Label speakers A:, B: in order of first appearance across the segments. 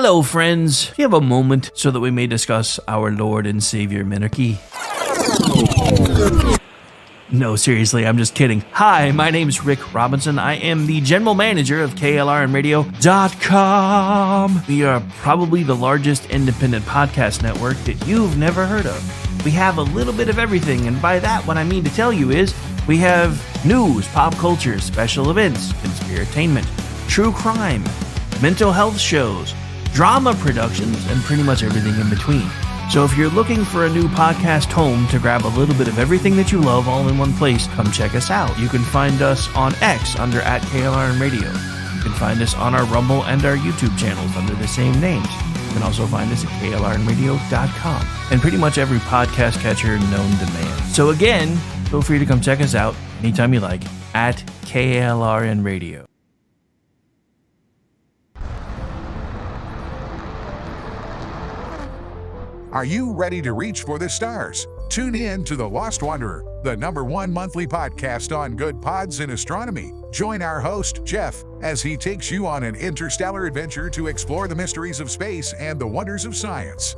A: Hello, friends. Do you have a moment so that we may discuss our Lord and Savior Minarchy? No, seriously, I'm just kidding. Hi, my name's Rick Robinson. I am the general manager of KLRNradio.com. We are probably the largest independent podcast network that you've never heard of. We have a little bit of everything, and by that, what I mean to tell you is we have news, pop culture, special events, conspiratainment, true crime, mental health shows, drama productions, and pretty much everything in between. So if you're looking for a new podcast home to grab a little bit of everything that you love all in one place, come check us out. You can find us on X under @KLRNradio. You can find us on our Rumble and our YouTube channels under the same names. You can also find us at KLRNradio.com and pretty much every podcast catcher known to man. So again, feel free to come check us out anytime you like at KLRNradio.
B: Are you ready to reach for the stars? Tune in to The Lost Wanderer, the #1 monthly podcast on good pods in astronomy. Join our host, Jeff, as he takes you on an interstellar adventure to explore the mysteries of space and the wonders of science.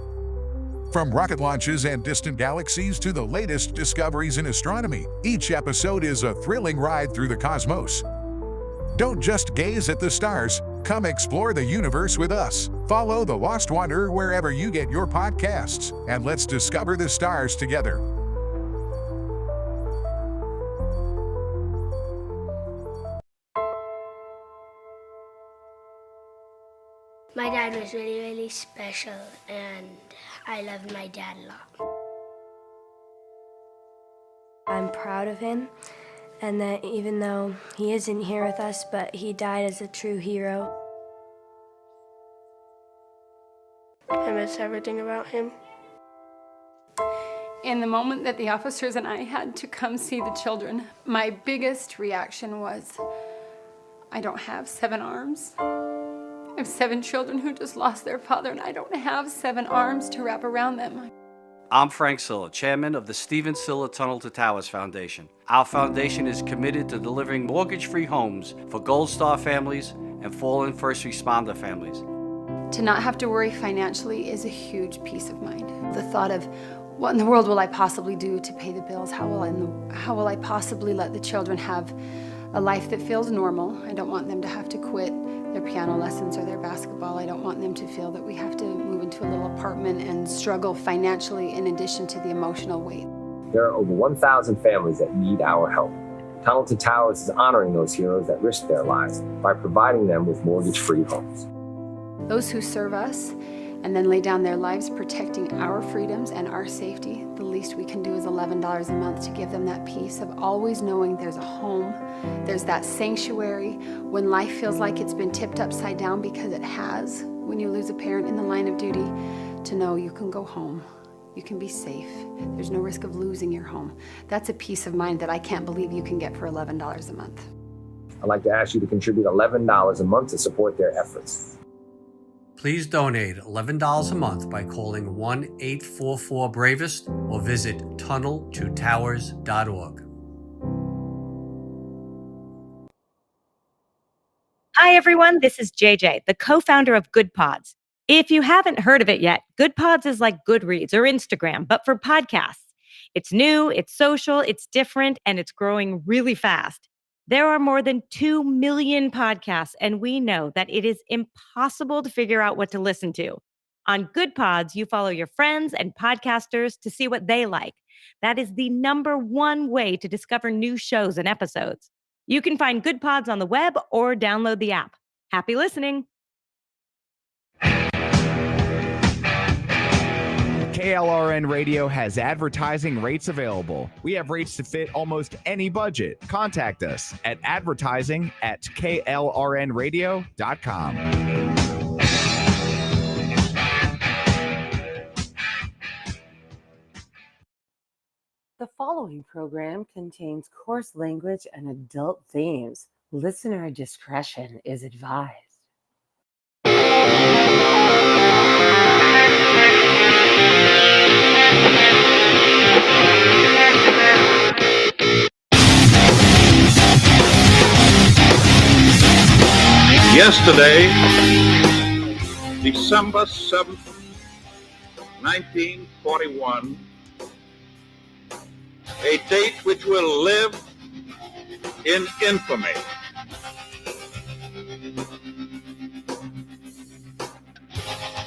B: From rocket launches and distant galaxies to the latest discoveries in astronomy, each episode is a thrilling ride through the cosmos. Don't just gaze at the stars, come explore the universe with us. Follow The Lost Wanderer wherever you get your podcasts, and let's discover the stars together.
C: My dad was really, really special, and I loved my dad a lot.
D: I'm proud of him, and that even though he isn't here with us, but he died as a true hero.
C: I miss everything about him.
E: In the moment that the officers and I had to come see the children, my biggest reaction was, I don't have 7 arms. I have 7 children who just lost their father, and I don't have 7 arms to wrap around them.
F: I'm Frank Silla, chairman of the Stephen Silla Tunnel to Towers Foundation. Our foundation is committed to delivering mortgage-free homes for Gold Star families and fallen first responder families.
E: To not have to worry financially is a huge peace of mind. The thought of, what in the world will I possibly do to pay the bills? How will I possibly let the children have a life that feels normal? I don't want them to have to quit their piano lessons or their basketball. I don't want them to feel that we have to move into a little apartment and struggle financially in addition to the emotional weight.
G: There are over 1,000 families that need our help. Tunnel to Towers is honoring those heroes that risked their lives by providing them with mortgage-free homes.
E: Those who serve us and then lay down their lives protecting our freedoms and our safety, the least we can do is $11 a month to give them that peace of always knowing there's a home, there's that sanctuary when life feels like it's been tipped upside down, because it has when you lose a parent in the line of duty, to know you can go home, you can be safe, there's no risk of losing your home. That's a peace of mind that I can't believe you can get for $11 a month.
G: I'd like to ask you to contribute $11 a month to support their efforts.
H: Please donate $11 a month by calling 1-844-BRAVEST or visit tunneltotowers.org.
I: Hi, everyone. This is JJ, the co-founder of Good Pods. If you haven't heard of it yet, Good Pods is like Goodreads or Instagram, but for podcasts. It's new, it's social, it's different, and it's growing really fast. There are more than 2 million podcasts, and we know that it is impossible to figure out what to listen to. On Good Pods, you follow your friends and podcasters to see what they like. That is the #1 way to discover new shows and episodes. You can find Good Pods on the web or download the app. Happy listening.
J: KLRN Radio has advertising rates available. We have rates to fit almost any budget. Contact us at advertising@klrnradio.com.
K: The following program contains coarse language and adult themes. Listener discretion is advised.
L: Yesterday, December 7th, 1941, a date which will live in infamy.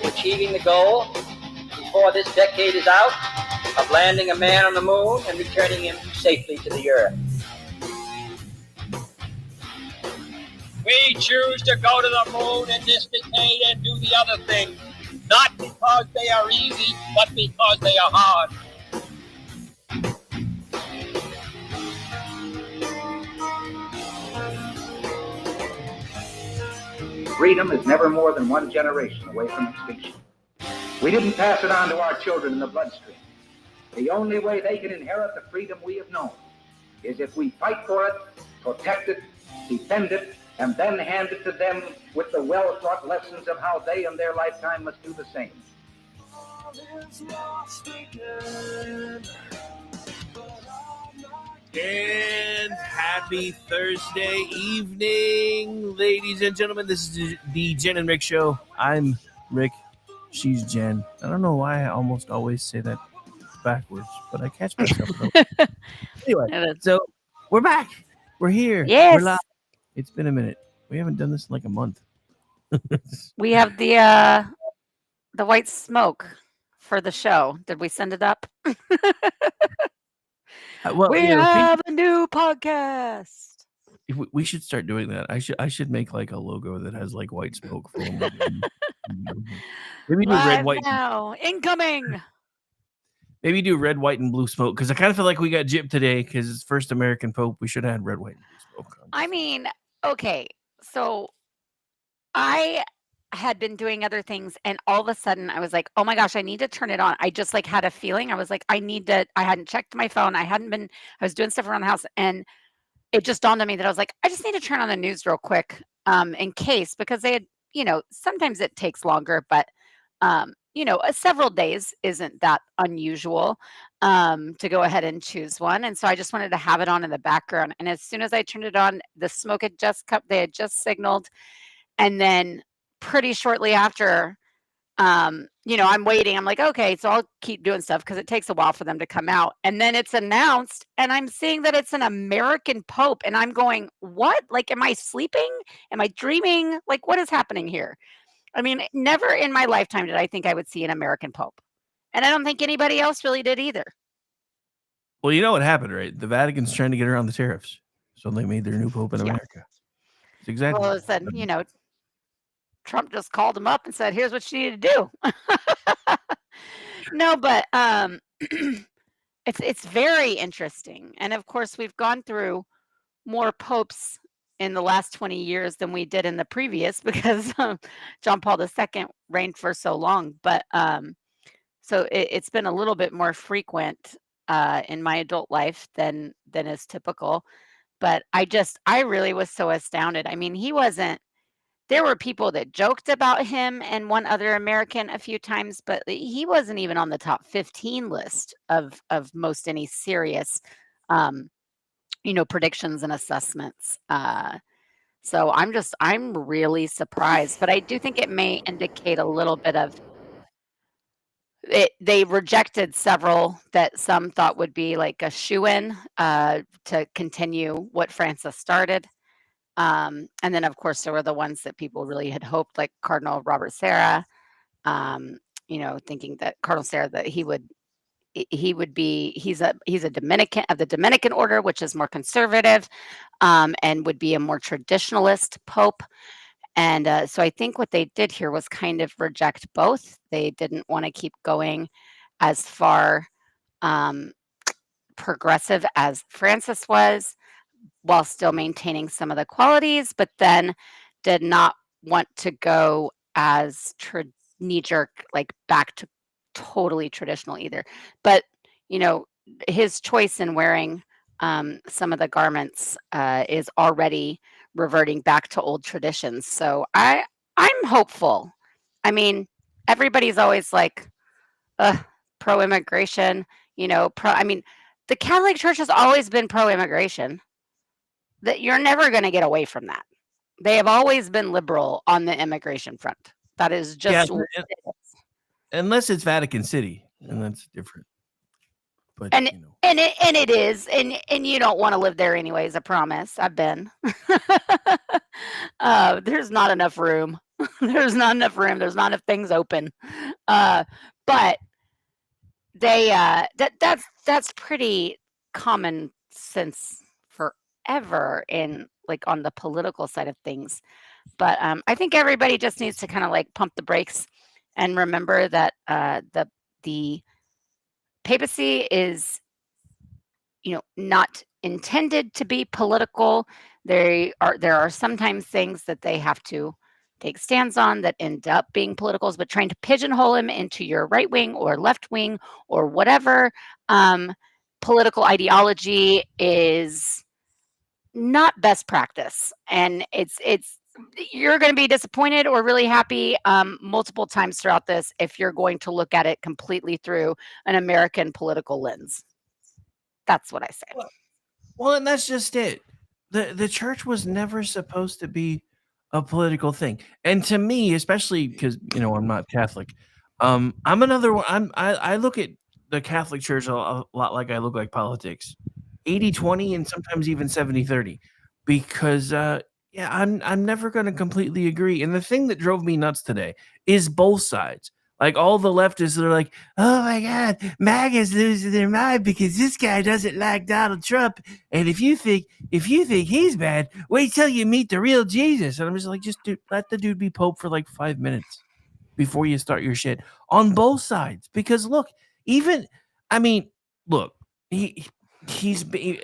M: Achieving the goal before this decade is out of landing a man on the moon and returning him safely to the earth.
N: We choose to go to the moon in this decade and do the other thing, not because they are easy, but because they are hard.
O: Freedom is never more than one generation away from extinction. We didn't pass it on to our children in the bloodstream. The only way they can inherit the freedom we have known is if we fight for it, protect it, defend it, and then hand it to them with the well-taught lessons of how they in their lifetime must do the same.
A: And happy Thursday evening, ladies and gentlemen. This is the Jen and Rick Show. I'm Rick. She's Jen. I don't know why I almost always say that backwards, but I catch myself. Anyway, so we're back. We're here.
P: Yes.
A: We're live. It's been a minute. We haven't done this in like a month.
P: We have the white smoke for the show. Did we send it up?
A: Well,
P: we have a new podcast.
A: We should start doing that. I should make like a logo that has like white smoke. Maybe do red, white.
P: Now, incoming.
A: Maybe do red, white, and blue smoke because I kind of feel like we got gypped today because it's first American Pope. We should have had red, white, and blue smoke.
P: I mean, okay, so I had been doing other things and all of a sudden I was like, oh my gosh, I need to turn it on. I just like had a feeling. I was like, I hadn't checked my phone. I was doing stuff around the house and it just dawned on me that I was like, I just need to turn on the news real quick in case, because they had, sometimes it takes longer, but several days isn't that unusual to go ahead and choose one. And so I just wanted to have it on in the background. And as soon as I turned it on, the smoke had just come, they had just signaled. And then pretty shortly after, I'm waiting. I'm like, okay, so I'll keep doing stuff because it takes a while for them to come out. And then it's announced and I'm seeing that it's an American Pope. And I'm going, what? Like, am I sleeping? Am I dreaming? Like, what is happening here? I mean, never in my lifetime did I think I would see an American Pope. And I don't think anybody else really did either.
A: Well, you know what happened, right? The Vatican's trying to get around the tariffs. So they made their new Pope in America. It's exactly.
P: Well, it said, Trump just called him up and said, here's what you need to do. No, but it's very interesting. And of course, we've gone through more popes in the last 20 years than we did in the previous because John Paul II reigned for so long. But so it's been a little bit more frequent in my adult life than is typical. But I really was so astounded. I mean, there were people that joked about him and one other American a few times, but he wasn't even on the top 15 list of most any serious, predictions and assessments. So I'm really surprised, but I do think it may indicate a little bit of it. They rejected several that some thought would be like a shoo-in to continue what Francis started. And then, of course, there were the ones that people really had hoped, like Cardinal Robert Serra, thinking that Cardinal Serra, that he's a Dominican of the Dominican order, which is more conservative, and would be a more traditionalist pope. And so I think what they did here was kind of reject both. They didn't want to keep going as far progressive as Francis was, while still maintaining some of the qualities, but then did not want to go as knee-jerk, like back to totally traditional either. But, his choice in wearing some of the garments is already reverting back to old traditions. So I'm hopeful. I mean, everybody's always like pro-immigration, the Catholic Church has always been pro-immigration. That you're never going to get away from that. They have always been liberal on the immigration front. That is just what
A: Yeah,
P: it is.
A: unless it's Vatican City, and that's different. But
P: And it is, and you don't want to live there anyways. I promise. I've been. There's not enough room. There's not enough room. There's not enough things open. But they that's pretty common sense forever in like on the political side of things. But I think everybody just needs to kind of like pump the brakes and remember that the papacy is, not intended to be political. There are sometimes things that they have to take stands on that end up being politicals, but trying to pigeonhole him into your right wing or left wing or whatever political ideology is not best practice. And it's you're going to be disappointed or really happy multiple times throughout this if you're going to look at it completely through an American political lens. That's what I say.
A: Well, and that's just it. The church was never supposed to be a political thing. And to me, especially because I'm not Catholic, I'm another one. I look at the Catholic Church a lot like I look like politics, 80-20 and sometimes even 70-30, because I'm never going to completely agree. And the thing that drove me nuts today is both sides. Like all the leftists are like, oh my God, MAGA's losing their mind because this guy doesn't like Donald Trump. And if you think he's bad, wait till you meet the real Jesus. And I'm just like, let the dude be Pope for like 5 minutes before you start your shit on both sides. Because look, he's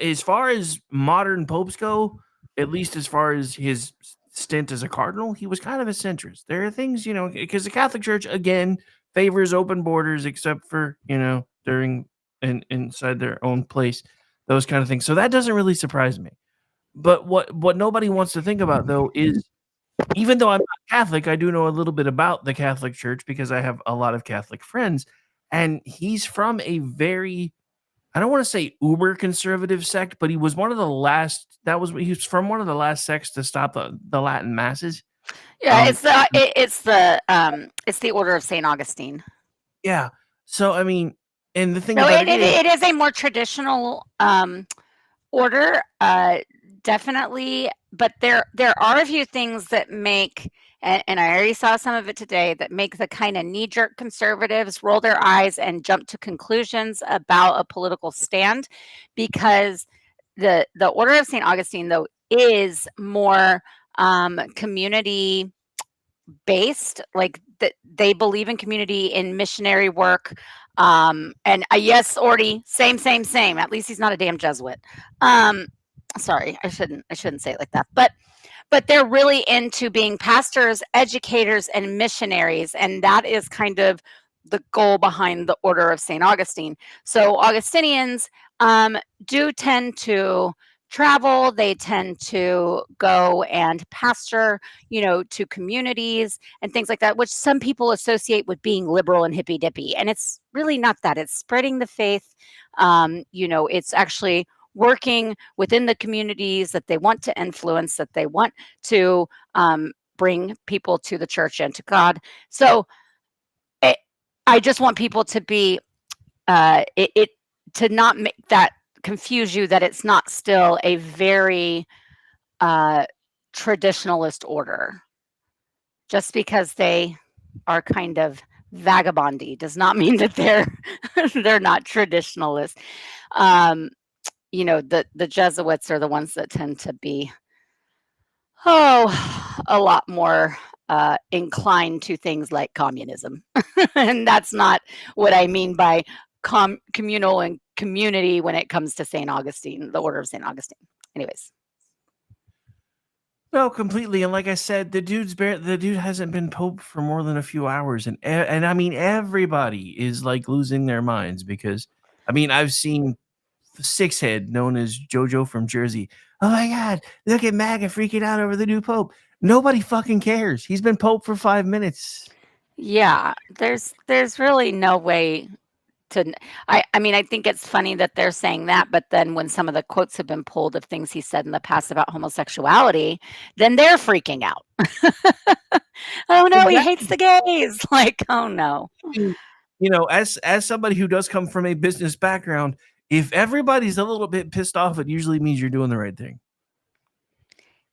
A: as far as modern popes go, at least as far as his stint as a cardinal, he was kind of a centrist. There are things, because the Catholic Church again favors open borders, except for during and inside their own place, those kind of things. So that doesn't really surprise me. But what nobody wants to think about though is, even though I'm not Catholic, I do know a little bit about the Catholic Church because I have a lot of Catholic friends, and he's from a very, I don't want to say uber conservative sect, but he was one of the last. He was from one of the last sects to stop the Latin masses.
P: Yeah, it's the Order of St. Augustine.
A: Yeah. So I mean, and the thing
P: No,
A: about
P: it is a more traditional order, definitely. But there are a few things that make, and I already saw some of it today, that make the kind of knee-jerk conservatives roll their eyes and jump to conclusions about a political stand, because the Order of St. Augustine, though, is more community based. Like they believe in community, in missionary work, and yes, Orty, same. At least he's not a damn Jesuit. Sorry, I shouldn't say it like that, but they're really into being pastors, educators, and missionaries, and that is kind of the goal behind the Order of St. Augustine. So Augustinians do tend to travel. They tend to go and pastor, to communities and things like that, which some people associate with being liberal and hippy dippy. And it's really not that. It's spreading the faith. It's actually working within the communities that they want to influence, that they want to bring people to the church and to God. So I just want people to be to not make that confuse you, that it's not still a very traditionalist order. Just because they are kind of vagabondy does not mean that they're not traditionalist. The Jesuits are the ones that tend to be a lot more inclined to things like communism. And that's not what I mean by communal and community when it comes to St. Augustine, the Order of St. Augustine. Anyways.
A: No, completely. And like I said, the dude hasn't been Pope for more than a few hours. And I mean, everybody is like losing their minds because, I mean, I've seen Sixhead, known as JoJo from Jersey. Oh my God, look at MAGA freaking out over the new Pope. Nobody fucking cares. He's been Pope for 5 minutes.
P: Yeah, there's really no way I mean, I think it's funny that they're saying that, but then when some of the quotes have been pulled of things he said in the past about homosexuality, then they're freaking out. Oh no, he hates the gays. Like, oh no.
A: You know, as somebody who does come from a business background, if everybody's a little bit pissed off, it usually means you're doing the right thing.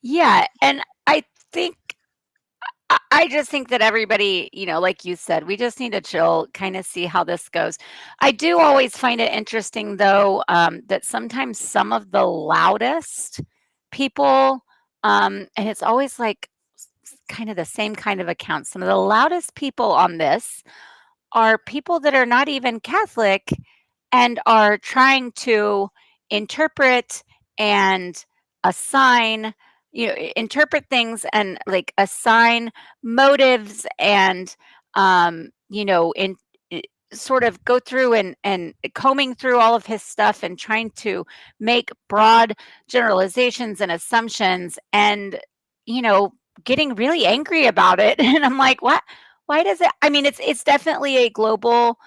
P: Yeah, and I think I just think that everybody, like you said, we just need to chill, kind of see how this goes. I do always find it interesting, though, that sometimes some of the loudest people, and it's always like kind of the same kind of accounts, some of the loudest people on this are people that are not even Catholic and are trying to interpret and assign interpret things and like assign motives and in sort of go through and combing through all of his stuff and trying to make broad generalizations and assumptions and getting really angry about it. And I'm like, what? Why does it? I mean, it's definitely a global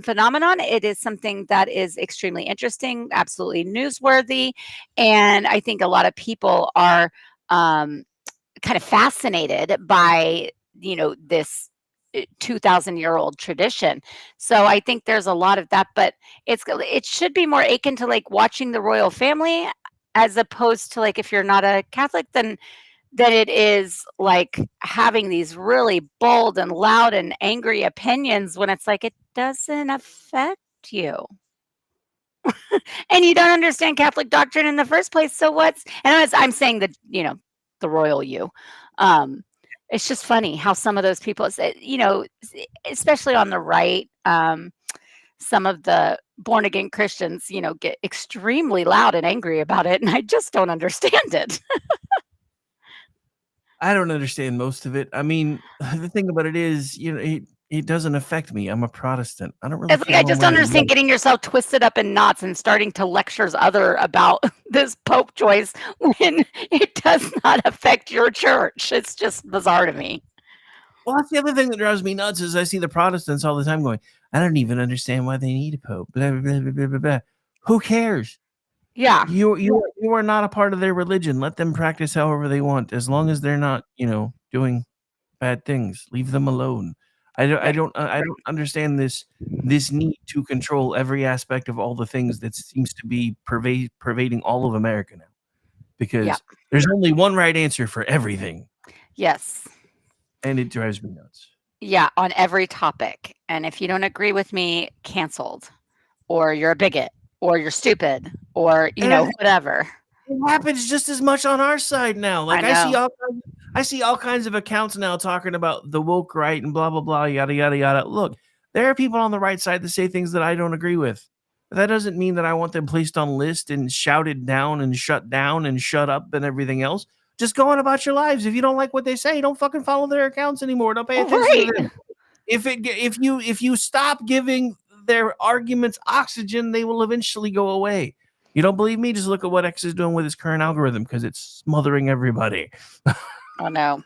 P: phenomenon. It is something that is extremely interesting, absolutely newsworthy, and I think a lot of people are kind of fascinated by this 2,000-year-old tradition. So I think there's a lot of that, but it should be more akin to like watching the royal family, as opposed to like if you're not a Catholic, then it is like having these really bold and loud and angry opinions when it's like it doesn't affect you. And you don't understand Catholic doctrine in the first place. So I'm saying that, the royal you. It's just funny how some of those people, especially on the right, some of the born again Christians, get extremely loud and angry about it. And I just don't understand it.
A: I don't understand most of it. I mean, the thing about it is, it doesn't affect me. I'm a Protestant. I don't really.
P: It's like I just don't understand getting yourself twisted up in knots and starting to lecture other about this Pope choice when it does not affect your church. It's just bizarre to me.
A: Well, that's the other thing that drives me nuts is I see the Protestants all the time going, I don't even understand why they need a Pope. Blah, blah, blah, blah, blah, blah. Who cares?
P: Yeah.
A: You are not a part of their religion. Let them practice however they want, as long as they're not, doing bad things. Leave them alone. I don't understand this need to control every aspect of all the things that seems to be pervading all of America now. Because there's only one right answer for everything.
P: Yes.
A: And it drives me nuts.
P: Yeah, on every topic. And if you don't agree with me, canceled. Or you're a bigot. Or you're stupid, or whatever.
A: It happens just as much on our side now. Like I see all kinds of accounts now talking about the woke right and blah blah blah yada yada yada. Look, there are people on the right side that say things that I don't agree with. But that doesn't mean that I want them placed on list and shouted down and shut up and everything else. Just go on about your lives. If you don't like what they say, don't fucking follow their accounts anymore. Don't pay attention to them. If you stop giving their arguments oxygen, they will eventually go away. You don't believe me? Just look at what X is doing with his current algorithm because it's smothering everybody.
P: Oh no.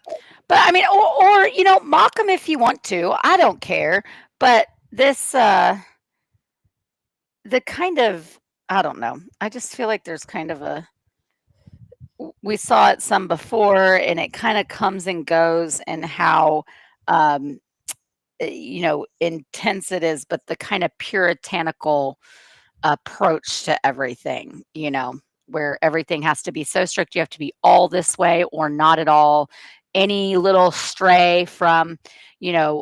P: But I mean, or mock them if you want to. I don't care. But this the kind of, I don't know. I just feel like there's kind of we saw it some before, and it kind of comes and goes, and how intense it is, but the kind of puritanical approach to everything, where everything has to be so strict. You have to be all this way or not at all. Any little stray from, any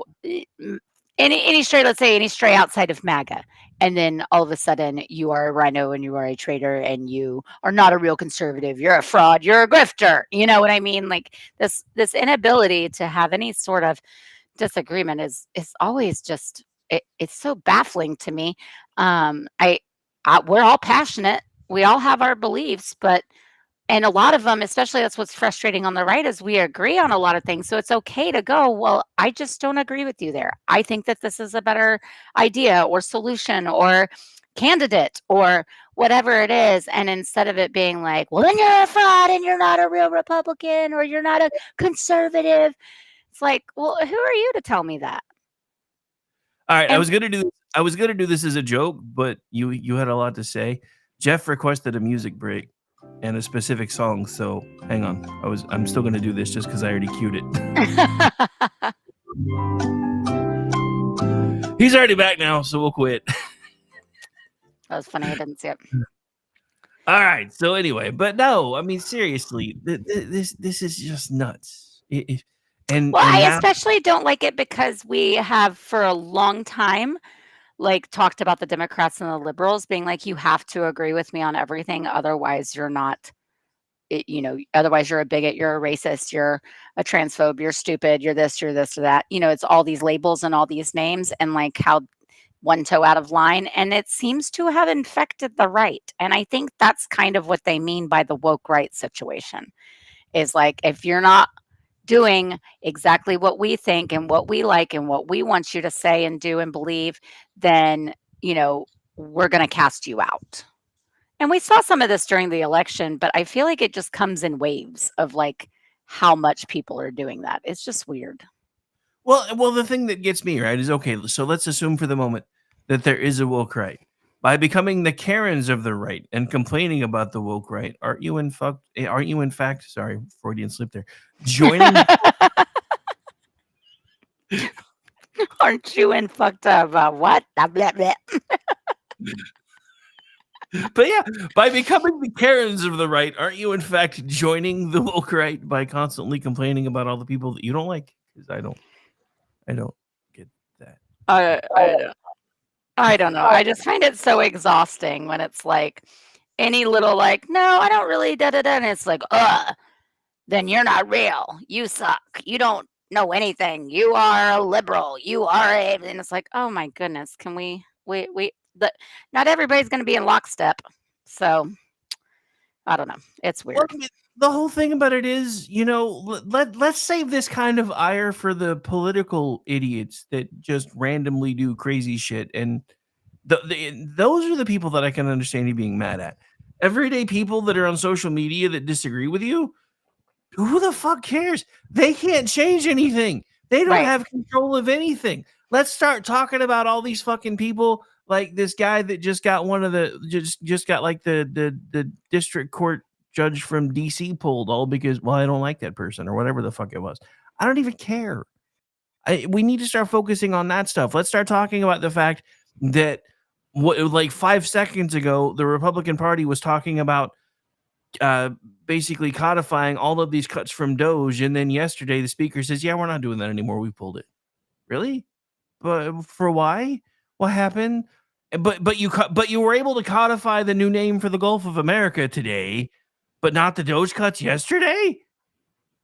P: stray, let's say any stray outside of MAGA. And then all of a sudden you are a rhino and you are a traitor and you are not a real conservative. You're a fraud. You're a grifter. You know what I mean? Like this inability to have any sort of disagreement is always just it's so baffling to me. We're all passionate, we all have our beliefs, and a lot of them, especially that's what's frustrating on the right, is we agree on a lot of things. So it's okay to go, well, I just don't agree with you there. I think that this is a better idea or solution or candidate or whatever it is. And instead of it being like, well, then you're a fraud and you're not a real Republican or you're not a conservative. It's like, well, who are you to tell me that?
A: All right, I was going to do this I was gonna do this as a joke, but you had a lot to say. Jeff requested a music break and a specific song, so hang on. I'm still gonna do this just because I already queued it. He's already back now, so we'll quit.
P: That was funny. I didn't see it.
A: All right. So anyway, but no, I mean seriously, this is just nuts.
P: I especially don't like it because we have for a long time like talked about the Democrats and the liberals being like, you have to agree with me on everything, otherwise you're not, otherwise you're a bigot, you're a racist, you're a transphobe, you're stupid, you're this or that. It's all these labels and all these names and like how one toe out of line, and it seems to have infected the right. And I think that's kind of what they mean by the woke right situation, is like, if you're not doing exactly what we think and what we like and what we want you to say and do and believe, then, we're going to cast you out. And we saw some of this during the election, but I feel like it just comes in waves of like how much people are doing that. It's just weird.
A: Well, the thing that gets me right is, okay, so let's assume for the moment that there is a woke right. By becoming the Karens of the right and complaining about the woke right, aren't you in fact, sorry, Freudian slip there, joining?
P: Aren't you in fucked up? What? Blah, blah, blah.
A: But yeah, by becoming the Karens of the right, aren't you in fact joining the woke right by constantly complaining about all the people that you don't like? Because I don't get that.
P: I don't know. I just find it so exhausting when it's like any little like, no, I don't really da-da-da. And it's like, then you're not real. You suck. You don't know anything. You are a liberal. You are and it's like, oh my goodness. Can we not everybody's going to be in lockstep. So I don't know. It's weird.
A: Well, I mean, the whole thing about it is, let's save this kind of ire for the political idiots that just randomly do crazy shit. And those are the people that I can understand you being mad at. Everyday people that are on social media that disagree with you, who the fuck cares? They can't change anything. They don't have control of anything. Let's start talking about all these fucking people, like this guy that just got just got like the district court judge from DC pulled, all because, well, I don't like that person or whatever the fuck it was. I don't even care. We need to start focusing on that stuff. Let's start talking about the fact that like 5 seconds ago, the Republican Party was talking about basically codifying all of these cuts from Doge. And then yesterday the speaker says, yeah, we're not doing that anymore. We pulled it. Really? But for why? What happened? But you were able to codify the new name for the Gulf of America today, but not the Doge cuts yesterday?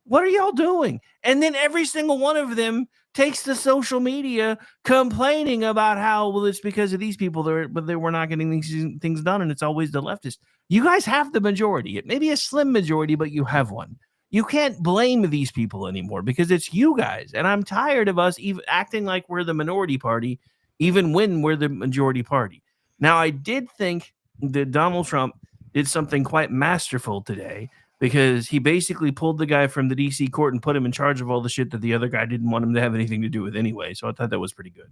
A: What are y'all doing? And then every single one of them takes to social media complaining about how, well, it's because of these people but they were not getting these things done, and it's always the leftists. You guys have the majority. It may be a slim majority, but you have one. You can't blame these people anymore because it's you guys. And I'm tired of us even acting like we're the minority party, even when we're the majority party. Now, I did think that Donald Trump did something quite masterful today, because he basically pulled the guy from the DC court and put him in charge of all the shit that the other guy didn't want him to have anything to do with anyway. So I thought that was pretty good.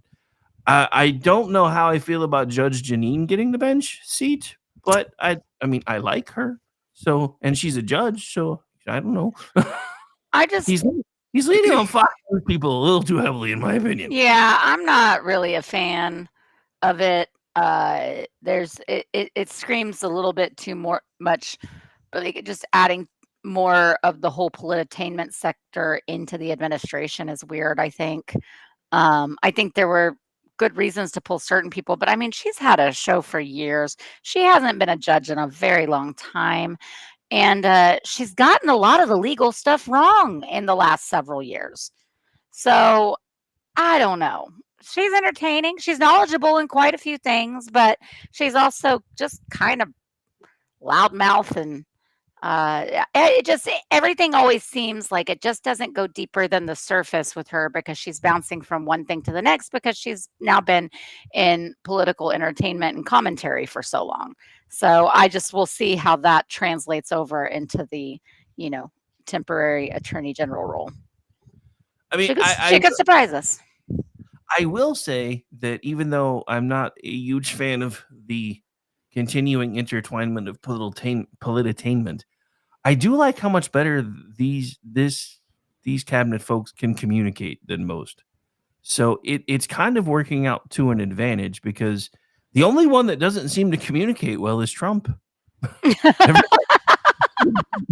A: I don't know how I feel about Judge Jeanine getting the bench seat, but I mean, I like her. So, and she's a judge, so I don't know. He's leading on Fox News people a little too heavily, in my opinion.
P: Yeah, I'm not really a fan of it. It screams a little bit too much, but like just adding more of the whole politainment sector into the administration is weird, I think. I think there were good reasons to pull certain people, but I mean, she's had a show for years. She hasn't been a judge in a very long time. And she's gotten a lot of the legal stuff wrong in the last several years. So I don't know. She's entertaining. She's knowledgeable in quite a few things, but she's also just kind of loudmouth, and everything always seems like it just doesn't go deeper than the surface with her, because she's bouncing from one thing to the next, because she's now been in political entertainment and commentary for so long. So I just will see how that translates over into the, temporary attorney general role.
A: I mean,
P: she could surprise us.
A: I will say that even though I'm not a huge fan of the continuing intertwinement of politainment, I do like how much better these cabinet folks can communicate than most. So it's kind of working out to an advantage because the only one that doesn't seem to communicate well is Trump.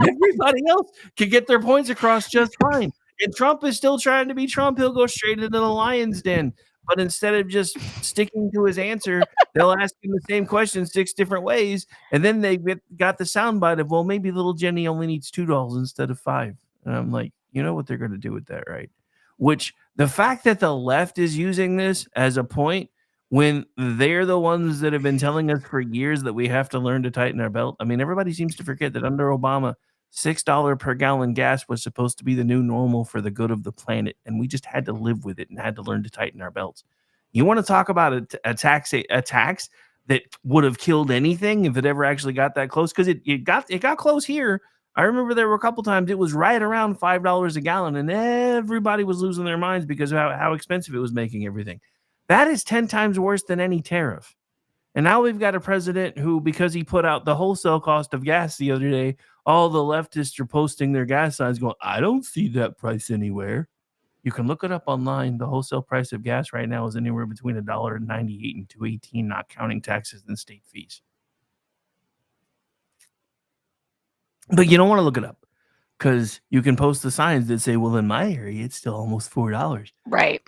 A: Everybody else can get their points across just fine. And Trump is still trying to be Trump. He'll go straight into the lion's den. But instead of just sticking to his answer, they'll ask him the same question 6 different ways. And then they got the soundbite of, well, maybe little Jenny only needs $2 instead of 5. And I'm like, you know what they're going to do with that, right? Which the fact that the left is using this as a point when they're the ones that have been telling us for years that we have to learn to tighten our belt. I mean, everybody seems to forget that under Obama, $6 per gallon gas was supposed to be the new normal for the good of the planet, and we just had to live with it and had to learn to tighten our belts. You want to talk about a tax that would have killed anything if it ever actually got that close? Because it got close here. I remember there were a couple times it was right around $5 a gallon, and everybody was losing their minds because of how expensive it was making everything. That is 10 times worse than any tariff. And now we've got a president who, because he put out the wholesale cost of gas the other day, all the leftists are posting their gas signs going, I don't see that price anywhere. You can look it up online. The wholesale price of gas right now is anywhere between $1.98 and $2.18, not counting taxes and state fees. But you don't want to look it up because you can post the signs that say, well, in my area, it's still almost $4.
P: Right.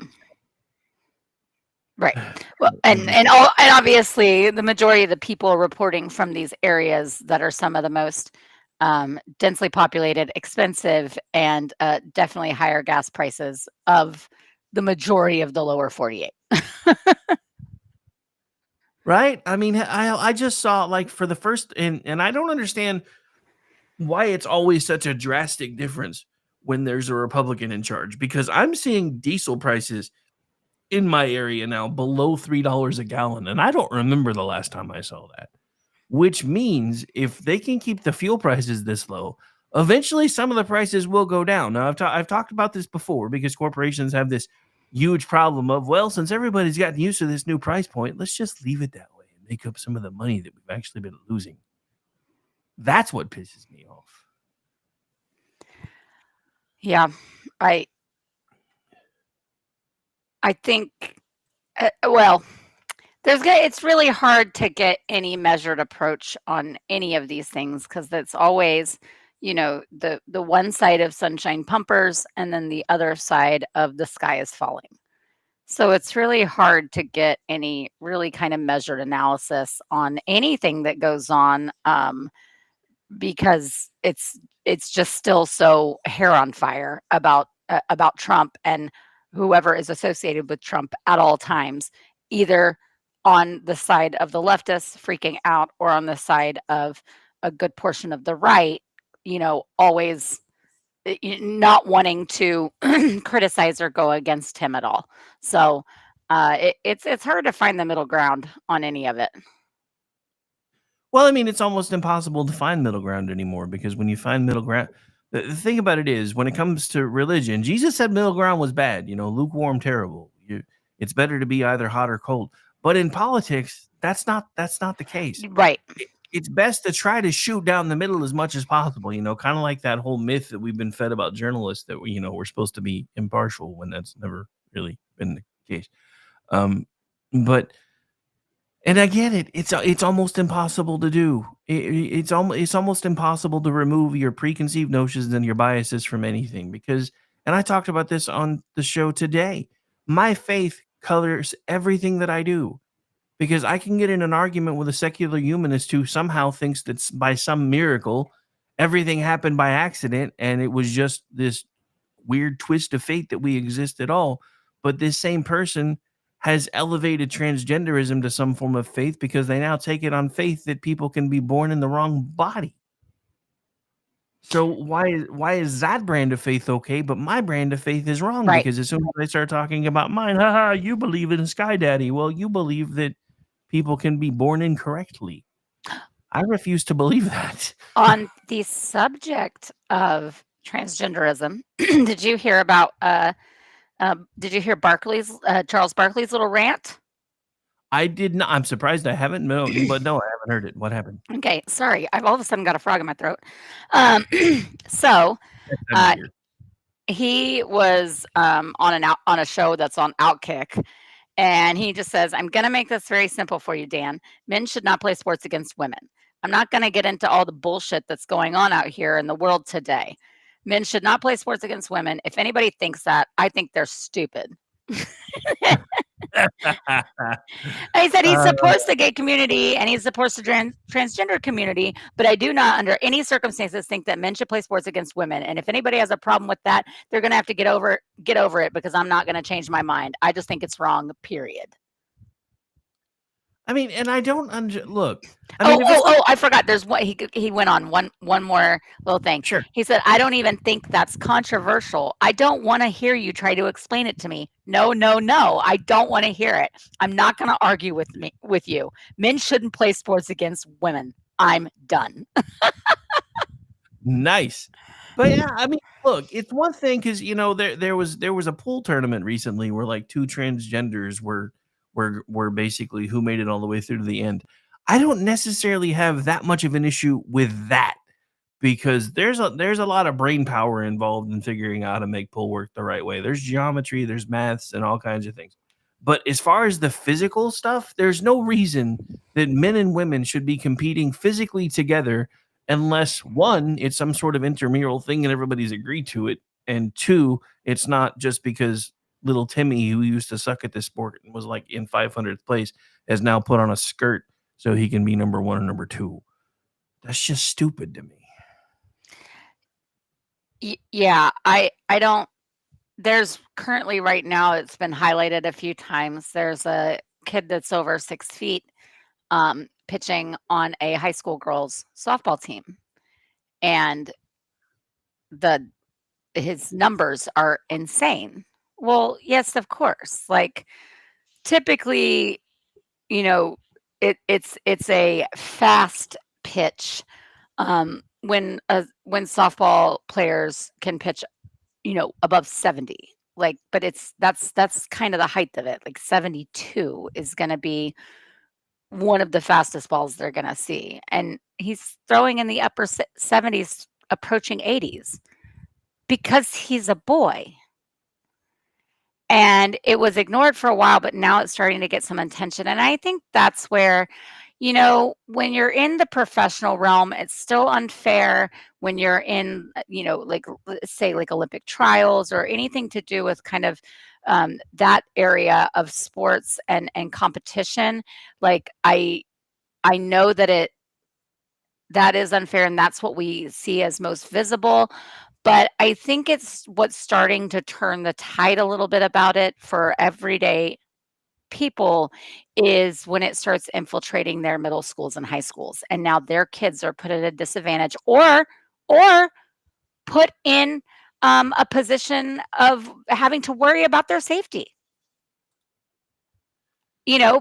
P: Right. Well, and obviously the majority of the people reporting from these areas that are some of the most densely populated, expensive, and definitely higher gas prices of the majority of the lower 48.
A: Right? I mean, I just saw like for the first, and I don't understand why it's always such a drastic difference when there's a Republican in charge, because I'm seeing diesel prices in my area now below $3 a gallon. And I don't remember the last time I saw that, which means if they can keep the fuel prices this low, eventually some of the prices will go down. Now, I've talked about this before because corporations have this huge problem of, well, since everybody's gotten used to this new price point, let's just leave it that way and make up some of the money that we've actually been losing. That's what pisses me off.
P: Yeah, I think, well, it's really hard to get any measured approach on any of these things because that's always, the one side of sunshine pumpers and then the other side of the sky is falling. So it's really hard to get any really kind of measured analysis on anything that goes on because it's just still so hair on fire about Trump and whoever is associated with Trump at all times, either on the side of the leftists freaking out or on the side of a good portion of the right, always not wanting to criticize or go against him at all. So it's hard to find the middle ground on any of it.
A: Well, I mean, it's almost impossible to find middle ground anymore because when you find middle ground, the thing about it is when it comes to religion, Jesus said middle ground was bad, lukewarm, terrible. It's better to be either hot or cold. But in politics, that's not the case.
P: Right.
A: It's best to try to shoot down the middle as much as possible, kind of like that whole myth that we've been fed about journalists that, we're supposed to be impartial when that's never really been the case. And I get it. It's almost impossible to do. It's almost impossible to remove your preconceived notions and your biases from anything because, and I talked about this on the show today, my faith colors everything that I do because I can get in an argument with a secular humanist who somehow thinks that by some miracle, everything happened by accident and it was just this weird twist of fate that we exist at all. But this same person has elevated transgenderism to some form of faith because they now take it on faith that people can be born in the wrong body. So why is that brand of faith okay, but my brand of faith is wrong?
P: Right.
A: Because as soon as I start talking about mine, haha, you believe in Sky Daddy. Well, you believe that people can be born incorrectly. I refuse to believe that.
P: On the subject of transgenderism, did you hear about Did you hear Charles Barkley's little rant?
A: I did not. I'm surprised I haven't known, but no, I haven't heard it. What happened?
P: Okay, sorry. I've all of a sudden got a frog in my throat. Um, so uh, he was on a show that's on Outkick, and he just says, "I'm going to make this very simple for you, Dan. Men should not play sports against women. I'm not going to get into all the bullshit that's going on out here in the world today. Men should not play sports against women. If anybody thinks that, I think they're stupid." He said he supports the gay community and he supports the transgender community, but I do not, under any circumstances, think that men should play sports against women. And if anybody has a problem with that, they're going to have to get over it because I'm not going to change my mind. I just think it's wrong. Period.
A: I mean, and I don't look.
P: I forgot. There's what he went on one more little thing.
A: Sure.
P: He said, "I don't even think that's controversial. I don't want to hear you try to explain it to me. No. I don't want to hear it. I'm not going to argue with you. Men shouldn't play sports against women. I'm done."
A: Nice. But yeah, I mean, look, it's one thing because there was a pool tournament recently where like two transgenders were basically who made it all the way through to the end. I don't necessarily have that much of an issue with that because there's a lot of brain power involved in figuring out how to make pool work the right way. There's geometry, there's maths, and all kinds of things. But as far as the physical stuff, there's no reason that men and women should be competing physically together unless, one, it's some sort of intramural thing and everybody's agreed to it, and two, it's not just because little Timmy, who used to suck at this sport and was like in 500th place, has now put on a skirt so he can be number one or number two. That's just stupid to me.
P: Yeah, I don't. There's currently right now, it's been highlighted a few times. There's a kid that's over 6 feet pitching on a high school girls softball team, and his numbers are insane. Well, yes, of course. Like typically, it's a fast pitch when softball players can pitch, above 70. Like, but that's kind of the height of it. Like 72 is going to be one of the fastest balls they're going to see, and he's throwing in the upper 70s, approaching 80s, because he's a boy. And it was ignored for a while, but now it's starting to get some attention. And I think that's where, when you're in the professional realm, it's still unfair when you're in, like say like Olympic trials or anything to do with kind of that area of sports and competition. Like I know that is unfair, and that's what we see as most visible. But I think it's what's starting to turn the tide a little bit about it for everyday people is when it starts infiltrating their middle schools and high schools. And now their kids are put at a disadvantage or put in a position of having to worry about their safety.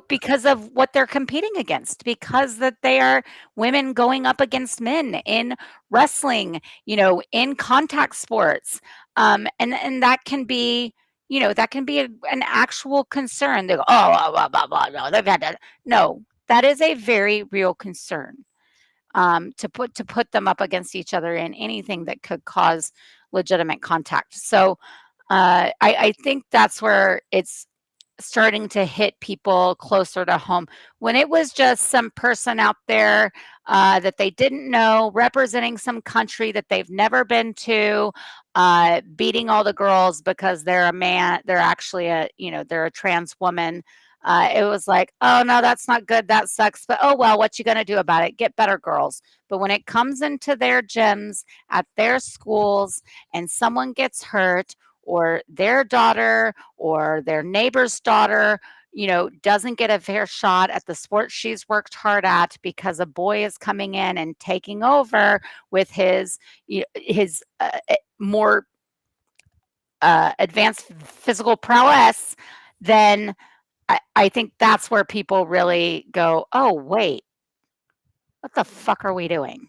P: Because of what they're competing against, because that they are women going up against men in wrestling, in contact sports. And that can be, an actual concern. They go, no, they've had that. No, that is a very real concern. To put them up against each other in anything that could cause legitimate contact. So I think that's where it's starting to hit people closer to home. When it was just some person out there that they didn't know, representing some country that they've never been to, beating all the girls because they're a man, they're actually they're a trans woman. It was like, oh no, that's not good. That sucks. But oh well, what you gonna do about it? Get better, girls. But when it comes into their gyms at their schools and someone gets hurt, or their daughter or their neighbor's daughter, doesn't get a fair shot at the sport she's worked hard at because a boy is coming in and taking over with his more advanced physical prowess, then I think that's where people really go, oh, wait, what the fuck are we doing?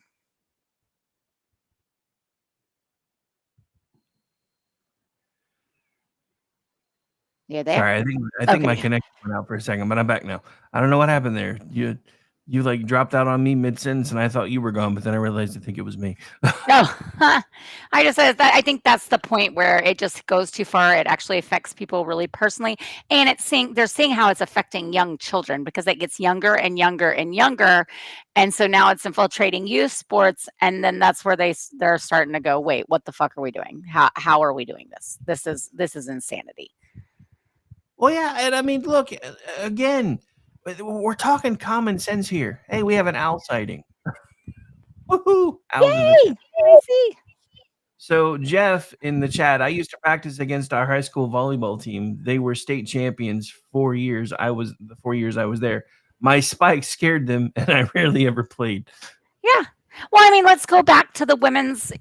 P: You're there?
A: Sorry, I think my
P: Okay.
A: connection went out for a second, but I'm back now. I don't know what happened there. You like dropped out on me mid-sentence, and I thought you were gone, but then I realized I think it was me.
P: No, I just said that I think that's the point where it just goes too far. It actually affects people really personally, and they're seeing how it's affecting young children because it gets younger and younger and younger, and so now it's infiltrating youth sports, and then that's where they're starting to go, wait, what the fuck are we doing? How are we doing this? This is insanity.
A: Well, yeah, and I mean, look, again, we're talking common sense here. Hey, we have an owl sighting. Woohoo! Owls in the
P: Yay!
A: chat.
P: Crazy.
A: So Jeff in the chat, I used to practice against our high school volleyball team. They were state champions 4 years. The 4 years I was there. My spike scared them, and I rarely ever played.
P: Yeah. Well, I mean, let's go back to the women's,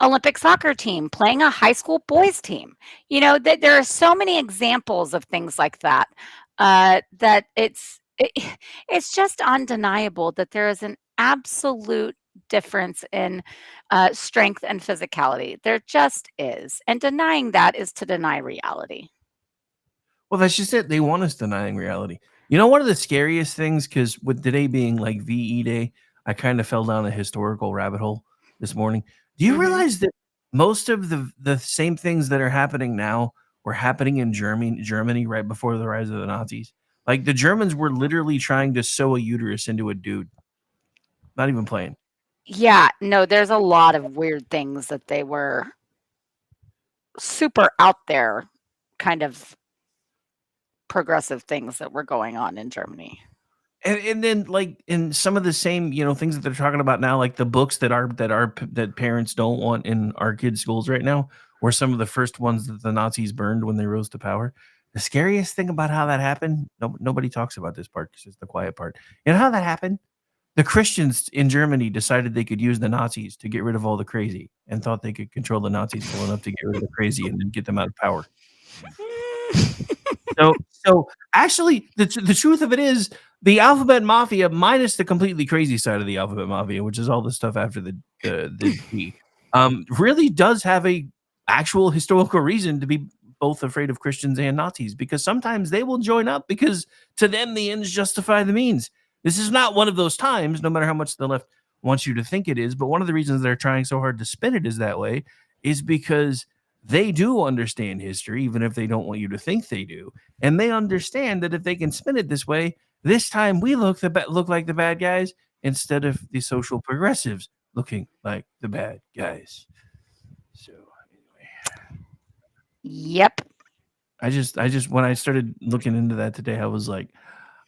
P: Olympic soccer team playing a high school boys team. There are so many examples of things like that. That it's just undeniable that there is an absolute difference in strength and physicality. There just is, and denying that is to deny reality.
A: Well, that's just it. They want us denying reality. One of the scariest things, because with today being like VE Day, I kind of fell down a historical rabbit hole this morning. Do you realize that most of the same things that are happening now were happening in Germany right before the rise of the Nazis? Like the Germans were literally trying to sew a uterus into a dude. Not even playing.
P: Yeah, no, there's a lot of weird things that they were super out there, kind of progressive things that were going on in Germany.
A: And then like in some of the same things that they're talking about now, like the books that parents don't want in our kids' schools right now, were some of the first ones that the Nazis burned when they rose to power. The scariest thing about how that happened, nobody talks about this part because it's the quiet part. You know how that happened? The Christians in Germany decided they could use the Nazis to get rid of all the crazy, and thought they could control the Nazis well enough to get rid of the crazy and then get them out of power. So actually, the truth of it is, the Alphabet Mafia, minus the completely crazy side of the Alphabet Mafia, which is all the stuff after the D, really does have a actual historical reason to be both afraid of Christians and Nazis, because sometimes they will join up because to them the ends justify the means. This is not one of those times, no matter how much the left wants you to think it is, but one of the reasons they're trying so hard to spin it is that way is because they do understand history, even if they don't want you to think they do. And they understand that if they can spin it this way, this time we look like the bad guys instead of the social progressives looking like the bad guys. So anyway.
P: Yep.
A: I just when I started looking into that today, I was like,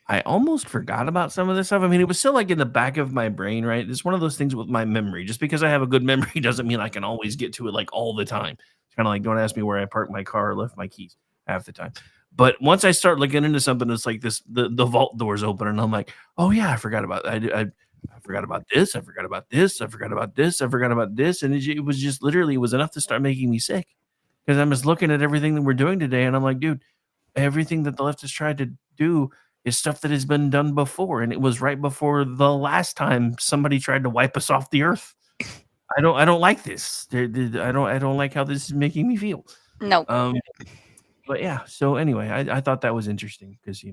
A: I almost forgot about some of this stuff. I mean, it was still like in the back of my brain, right? It's one of those things with my memory. Just because I have a good memory doesn't mean I can always get to it like all the time. It's kind of like, don't ask me where I parked my car or left my keys half the time. But once I start looking into something, it's like this: the vault doors open, and I'm like, oh yeah, I forgot about that. I forgot about this. I forgot about this. I forgot about this. I forgot about this. And it was just literally, it was enough to start making me sick, because I'm just looking at everything that we're doing today, and I'm like, dude, everything that the left has tried to do is stuff that has been done before, and it was right before the last time somebody tried to wipe us off the earth. I don't like this. I don't like how this is making me feel.
P: No.
A: But yeah. So anyway, I thought that was interesting because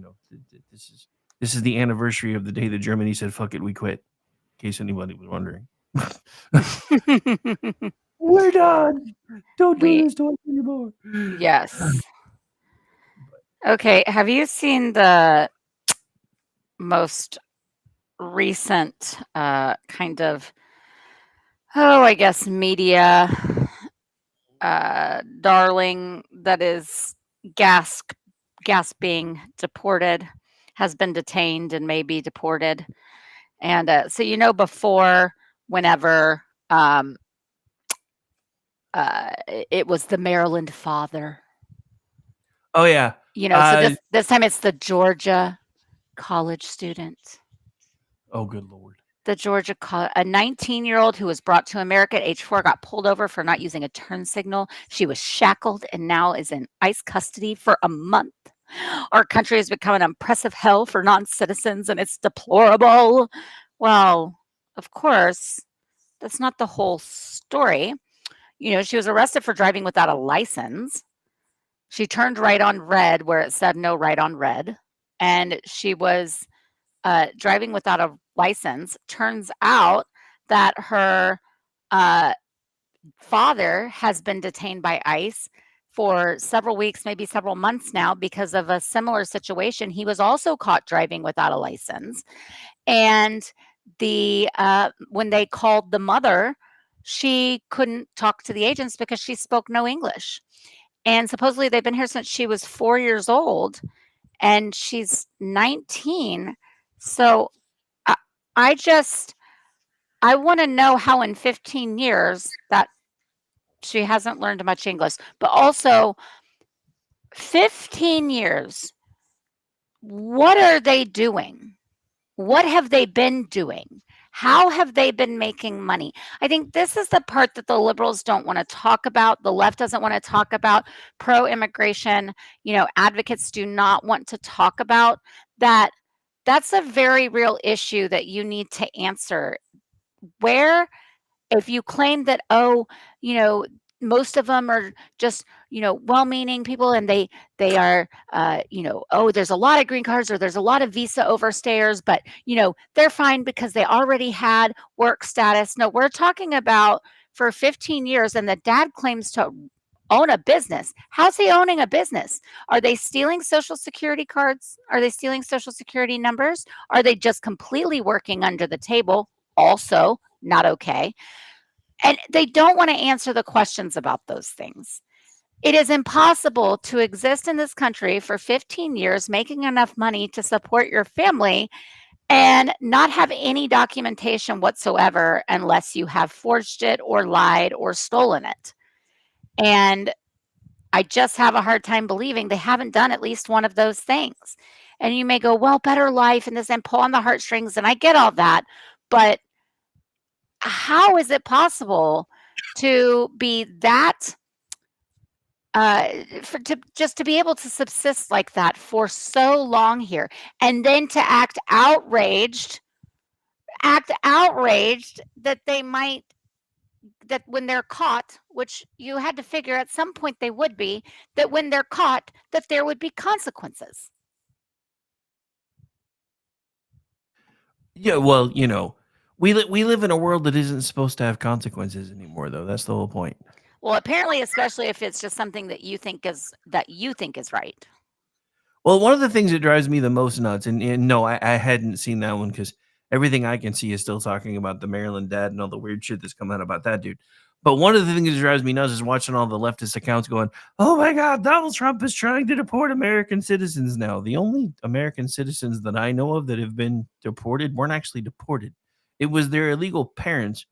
A: this is the anniversary of the day that Germany said "fuck it, we quit." In case anybody was wondering. We're done. Don't do this to us anymore.
P: Yes. Okay. Have you seen the most recent kind of, I guess, media darling that is Gas being deported, has been detained and may be deported? And so before, whenever it was the Maryland father.
A: Oh yeah.
P: So this time it's the Georgia college student.
A: Oh, good Lord.
P: The Georgia, a 19-year-old who was brought to America at age 4 got pulled over for not using a turn signal. She was shackled and now is in ICE custody for a month. Our country has become an oppressive hell for non-citizens, and it's deplorable. Well, of course, that's not the whole story. She was arrested for driving without a license. She turned right on red where it said no right on red, and she was driving without a license. Turns out that her father has been detained by ICE for several weeks, maybe several months now, because of a similar situation. He was also caught driving without a license. And when they called the mother, she couldn't talk to the agents because she spoke no English. And supposedly they've been here since she was 4 years old, and she's 19. So I want to know how in 15 years that she hasn't learned much English. But also, 15 years, what are they doing? What have they been doing? How have they been making money? I think this is the part that the liberals don't want to talk about. The left doesn't want to talk about. Pro-immigration, advocates do not want to talk about that. That's a very real issue that you need to answer. Where, if you claim that, most of them are just, well-meaning people, and they are, there's a lot of green cards or there's a lot of visa overstayers, but, they're fine because they already had work status. No, we're talking about for 15 years, and the dad claims to own a business. How's he owning a business? Are they stealing Social Security cards? Are they stealing Social Security numbers? Are they just completely working under the table? Also, not okay. And they don't want to answer the questions about those things. It is impossible to exist in this country for 15 years, making enough money to support your family and not have any documentation whatsoever unless you have forged it or lied or stolen it. And I just have a hard time believing they haven't done at least one of those things. And you may go, well, better life and this, and pull on the heartstrings, and I get all that, but how is it possible to be that to be able to subsist like that for so long here, and then to act outraged that that when they're caught, which you had to figure at some point they would be, that when they're caught, that there would be consequences.
A: Yeah, well, we live in a world that isn't supposed to have consequences anymore, though. That's the whole point.
P: Well, apparently, especially if it's just something that you think is right.
A: Well, one of the things that drives me the most nuts, and no, I hadn't seen that one because everything I can see is still talking about the Maryland dad and all the weird shit that's coming out about that dude. But one of the things that drives me nuts is watching all the leftist accounts going, oh my God, Donald Trump is trying to deport American citizens now. The only American citizens that I know of that have been deported weren't actually deported. It was their illegal parents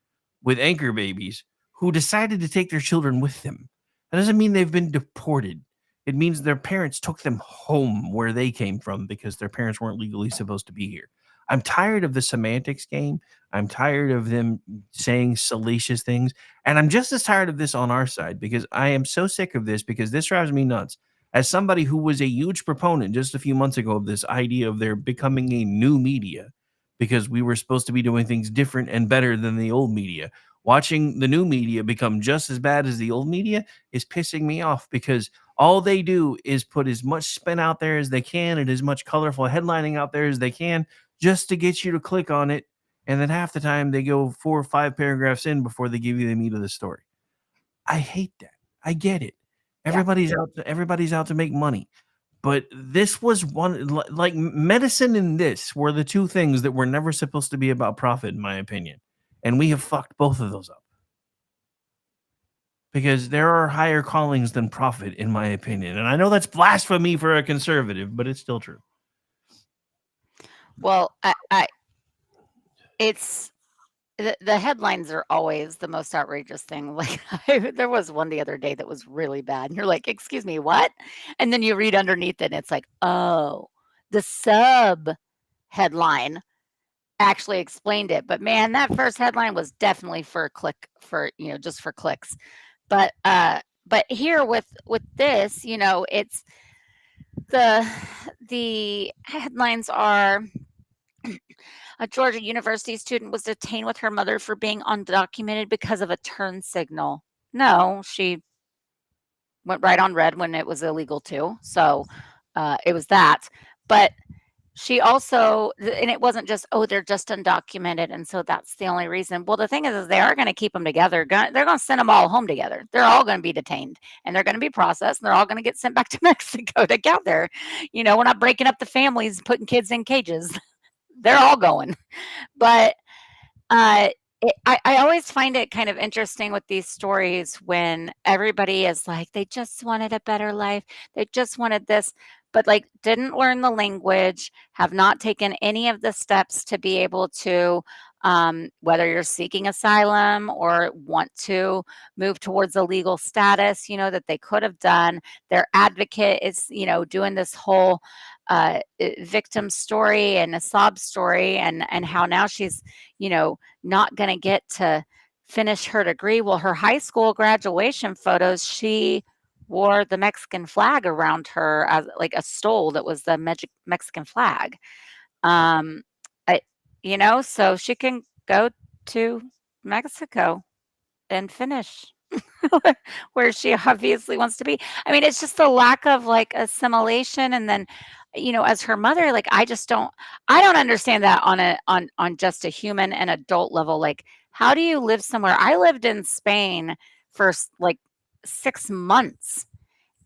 A: with anchor babies who decided to take their children with them. That doesn't mean they've been deported. It means their parents took them home where they came from because their parents weren't legally supposed to be here. I'm tired of the semantics game. I'm tired of them saying salacious things. And I'm just as tired of this on our side because I am so sick of this because this drives me nuts. As somebody who was a huge proponent just a few months ago of this idea of there becoming a new media because we were supposed to be doing things different and better than the old media. Watching the new media become just as bad as the old media is pissing me off because all they do is put as much spin out there as they can and as much colorful headlining out there as they can just to get you to click on it. And then half the time they go 4 or 5 paragraphs in before they give you the meat of the story. I hate that. I get it. Everybody's out to make money. But this was one, like medicine and this were the two things that were never supposed to be about profit, in my opinion. And we have fucked both of those up. Because there are higher callings than profit, in my opinion. And I know that's blasphemy for a conservative, but it's still true.
P: Well, it's the headlines are always the most outrageous thing. Like there was one the other day that was really bad. And you're like, excuse me, what? And then you read underneath it and it's like, oh, the sub headline actually explained it. But man, that first headline was definitely for a click, just for clicks. But here with this, it's the headlines are a Georgia University student was detained with her mother for being undocumented because of a turn signal. No, she went right on red when it was illegal too. So it was that. But she also, and it wasn't just, oh, they're just undocumented, and so that's the only reason. Well, the thing is they are going to keep them together. They're going to send them all home together. They're all going to be detained, and they're going to be processed, and they're all going to get sent back to Mexico together. You know, we're not breaking up the families, putting kids in cages. They're all going. But I always find it kind of interesting with these stories when everybody is like, they just wanted a better life. They just wanted this, but like didn't learn the language, have not taken any of the steps to be able to, whether you're seeking asylum or want to move towards a legal status, you know, that they could have done. Their advocate is, you know, doing this whole victim story and a sob story, and how now she's, you know, not going to get to finish her degree. Well, her high school graduation photos, she wore the Mexican flag around her as like a stole that was the Mexican flag. You know, so she can go to Mexico and finish where she obviously wants to be. I mean, it's just the lack of like assimilation. And then, you know, as her mother, like I don't understand that on just a human and adult level. Like, how do you live somewhere? I lived in Spain for like 6 months,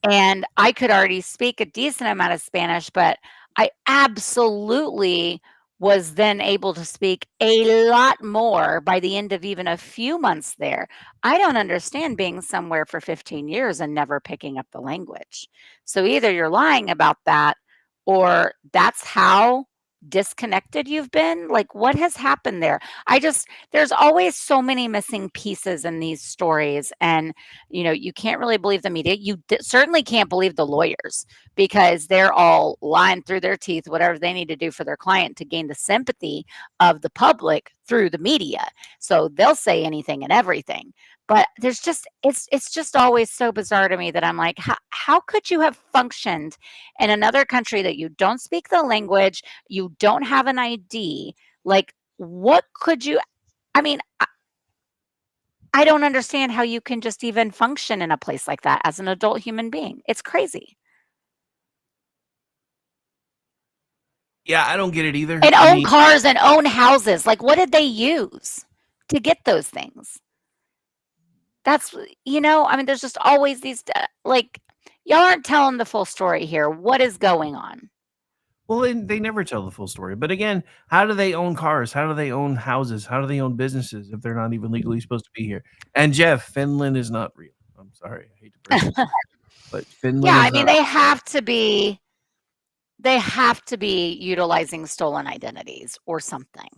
P: and I could already speak a decent amount of Spanish, but I absolutely was then able to speak a lot more by the end of even a few months there. I don't understand being somewhere for 15 years and never picking up the language. So either you're lying about that, or that's how disconnected you've been. Like, what has happened there? There's always so many missing pieces in these stories, and you know, you can't really believe the media. You certainly can't believe the lawyers, because they're all lying through their teeth, whatever they need to do for their client to gain the sympathy of the public through the media. So they'll say anything and everything. But there's just, it's just always so bizarre to me that I'm like, how could you have functioned in another country that you don't speak the language, you don't have an ID? Like, what could you, I mean, I don't understand how you can just even function in a place like that as an adult human being. It's crazy.
A: Yeah, I don't get it either.
P: And own cars and own houses. Like, what did they use to get those things? That's, you know, I mean, there's just always these, like, y'all aren't telling the full story here. What is going on?
A: Well, they never tell the full story. But again, how do they own cars? How do they own houses? How do they own businesses if they're not even legally supposed to be here? And Jeff, Finland is not real. I'm sorry. I hate to break it, but Finland
P: Yeah,
A: is
P: I mean,
A: not
P: they have to be utilizing stolen identities or something.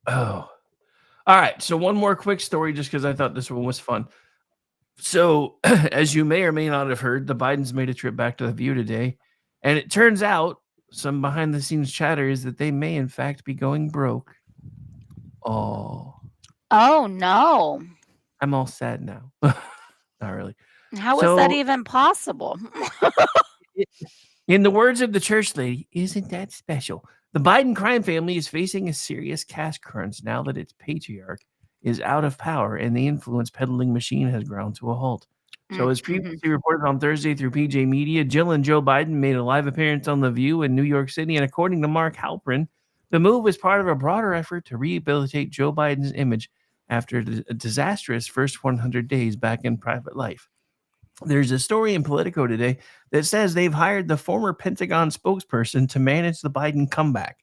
A: Oh. All right, so one more quick story just because I thought this one was fun. So, as you may or may not have heard, the Bidens made a trip back to The View today, and it turns out some behind-the-scenes chatter is that they may, in fact, be going broke. Oh.
P: Oh, no.
A: I'm all sad now. Not really.
P: How is that even possible?
A: In the words of the church lady, isn't that special? The Biden crime family is facing a serious cash crunch now that its patriarch is out of power and the influence peddling machine has ground to a halt. So as previously reported on Thursday through PJ Media, Jill and Joe Biden made a live appearance on The View in New York City, and according to Mark Halperin, the move is part of a broader effort to rehabilitate Joe Biden's image after a disastrous first 100 days back in private life. There's a story in Politico today that says they've hired the former Pentagon spokesperson to manage the Biden comeback.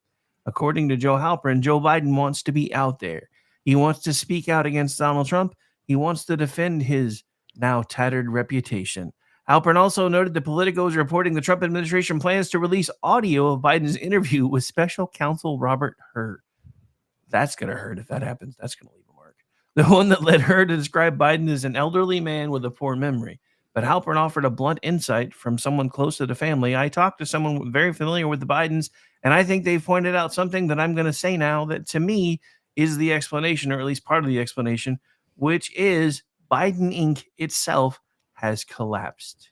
A: According to Joe Halperin, Joe Biden wants to be out there. He wants to speak out against Donald Trump. He wants to defend his now tattered reputation. Halperin also noted that Politico is reporting the Trump administration plans to release audio of Biden's interview with special counsel Robert Hur. That's going to hurt if that happens. That's going to leave a mark. The one that led Hur to describe Biden as an elderly man with a poor memory. But Halperin offered a blunt insight from someone close to the family. I talked to someone very familiar with the Bidens, and I think they've pointed out something that I'm going to say now that to me is the explanation, or at least part of the explanation, which is Biden Inc. itself has collapsed.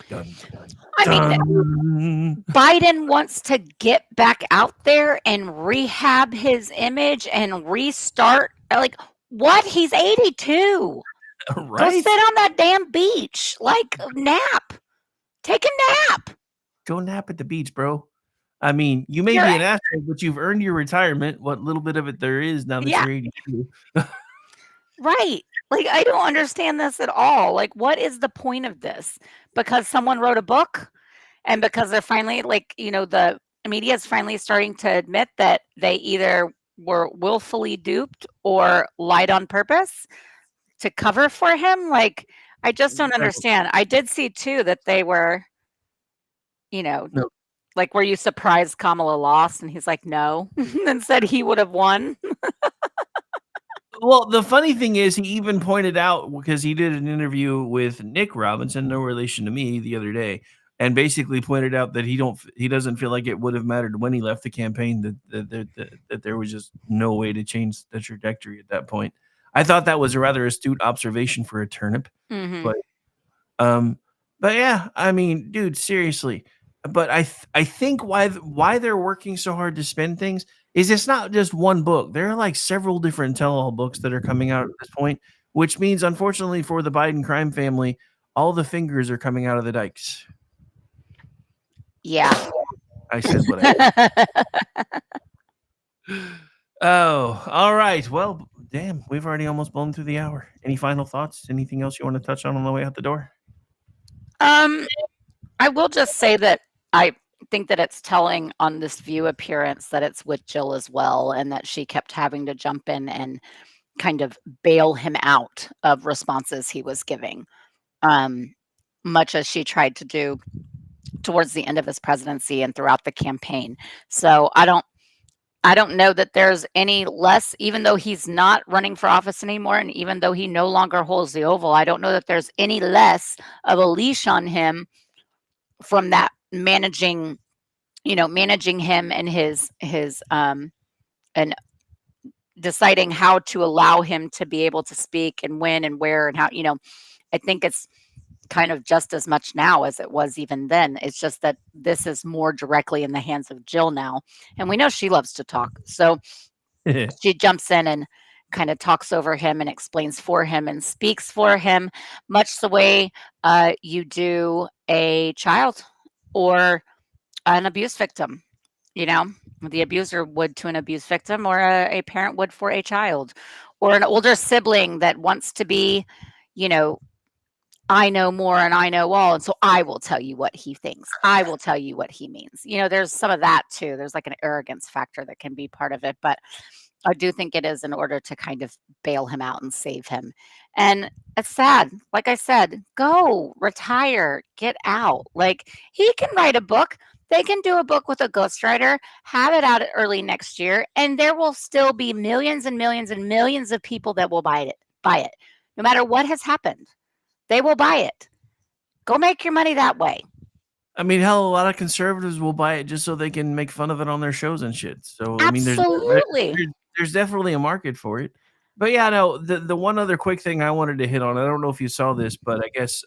A: Dun, dun,
P: I mean, Biden wants to get back out there and rehab his image and restart. Like, what? He's 82. Go sit on that damn beach. Like, nap. Take a nap.
A: Go nap at the beach, bro. I mean, you may be an athlete, but you've earned your retirement. What little bit of it there is now that you're 82.
P: Right. Like, I don't understand this at all. Like, what is the point of this? Because someone wrote a book and because they're finally, like, the media is finally starting to admit that they either were willfully duped or lied on purpose to cover for him. Like, I just don't understand. I did see too that they were, like, were you surprised Kamala lost? And he's like, no, and said he would have won.
A: Well, the funny thing is, he even pointed out, because he did an interview with Nick Robinson, no relation to me, the other day, and basically pointed out that he doesn't feel like it would have mattered when he left the campaign, that there was just no way to change the trajectory at that point. I thought that was a rather astute observation for a turnip, but yeah, I mean, dude, seriously. But I think why they're working so hard to spin things is it's not just one book. There are like several different tell-all books that are coming out at this point, which means, unfortunately, for the Biden crime family, all the fingers are coming out of the dikes.
P: Yeah.
A: I said what I Oh, all right. Well, damn, we've already almost blown through the hour. Any final thoughts? Anything else you want to touch on the way out the door?
P: I will just say that I think that it's telling on this View appearance that it's with Jill as well, and that she kept having to jump in and kind of bail him out of responses he was giving, much as she tried to do towards the end of his presidency and throughout the campaign. So I don't know that there's any less, even though he's not running for office anymore, and even though he no longer holds the Oval, I don't know that there's any less of a leash on him from that managing him and his and deciding how to allow him to be able to speak and when and where and how, I think it's kind of just as much now as it was even then. It's just that this is more directly in the hands of Jill now. And we know she loves to talk. So she jumps in and kind of talks over him and explains for him and speaks for him, much the way you do a child or an abuse victim. The abuser would to an abuse victim, or a parent would for a child, or an older sibling that wants to be, I know more and I know all, and so I will tell you what he thinks. I will tell you what he means. There's some of that too. There's like an arrogance factor that can be part of it, but I do think it is in order to kind of bail him out and save him. And it's sad. Like I said, go retire, get out. Like, he can write a book. They can do a book with a ghostwriter, have it out early next year, and there will still be millions and millions and millions of people that will buy it. No matter what has happened, they will buy it. Go make your money that way.
A: I mean, hell, a lot of conservatives will buy it just so they can make fun of it on their shows and shit. So,
P: absolutely.
A: I mean, there's definitely a market for it. But yeah, no, the one other quick thing I wanted to hit on, I don't know if you saw this, but I guess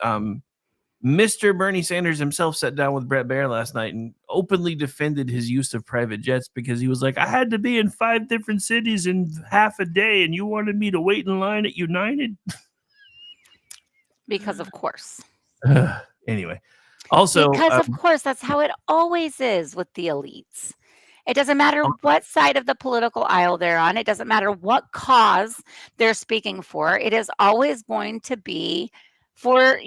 A: Mr. Bernie Sanders himself sat down with Bret Baier last night and openly defended his use of private jets, because he was like, I had to be in 5 different cities in half a day, and you wanted me to wait in line at United?
P: Because of course.
A: Anyway, also,
P: because of course, that's how it always is with the elites. It doesn't matter what side of the political aisle they're on. It doesn't matter what cause they're speaking for. It is always going to be for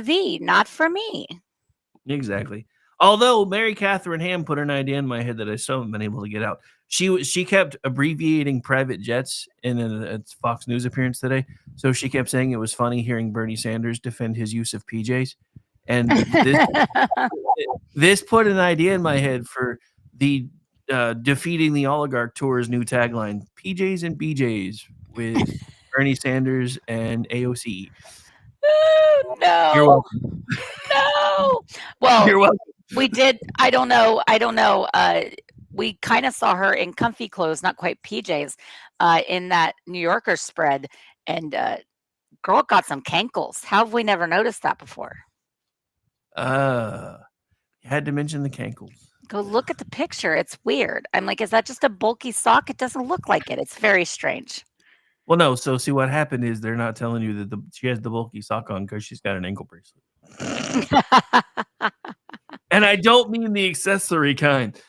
P: thee, not for me.
A: Exactly. Although Mary Catherine Ham put an idea in my head that I still haven't been able to get out. She kept abbreviating private jets in a Fox News appearance today. So she kept saying it was funny hearing Bernie Sanders defend his use of PJs. And this put an idea in my head for the Defeating the Oligarch Tour's new tagline, PJs and BJs, with Bernie Sanders and AOC.
P: No.
A: You're welcome.
P: No. Well,
A: you're welcome.
P: We did. I don't know. We kind of saw her in comfy clothes, not quite PJs, in that New Yorker spread. And girl got some cankles. How have we never noticed that before?
A: You had to mention the cankles.
P: Go look at the picture. It's weird. I'm like, is that just a bulky sock? It doesn't look like it. It's very strange.
A: Well, no. So see, what happened is they're not telling you that she has the bulky sock on because she's got an ankle bracelet. And I don't mean the accessory kind.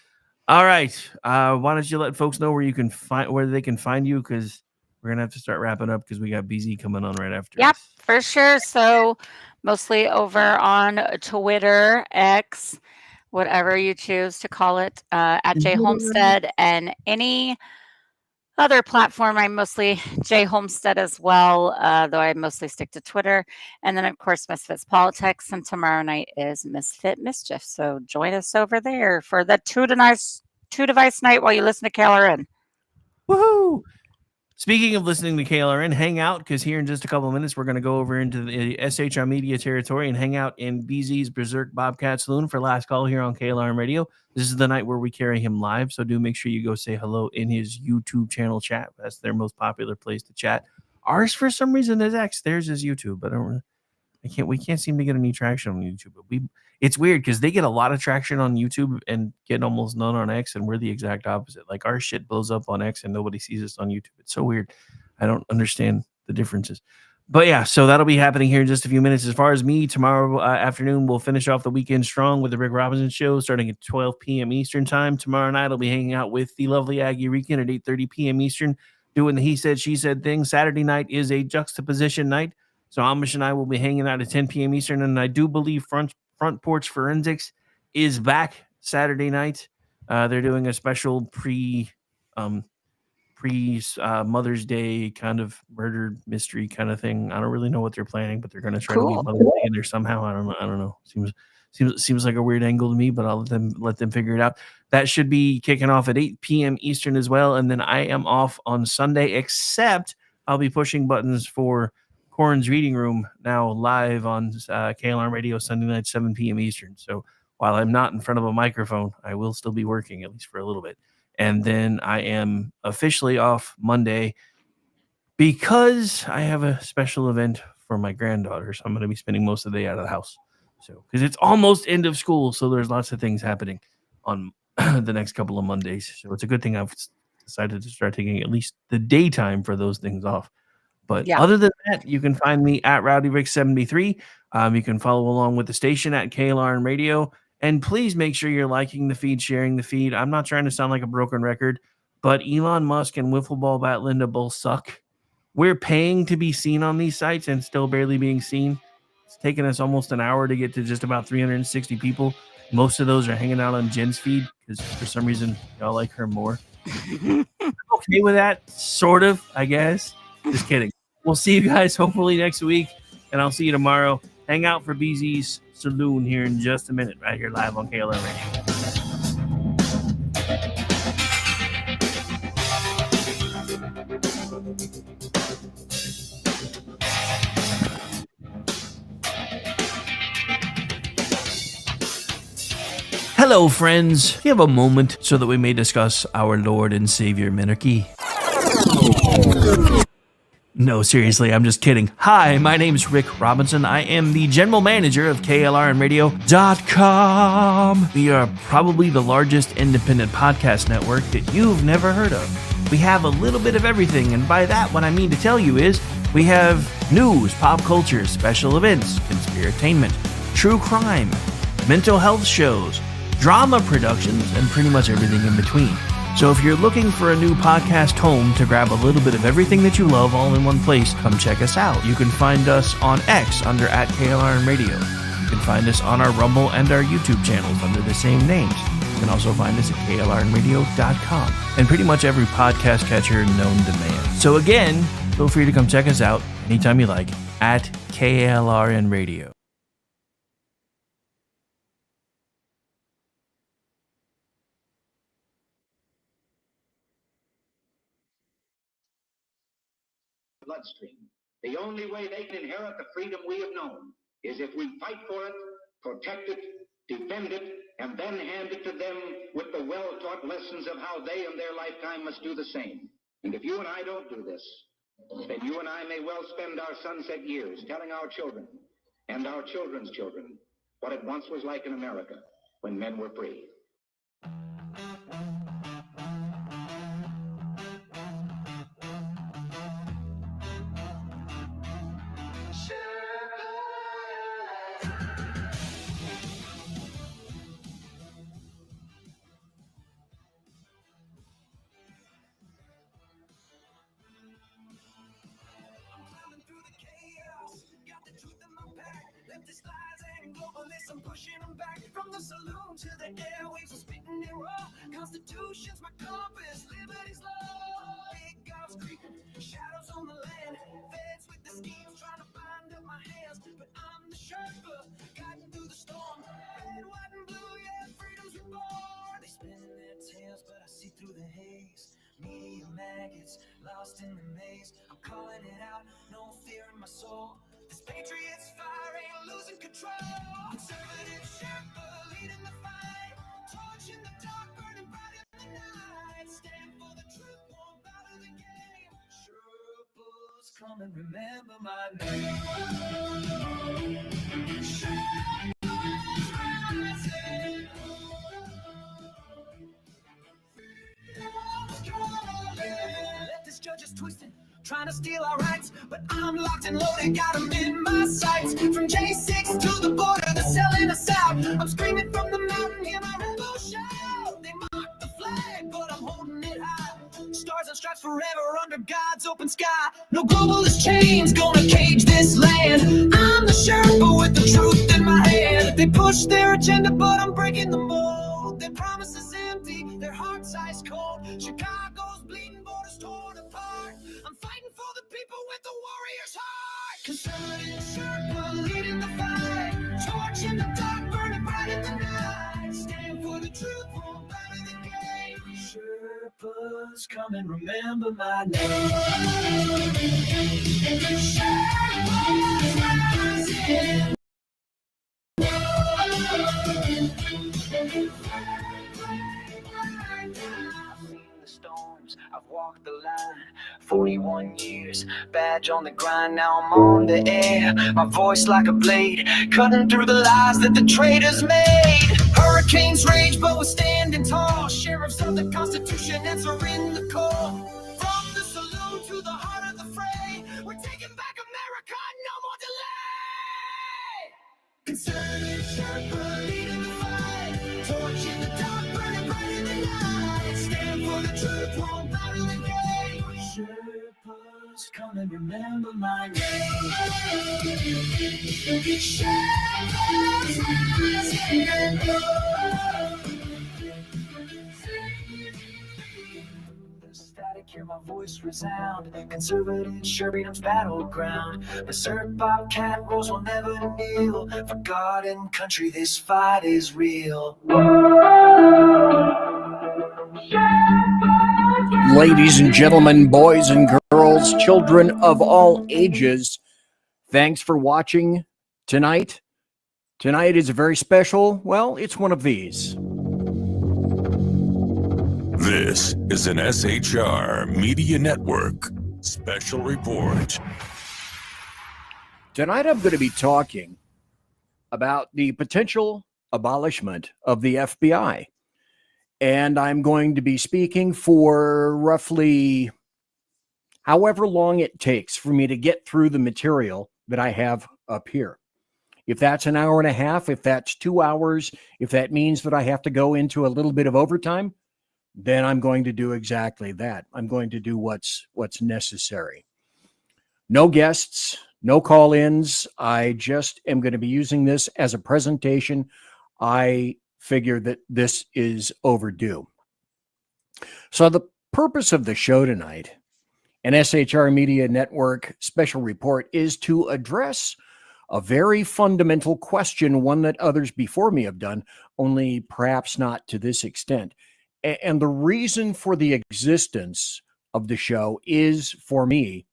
A: All right. Why don't you let folks know where they can find you, because we're gonna have to start wrapping up because we got BZ coming on right after.
P: Yep, for sure. So mostly over on Twitter, X, whatever you choose to call it, at Jay Homestead, and any other platform. I'm mostly Jay Homestead as well, though I mostly stick to Twitter. And then, of course, Misfits Politics. And tomorrow night is Misfit Mischief. So join us over there for the two device night while you listen to KLRN.
A: Woohoo! Speaking of listening to KLRN, hang out, because here in just a couple of minutes, we're going to go over into the SHR Media territory and hang out in BZ's Berserk Bobcat Saloon for Last Call here on KLRN Radio. This is the night where we carry him live, so do make sure you go say hello in his YouTube channel chat. That's their most popular place to chat. Ours, for some reason, is X. Theirs is YouTube. We can't seem to get any traction on YouTube. But it's weird because they get a lot of traction on YouTube and get almost none on X, and we're the exact opposite. Like, our shit blows up on X and nobody sees us on YouTube. It's so weird. I don't understand the differences. But yeah, so that'll be happening here in just a few minutes. As far as me, tomorrow afternoon, we'll finish off the weekend strong with the Rick Robinson Show starting at 12 p.m. Eastern time. Tomorrow night, I'll be hanging out with the lovely Aggie Rican at 8:30 p.m. Eastern, doing the He Said, She Said thing. Saturday night is a juxtaposition night. So Amish and I will be hanging out at 10 p.m. Eastern, and I do believe Front Porch Forensics is back Saturday night. They're doing a special pre Mother's Day kind of murder mystery kind of thing. I don't really know what they're planning, but they're going to try to weave Mother's Day in there somehow. I don't know. Seems like a weird angle to me, but I'll let them figure it out. That should be kicking off at 8 p.m. Eastern as well, and then I am off on Sunday, except I'll be pushing buttons for Corin's Reading Room now live on KLRN Radio Sunday night, 7 p.m. Eastern. So while I'm not in front of a microphone, I will still be working, at least for a little bit. And then I am officially off Monday because I have a special event for my granddaughter. So I'm going to be spending most of the day out of the house. So because it's almost end of school, so there's lots of things happening on the next couple of Mondays. So it's a good thing I've decided to start taking at least the daytime for those things off. But other than that, you can find me at RowdyRick73. You can follow along with the station at KLRN Radio. And please make sure you're liking the feed, sharing the feed. I'm not trying to sound like a broken record, but Elon Musk and Wiffle Ball Bat Linda both suck. We're paying to be seen on these sites and still barely being seen. It's taken us almost an hour to get to just about 360 people. Most of those are hanging out on Jen's feed because for some reason y'all like her more. I'm okay with that, sort of, I guess. Just kidding. We'll see you guys hopefully next week, and I'll see you tomorrow. Hang out for BZ's Saloon here in just a minute, right here live on KLRN Radio. Hello, friends. Do you have a moment so that we may discuss our Lord and Savior Minarchy? No, seriously, I'm just kidding. Hi, my name's Rick Robinson. I am the general manager of KLRNradio.com. We are probably the largest independent podcast network that you've never heard of. We have a little bit of everything, and by that, what I mean to tell you is we have news, pop culture, special events, conspiratainment, true crime, mental health shows, drama productions, and pretty much everything in between. So if you're looking for a new podcast home to grab a little bit of everything that you love all in one place, come check us out. You can find us on X under @KLRN Radio. You can find us on our Rumble and our YouTube channels under the same names. You can also find us at KLRNradio.com and pretty much every podcast catcher known to man. So again, feel free to come check us out anytime you like at KLRN Radio.
O: Bloodstream. The only way they can inherit the freedom we have known is if we fight for it, protect it, defend it, and then hand it to them with the well-taught lessons of how they in their lifetime must do the same. And if you and I don't do this, then you and I may well spend our sunset years telling our children and our children's children what it once was like in America when men were free.
Q: I'm pushing them back from the saloon to the airwaves. I'm spitting it raw. Constitution's my compass, liberty's law. Big guns creeping, shadows on the land. Feds with the schemes trying to bind up my hands. But I'm the Sherpa, guiding through the storm. Red, white, and blue, yeah, freedom's reborn. They spinning their tails, but I see through the haze. Media maggots, lost in the maze. I'm calling it out, no fear in my soul. This patriot's fire ain't losing control. Conservative Sherpa leading the fight. Torch in the dark, burning bright in the night. Stand for the truth, won't bow to the game. Sherpa's come and remember my name. Sherpa's rising. Let this judge is twisting, trying to steal our rights, but I'm locked and loaded, got them in my sights. From J6 to the border, they're selling us out. I'm screaming from the mountain, hear my rainbow shout. They mock the flag, but I'm holding it high. Stars and stripes forever under God's open sky. No globalist chains gonna cage this land. I'm the Sherpa with the truth in my hand. They push their agenda, but I'm breaking the mold. Their promises empty, their hearts ice cold. Chicago's bleeding, borders torn apart. I'm fighting for the people with the warrior's heart. Conservative Sherpa leading the fight. Torch in the dark, burning bright in the night. Stand for the truth, won't bow to the game. Sherpa's come and remember my name. Sherpa's rising. I've walked the line, 41 years, badge on the grind, now I'm on the air. My voice like a blade, cutting through the lies that the traitors made. Hurricanes rage, but we're standing tall. Sheriffs of the Constitution answering the call. From the saloon to the heart of the fray, we're taking back America, no more delay. Conservative Sherpa leading the fight. Torch in the dark, burning bright in the night. Stand for the truth, won't bow to the game. Sherpa's come and remember my name. Sherpa's rising. The static, hear my voice resound. Conservative Sherpa's battleground. Berserk Bobcat rolls will never kneel. For God and country, this fight is real.
R: Ladies and gentlemen, boys and girls, children of all ages, thanks for watching tonight. Tonight is a very special, well, it's one of these.
S: This is an SHR Media Network special report.
R: Tonight I'm going to be talking about the potential abolishment of the FBI. And I'm going to be speaking for roughly however long it takes for me to get through the material that I have up here. If that's an hour and a half, if that's 2 hours, if that means that I have to go into a little bit of overtime, then I'm going to do exactly that. I'm going to do what's necessary. No guests, no call-ins. I just am going to be using this as a presentation. I figure that this is overdue. So the purpose of the show tonight, an SHR Media Network special report, is to address a very fundamental question, one that others before me have done, only perhaps not to this extent. And the reason for the existence of the show is, for me,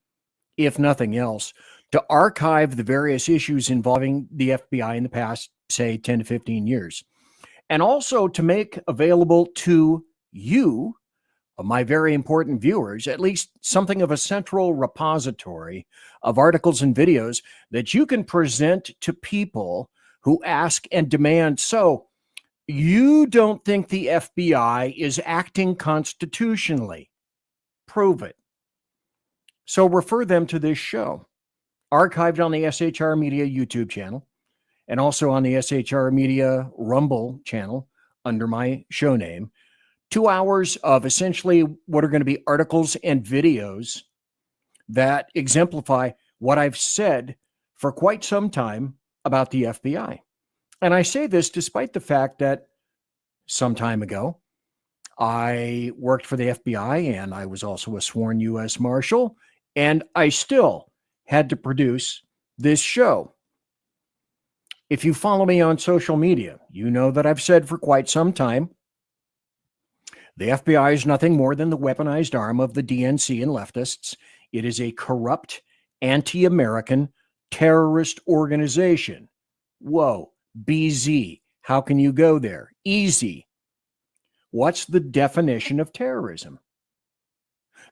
R: if nothing else, to archive the various issues involving the FBI in the past, say, 10 to 15 years. And also to make available to you, my very important viewers, at least something of a central repository of articles and videos that you can present to people who ask and demand, so you don't think the FBI is acting constitutionally? Prove it. So refer them to this show, archived on the SHR Media YouTube channel, and also on the SHR Media Rumble channel under my show name. 2 hours of essentially what are going to be articles and videos that exemplify what I've said for quite some time about the FBI. And I say this despite the fact that some time ago, I worked for the FBI and I was also a sworn U.S. Marshal, and I still had to produce this show. If you follow me on social media, you know that I've said for quite some time the FBI is nothing more than the weaponized arm of the DNC and leftists. It is a corrupt, anti-American terrorist organization. Whoa, BZ, how can you go there? Easy. What's the definition of terrorism?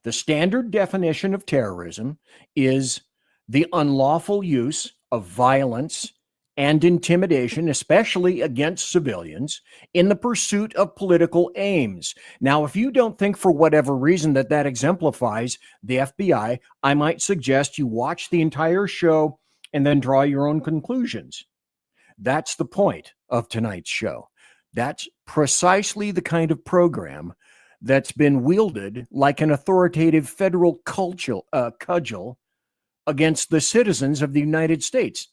R: The standard definition of terrorism is the unlawful use of violence and intimidation, especially against civilians, in the pursuit of political aims. Now, if you don't think for whatever reason that exemplifies the FBI, I might suggest you watch the entire show and then draw your own conclusions. That's the point of tonight's show. That's precisely the kind of program that's been wielded like an authoritative federal cudgel against the citizens of the United States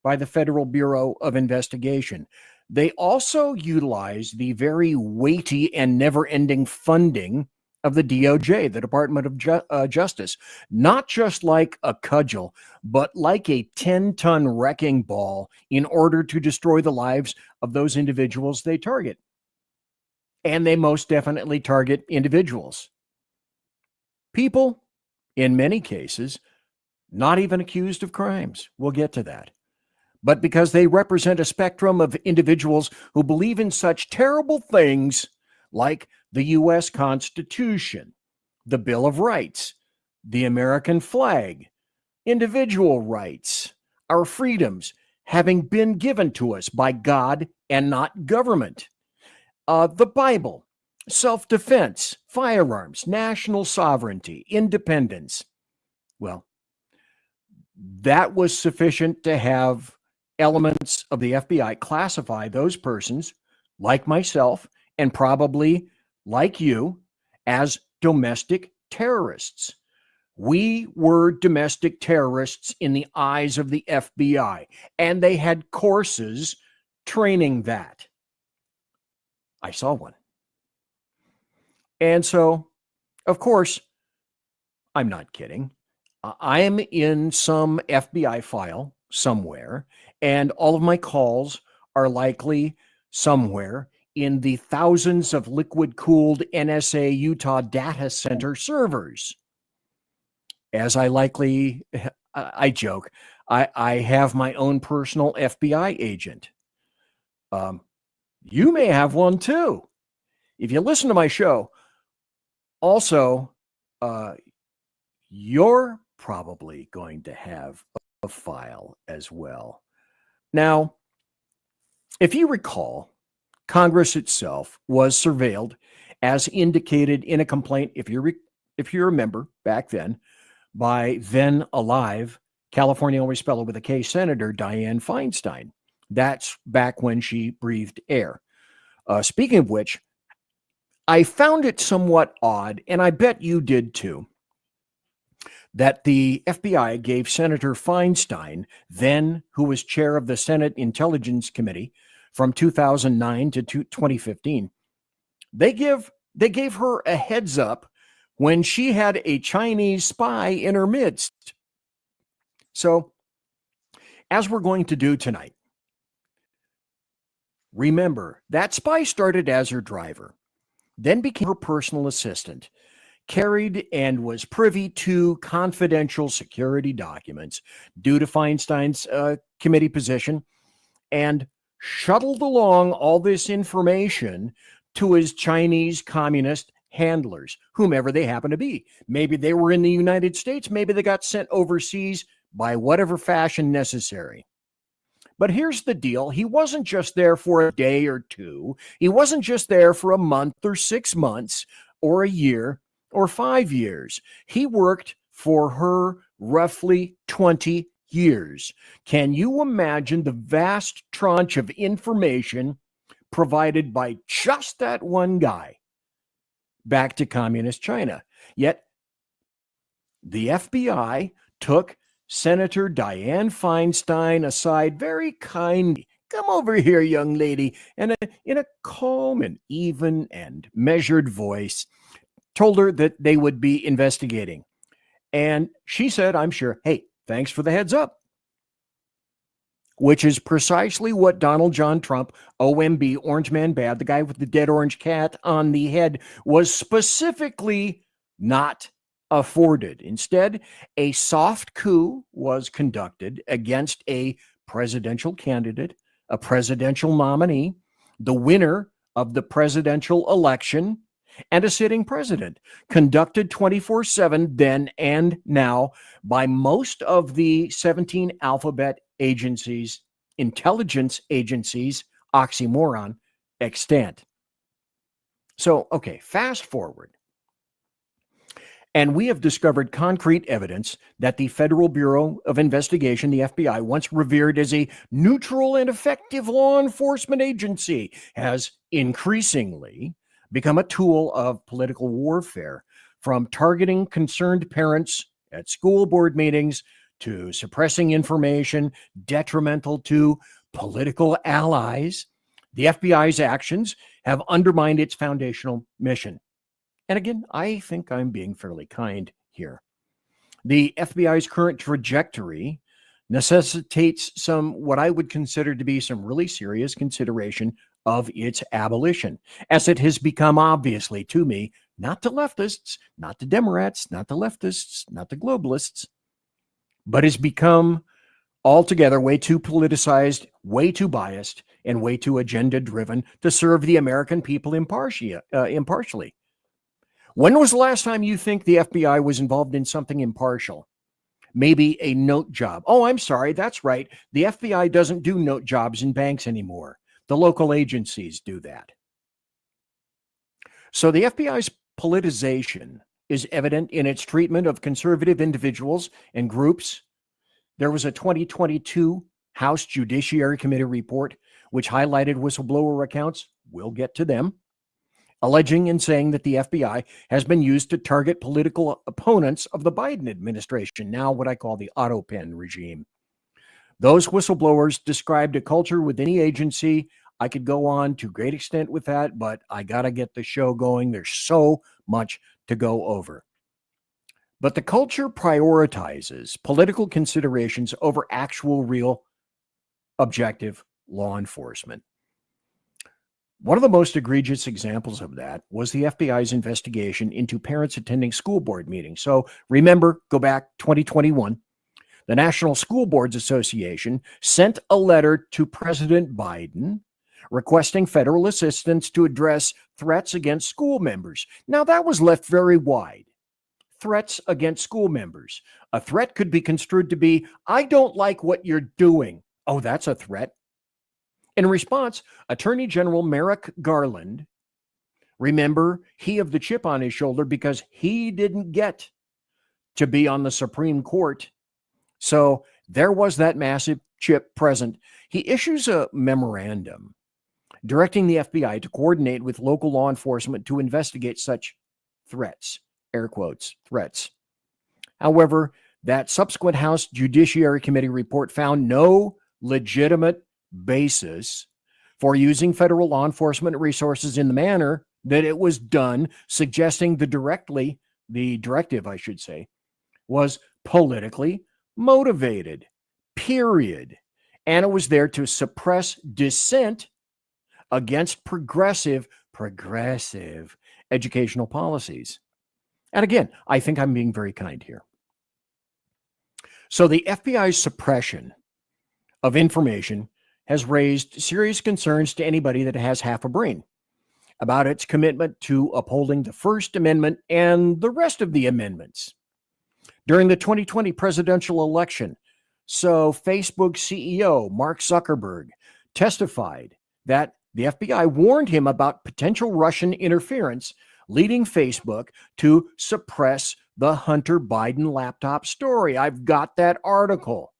R: by the Federal Bureau of Investigation. They also utilize the very weighty and never-ending funding of the DOJ, the Department of Justice, not just like a cudgel, but like a 10-ton wrecking ball in order to destroy the lives of those individuals they target. And they most definitely target individuals. People, in many cases, not even accused of crimes. We'll get to that. But because they represent a spectrum of individuals who believe in such terrible things like the U.S. Constitution, the Bill of Rights, the American flag, individual rights, our freedoms having been given to us by God and not government, the Bible, self-defense, firearms, national sovereignty, independence. Well, that was sufficient to have elements of the FBI classify those persons, like myself, and probably like you, as domestic terrorists. We were domestic terrorists in the eyes of the FBI, and they had courses training that. I saw one. And so, of course, I'm not kidding. I am in some FBI file somewhere, and all of my calls are likely somewhere in the thousands of liquid-cooled NSA Utah data center servers. As I joke, I have my own personal FBI agent. You may have one too. If you listen to my show, also, you're probably going to have a file as well. Now, if you recall, Congress itself was surveilled as indicated in a complaint, if you remember back then, by then alive California always spell it with a K Senator Dianne Feinstein. That's back when she breathed air. Speaking of which, I found it somewhat odd, and I bet you did too, that the FBI gave Senator Feinstein, then who was chair of the Senate Intelligence Committee from 2009 to 2015, they gave her a heads up when she had a Chinese spy in her midst. So, as we're going to do tonight, remember that spy started as her driver, then became her personal assistant, carried and was privy to confidential security documents due to Feinstein's committee position, and shuttled along all this information to his Chinese communist handlers, whomever they happen to be. Maybe they were in the United States, maybe they got sent overseas by whatever fashion necessary. But here's the deal. He wasn't just there for a day or two. He wasn't just there for a month or 6 months or a year or 5 years. He worked for her roughly 20 years. Can you imagine the vast tranche of information provided by just that one guy back to communist China? Yet the FBI took Senator Dianne Feinstein aside very come over here, young lady, and in a calm and even and measured voice, told her that they would be investigating. And she said, I'm sure, hey, thanks for the heads up. Which is precisely what Donald John Trump, OMB, Orange Man Bad, the guy with the dead orange cat on the head, was specifically not afforded. Instead, a soft coup was conducted against a presidential candidate, a presidential nominee, the winner of the presidential election, and a sitting president, conducted 24/7 then and now by most of the 17 alphabet agencies, intelligence agencies, oxymoron, extant. So, okay, fast forward. And we have discovered concrete evidence that the Federal Bureau of Investigation, the FBI, once revered as a neutral and effective law enforcement agency, has increasingly become a tool of political warfare, from targeting concerned parents at school board meetings to suppressing information detrimental to political allies. The FBI's actions have undermined its foundational mission. And again, I think I'm being fairly kind here. The FBI's current trajectory necessitates what I would consider to be some really serious consideration of its abolition, as it has become obviously to me, not to leftists, not to Democrats, not to leftists, not to globalists, but has become altogether way too politicized, way too biased, and way too agenda-driven to serve the American people impartially. When was the last time you think the FBI was involved in something impartial? Maybe a note job. Oh, I'm sorry, that's right. The FBI doesn't do note jobs in banks anymore. The local agencies do that. So the FBI's politicization is evident in its treatment of conservative individuals and groups. There was a 2022 House Judiciary Committee report which highlighted whistleblower accounts. We'll get to them. Alleging and saying that the FBI has been used to target political opponents of the Biden administration, now what I call the Autopen regime. Those whistleblowers described a culture within the agency. I could go on to great extent with that, but I got to get the show going. There's so much to go over. But the culture prioritizes political considerations over actual, real, objective law enforcement. One of the most egregious examples of that was the FBI's investigation into parents attending school board meetings. So remember, go back 2021, the National School Boards Association sent a letter to President Biden requesting federal assistance to address threats against school members. Now, that was left very wide. Threats against school members. A threat could be construed to be, I don't like what you're doing. Oh, that's a threat. In response, Attorney General Merrick Garland, remember, he of the chip on his shoulder because he didn't get to be on the Supreme Court. So there was that massive chip present. He issues a memorandum directing the FBI to coordinate with local law enforcement to investigate such threats, air quotes, threats. However, that subsequent House Judiciary Committee report found no legitimate basis for using federal law enforcement resources in the manner that it was done, suggesting the directive, I should say, was politically motivated, period. And it was there to suppress dissent against progressive educational policies. And again, I think I'm being very kind here. So the FBI's suppression of information has raised serious concerns to anybody that has half a brain about its commitment to upholding the First Amendment and the rest of the amendments. During the 2020 presidential election, Facebook CEO Mark Zuckerberg testified that the FBI warned him about potential Russian interference, leading Facebook to suppress the Hunter Biden laptop story. I've got that article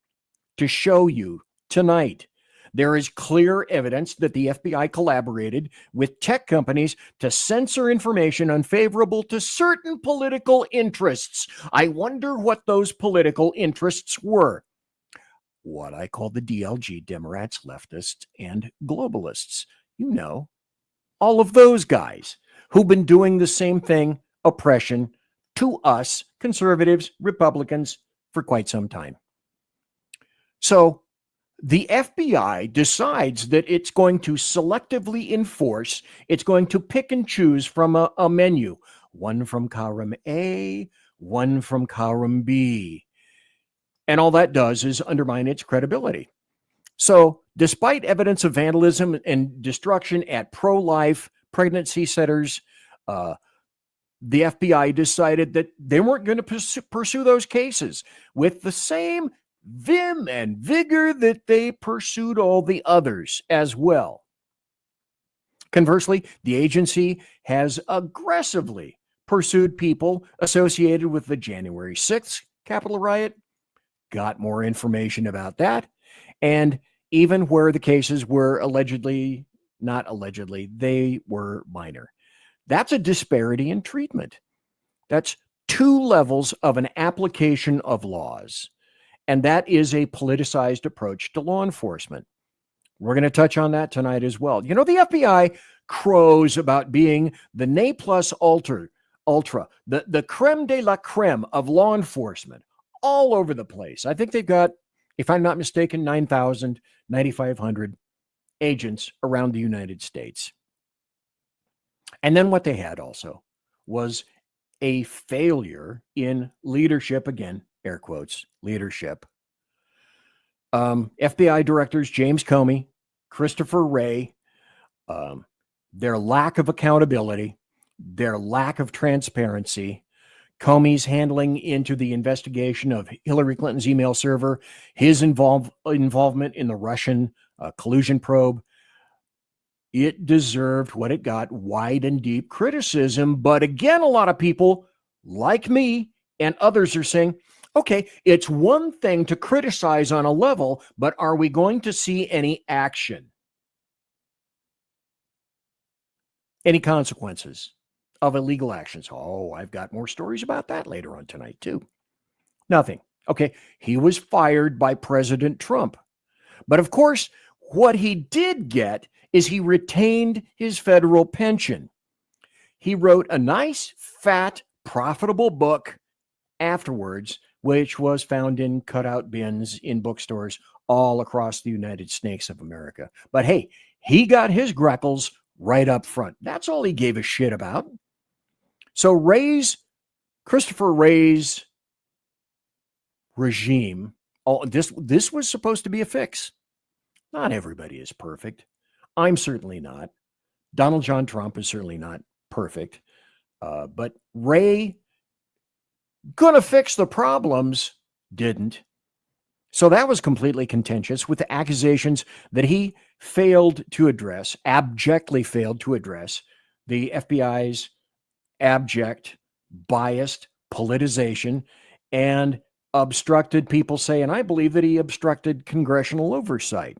R: to show you tonight. There is clear evidence that the FBI collaborated with tech companies to censor information unfavorable to certain political interests. I wonder what those political interests were. what I call the DLG, Democrats, leftists, and globalists. You know, all of those guys who've been doing the same thing, oppression, to us, conservatives, Republicans, for quite some time. So the FBI decides that it's going to selectively enforce, it's going to pick and choose from a menu, one from column A, one from column B. And all that does is undermine its credibility. So despite evidence of vandalism and destruction at pro-life pregnancy centers, the FBI decided that they weren't going to pursue those cases with the same vim and vigor that they pursued all the others as well. Conversely, the agency has aggressively pursued people associated with the January 6th Capitol riot, got more information about that, and even where the cases were allegedly, not allegedly, they were minor. That's a disparity in treatment. That's two levels of an application of laws. And that is a politicized approach to law enforcement. We're going to touch on that tonight as well. You know, the FBI crows about being the ne plus ultra, the creme de la creme of law enforcement all over the place. I think they've got, if I'm not mistaken, 9,000, 9,500 agents around the United States. And then what they had also was a failure in leadership, again, air quotes, leadership. FBI directors James Comey, Christopher Wray, their lack of accountability, their lack of transparency, Comey's handling into the investigation of Hillary Clinton's email server, his involvement in the Russian collusion probe. It deserved what it got, wide and deep criticism. But again, a lot of people like me and others are saying, okay, it's one thing to criticize on a level, but are we going to see any action? Any consequences of illegal actions? Oh, I've got more stories about that later on tonight too. Nothing. Okay, he was fired by President Trump. But of course, what he did get is he retained his federal pension. He wrote a nice, fat, profitable book afterwards, which was found in cutout bins in bookstores all across the United States of America. But hey, he got his Greckles right up front. That's all he gave a shit about. So Christopher Wray's regime, this was supposed to be a fix. Not everybody is perfect. I'm certainly not. Donald John Trump is certainly not perfect. But Wray, gonna fix the problems, didn't. So that was completely contentious with the accusations that he failed to address, abjectly failed to address the FBI's abject, biased politicization and obstructed, people say, and I believe that he obstructed congressional oversight.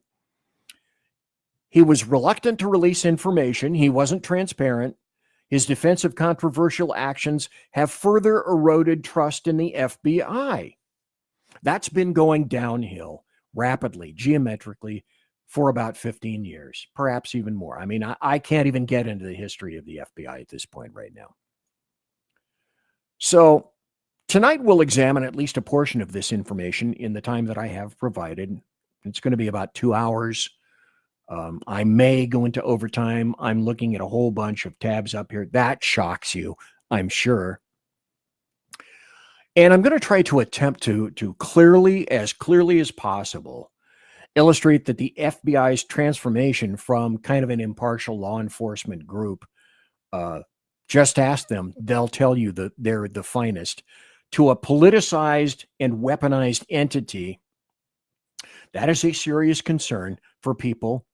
R: He was reluctant to release information. He wasn't transparent. His defense of controversial actions have further eroded trust in the FBI. That's been going downhill rapidly, geometrically, for about 15 years, perhaps even more. I mean, I can't even get into the history of the FBI at this point right now. So tonight we'll examine at least a portion of this information in the time that I have provided. It's going to be about 2 hours. I may go into overtime. I'm looking at a whole bunch of tabs up here. That shocks you, I'm sure. And I'm going to try to attempt to clearly as possible, illustrate that the FBI's transformation from kind of an impartial law enforcement group, just ask them, they'll tell you that they're the finest, to a politicized and weaponized entity. That is a serious concern for people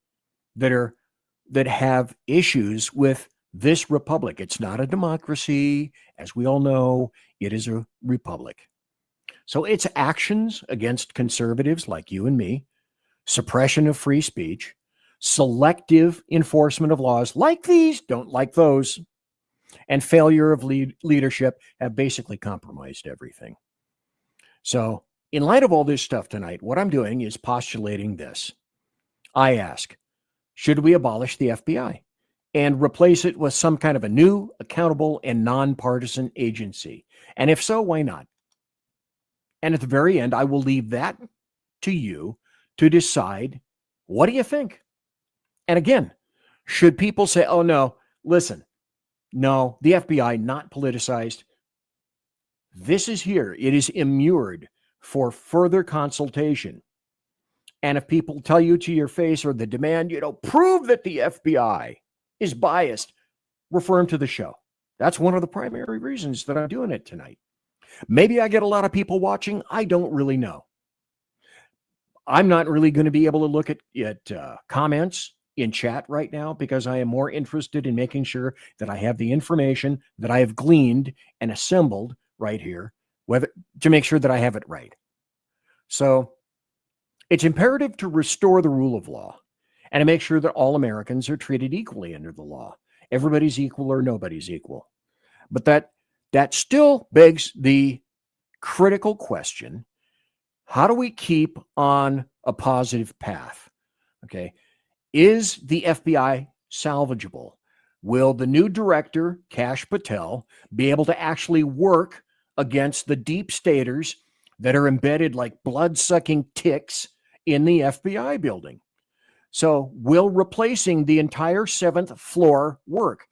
R: that have issues with this republic. It's not a democracy. As we all know, it is a republic. So its actions against conservatives like you and me, suppression of free speech, selective enforcement of laws like these, don't like those, and failure of leadership have basically compromised everything. So in light of all this stuff tonight, what I'm doing is postulating this. I ask, should we abolish the FBI and replace it with some kind of a new, accountable, and nonpartisan agency? And if so, why not? And at the very end, I will leave that to you to decide, what do you think? And again, should people say, oh no, listen, no, the FBI not politicized. This is here. It is immured for further consultation. And if people tell you to your face, or the demand, prove that the FBI is biased, refer them to the show. That's one of the primary reasons that I'm doing it tonight. Maybe I get a lot of people watching. I don't really know. I'm not really going to be able to look at comments in chat right now, because I am more interested in making sure that I have the information that I have gleaned and assembled right here, to make sure that I have it right. So it's imperative to restore the rule of law and to make sure that all Americans are treated equally under the law. Everybody's equal or nobody's equal. But that still begs the critical question, how do we keep on a positive path? Okay. Is the FBI salvageable? Will the new director, Kash Patel, be able to actually work against the deep staters that are embedded like blood-sucking ticks in the FBI building? So will replacing the entire 7th floor work?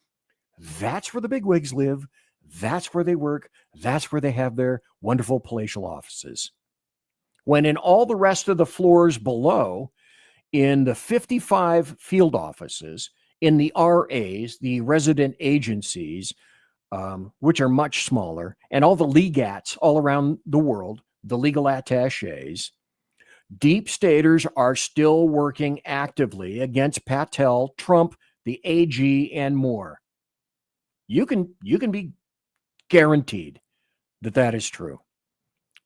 R: That's where the bigwigs live. That's where they work. That's where they have their wonderful palatial offices. When in all the rest of the floors below, in the 55 field offices, in the RAs, the resident agencies, which are much smaller, and all the legats all around the world, the legal attaches, deep staters are still working actively against Patel, Trump, the AG, and more. You can be guaranteed that that is true.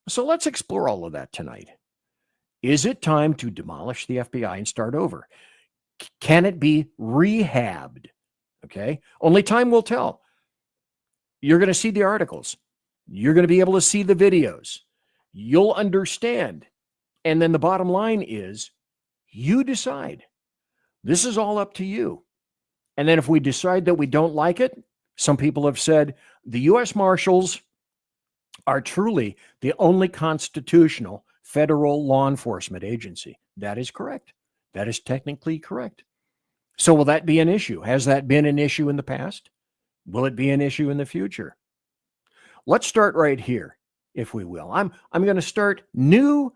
R: So let's explore all of that tonight. Is it time to demolish the FBI and start over? Can it be rehabbed? Okay. Only time will tell. You're going to see the articles. You're going to be able to see the videos. You'll understand. And then the bottom line is, you decide. This is all up to you. And then if we decide that we don't like it, some people have said the U.S. Marshals are truly the only constitutional federal law enforcement agency. That is correct. That is technically correct. So will that be an issue? Has that been an issue in the past? Will it be an issue in the future? Let's start right here, if we will. I'm going to start new.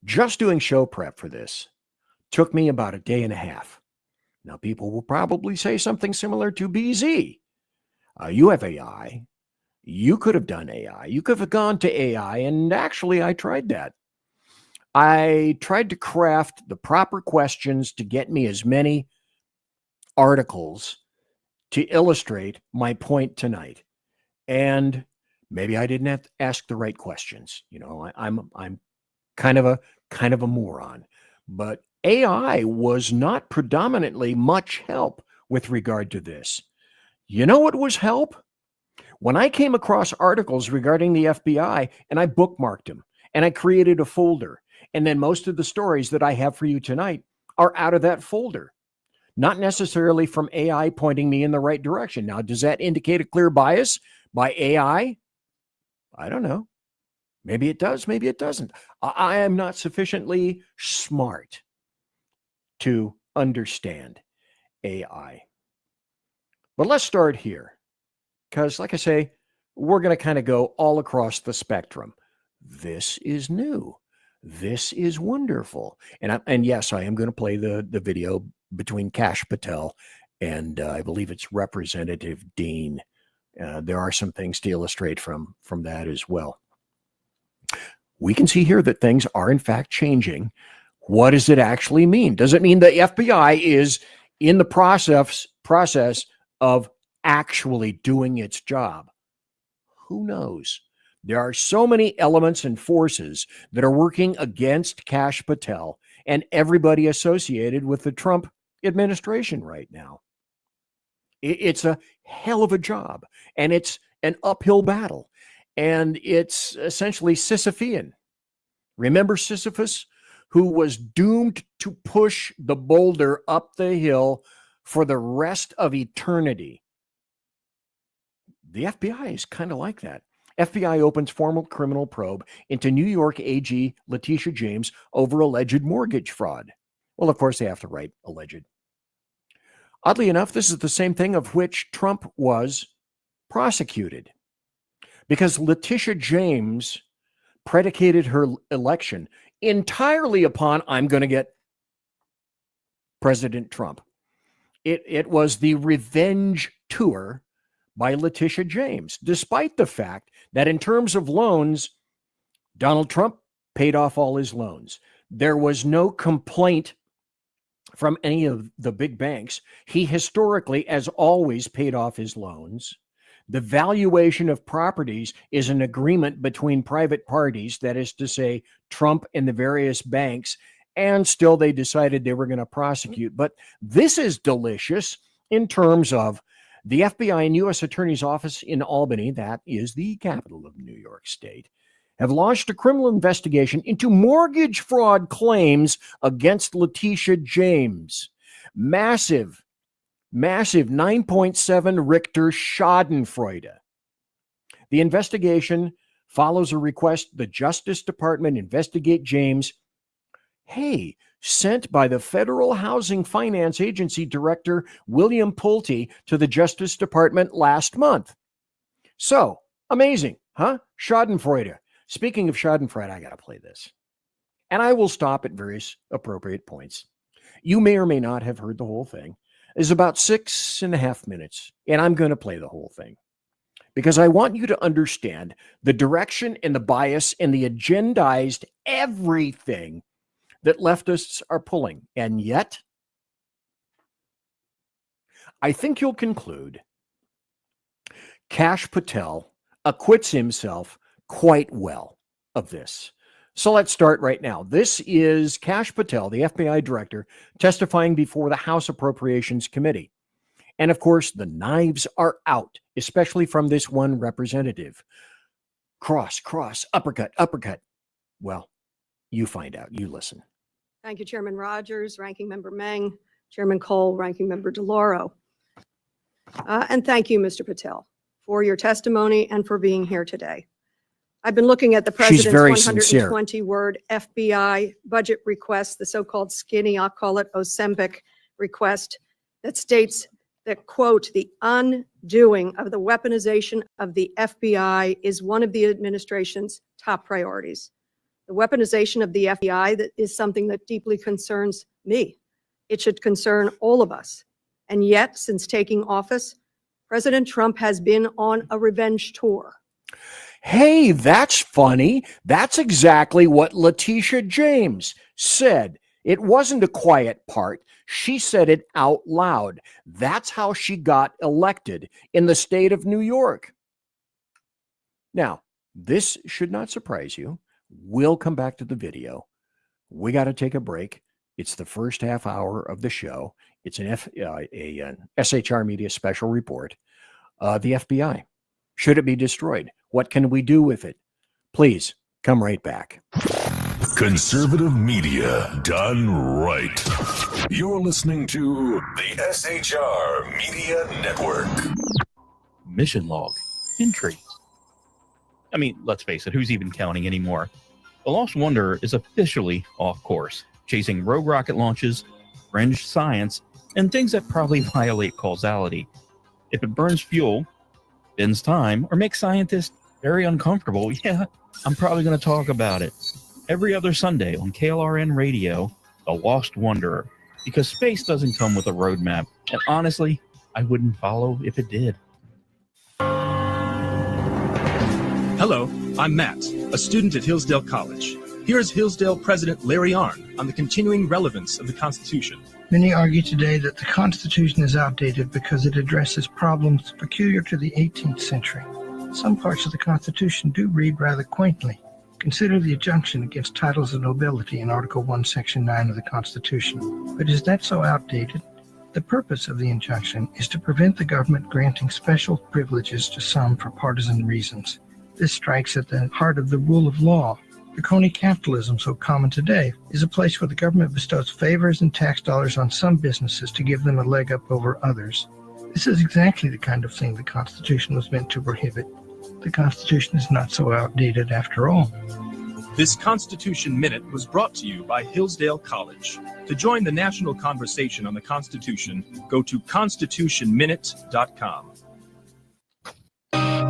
R: Just doing show prep for this took me about a day and a half. Now, people will probably say something similar to BZ. You have AI. You could have done AI. You could have gone to AI. And actually, I tried that. I tried to craft the proper questions to get me as many articles to illustrate my point tonight. And maybe I didn't have to ask the right questions. I'm kind of a moron. But AI was not predominantly much help with regard to this. You know what was help? When I came across articles regarding the FBI and I bookmarked them and I created a folder, and then most of the stories that I have for you tonight are out of that folder, not necessarily from AI pointing me in the right direction. Now, does that indicate a clear bias by AI? I don't know. Maybe it does, maybe it doesn't. I am not sufficiently smart to understand AI. But let's start here, because like I say, we're going to kind of go all across the spectrum. This is new. This is wonderful. And yes, I am going to play the video between Kash Patel and I believe it's Representative Dean. There are some things to illustrate from that as well. We can see here that things are in fact changing. What does it actually mean? Does it mean the FBI is in the process of actually doing its job? Who knows? There are so many elements and forces that are working against Kash Patel and everybody associated with the Trump administration right now. It's a hell of a job, and it's an uphill battle. And it's essentially Sisyphean. Remember Sisyphus, who was doomed to push the boulder up the hill for the rest of eternity? The FBI is kind of like that. FBI opens formal criminal probe into New York AG Letitia James over alleged mortgage fraud. Well, of course, they have to write alleged. Oddly enough, this is the same thing of which Trump was prosecuted, because Letitia James predicated her election entirely upon, I'm going to get President Trump. It was the revenge tour by Letitia James, despite the fact that in terms of loans, Donald Trump paid off all his loans. There was no complaint from any of the big banks. He historically, as always, paid off his loans. The valuation of properties is an agreement between private parties, that is to say, Trump and the various banks, and still they decided they were going to prosecute. But this is delicious in terms of the FBI and U.S. Attorney's Office in Albany, that is the capital of New York State, have launched a criminal investigation into mortgage fraud claims against Letitia James. Massive 9.7 Richter Schadenfreude. The investigation follows a request the Justice Department investigate James, sent by the Federal Housing Finance Agency Director William Pulte to the Justice Department last month. So, amazing, huh? Schadenfreude. Speaking of Schadenfreude, I got to play this. And I will stop at various appropriate points. You may or may not have heard the whole thing. It's about 6.5 minutes, and I'm going to play the whole thing because I want you to understand the direction and the bias and the agendized everything that leftists are pulling. And yet, I think you'll conclude Kash Patel acquits himself quite well of this. So let's start right now. This is Kash Patel, the FBI director, testifying before the House Appropriations Committee. And of course, the knives are out, especially from this one representative. Cross, uppercut. Well, you find out. You listen.
T: Thank you, Chairman Rogers, Ranking Member Meng, Chairman Cole, Ranking Member DeLauro. And thank you, Mr. Patel, for your testimony and for being here today. I've been looking at the president's 120-word FBI budget request, the so-called skinny, I'll call it Ozempic request, that states that, quote, the undoing of the weaponization of the FBI is one of the administration's top priorities. The weaponization of the FBI that is something that deeply concerns me. It should concern all of us. And yet, since taking office, President Trump has been on a revenge tour.
R: Hey, that's funny. That's exactly what Letitia James said. It wasn't a quiet part. She said it out loud. That's how she got elected in the state of New York. Now, this should not surprise you. We'll come back to the video. We got to take a break. It's the first half hour of the show. It's an SHR Media special report. The FBI. Should it be destroyed? What can we do with it? Please come right back.
S: Conservative media done right. You're listening to the SHR Media Network.
U: Mission log. Intrigue. I mean, let's face it, who's even counting anymore? The Lost Wanderer is officially off course, chasing rogue rocket launches, fringe science, and things that probably violate causality. If it burns fuel, bends time, or makes scientists very uncomfortable, yeah, I'm probably going to talk about it. Every other Sunday on KLRN Radio, The Lost Wanderer, because space doesn't come with a roadmap, and honestly, I wouldn't follow if it did.
V: Hello, I'm Matt, a student at Hillsdale College. Here's Hillsdale President Larry Arnn on the continuing relevance of the Constitution.
W: Many argue today that the Constitution is outdated because it addresses problems peculiar to the 18th century. Some parts of the Constitution do read rather quaintly. Consider the injunction against titles of nobility in Article 1, Section 9 of the Constitution. But is that so outdated? The purpose of the injunction is to prevent the government granting special privileges to some for partisan reasons. This strikes at the heart of the rule of law. The crony capitalism so common today is a place where the government bestows favors and tax dollars on some businesses to give them a leg up over others. This is exactly the kind of thing the Constitution was meant to prohibit. The Constitution is not so outdated after all.
V: This Constitution Minute was brought to you by Hillsdale College. To join the national conversation on the Constitution, go to constitutionminute.com.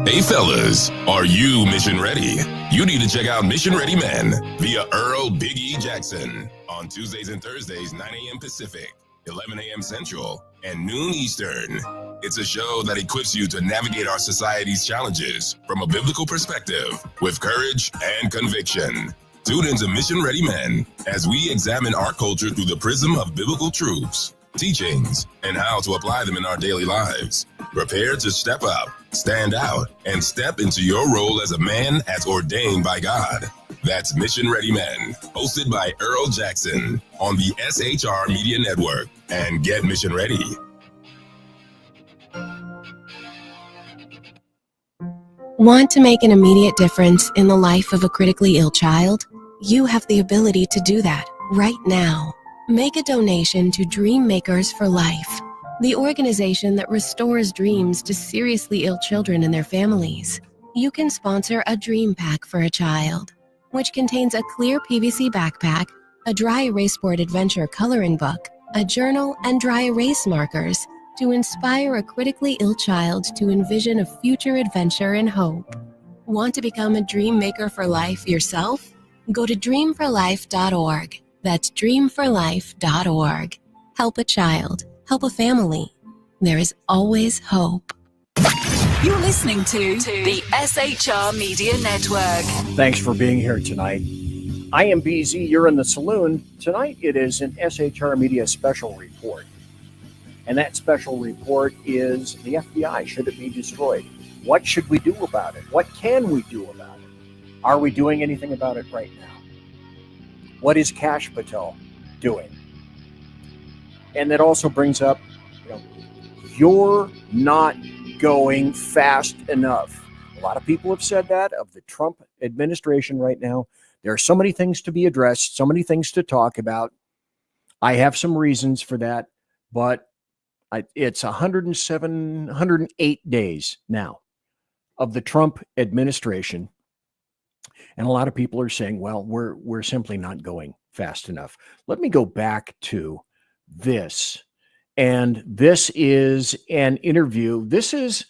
S: Hey fellas, are you mission ready? You need to check out Mission Ready Men via Earl Big E Jackson on Tuesdays and Thursdays, 9 a.m. Pacific, 11 a.m. Central, and noon Eastern. It's a show that equips you to navigate our society's challenges from a biblical perspective with courage and conviction. Tune into Mission Ready Men as we examine our culture through the prism of biblical truths, teachings, and how to apply them in our daily lives. Prepare to step up, stand out, and step into your role as a man as ordained by God. That's Mission Ready Men, hosted by Earl Jackson on the SHR Media Network. And get mission ready.
B: Want to make an immediate difference in the life of a critically ill child? You have the ability to do that right now. Make a donation to Dream Makers for Life, the organization that restores dreams to seriously ill children and their families. You can sponsor a dream pack for a child, which contains a clear PVC backpack, a dry erase board adventure coloring book, a journal, and dry erase markers to inspire a critically ill child to envision a future adventure and hope. Want to become a dream maker for life yourself? Go to dreamforlife.org. That's dreamforlife.org. Help a child. Help a family. There is always hope.
C: You're listening to the SHR Media Network.
R: Thanks for being here tonight. I am BZ. You're in the saloon. Tonight it is an SHR Media special report. And that special report is the FBI. Should it be destroyed? What should we do about it? What can we do about it? Are we doing anything about it right now? What is Kash Patel doing? And that also brings up, you're not going fast enough. A lot of people have said that of the Trump administration right now. There are so many things to be addressed, so many things to talk about. I have some reasons for that, but it's 108 days now of the Trump administration. And a lot of people are saying, well, we're simply not going fast enough. Let me go back to this. And this is an interview. This is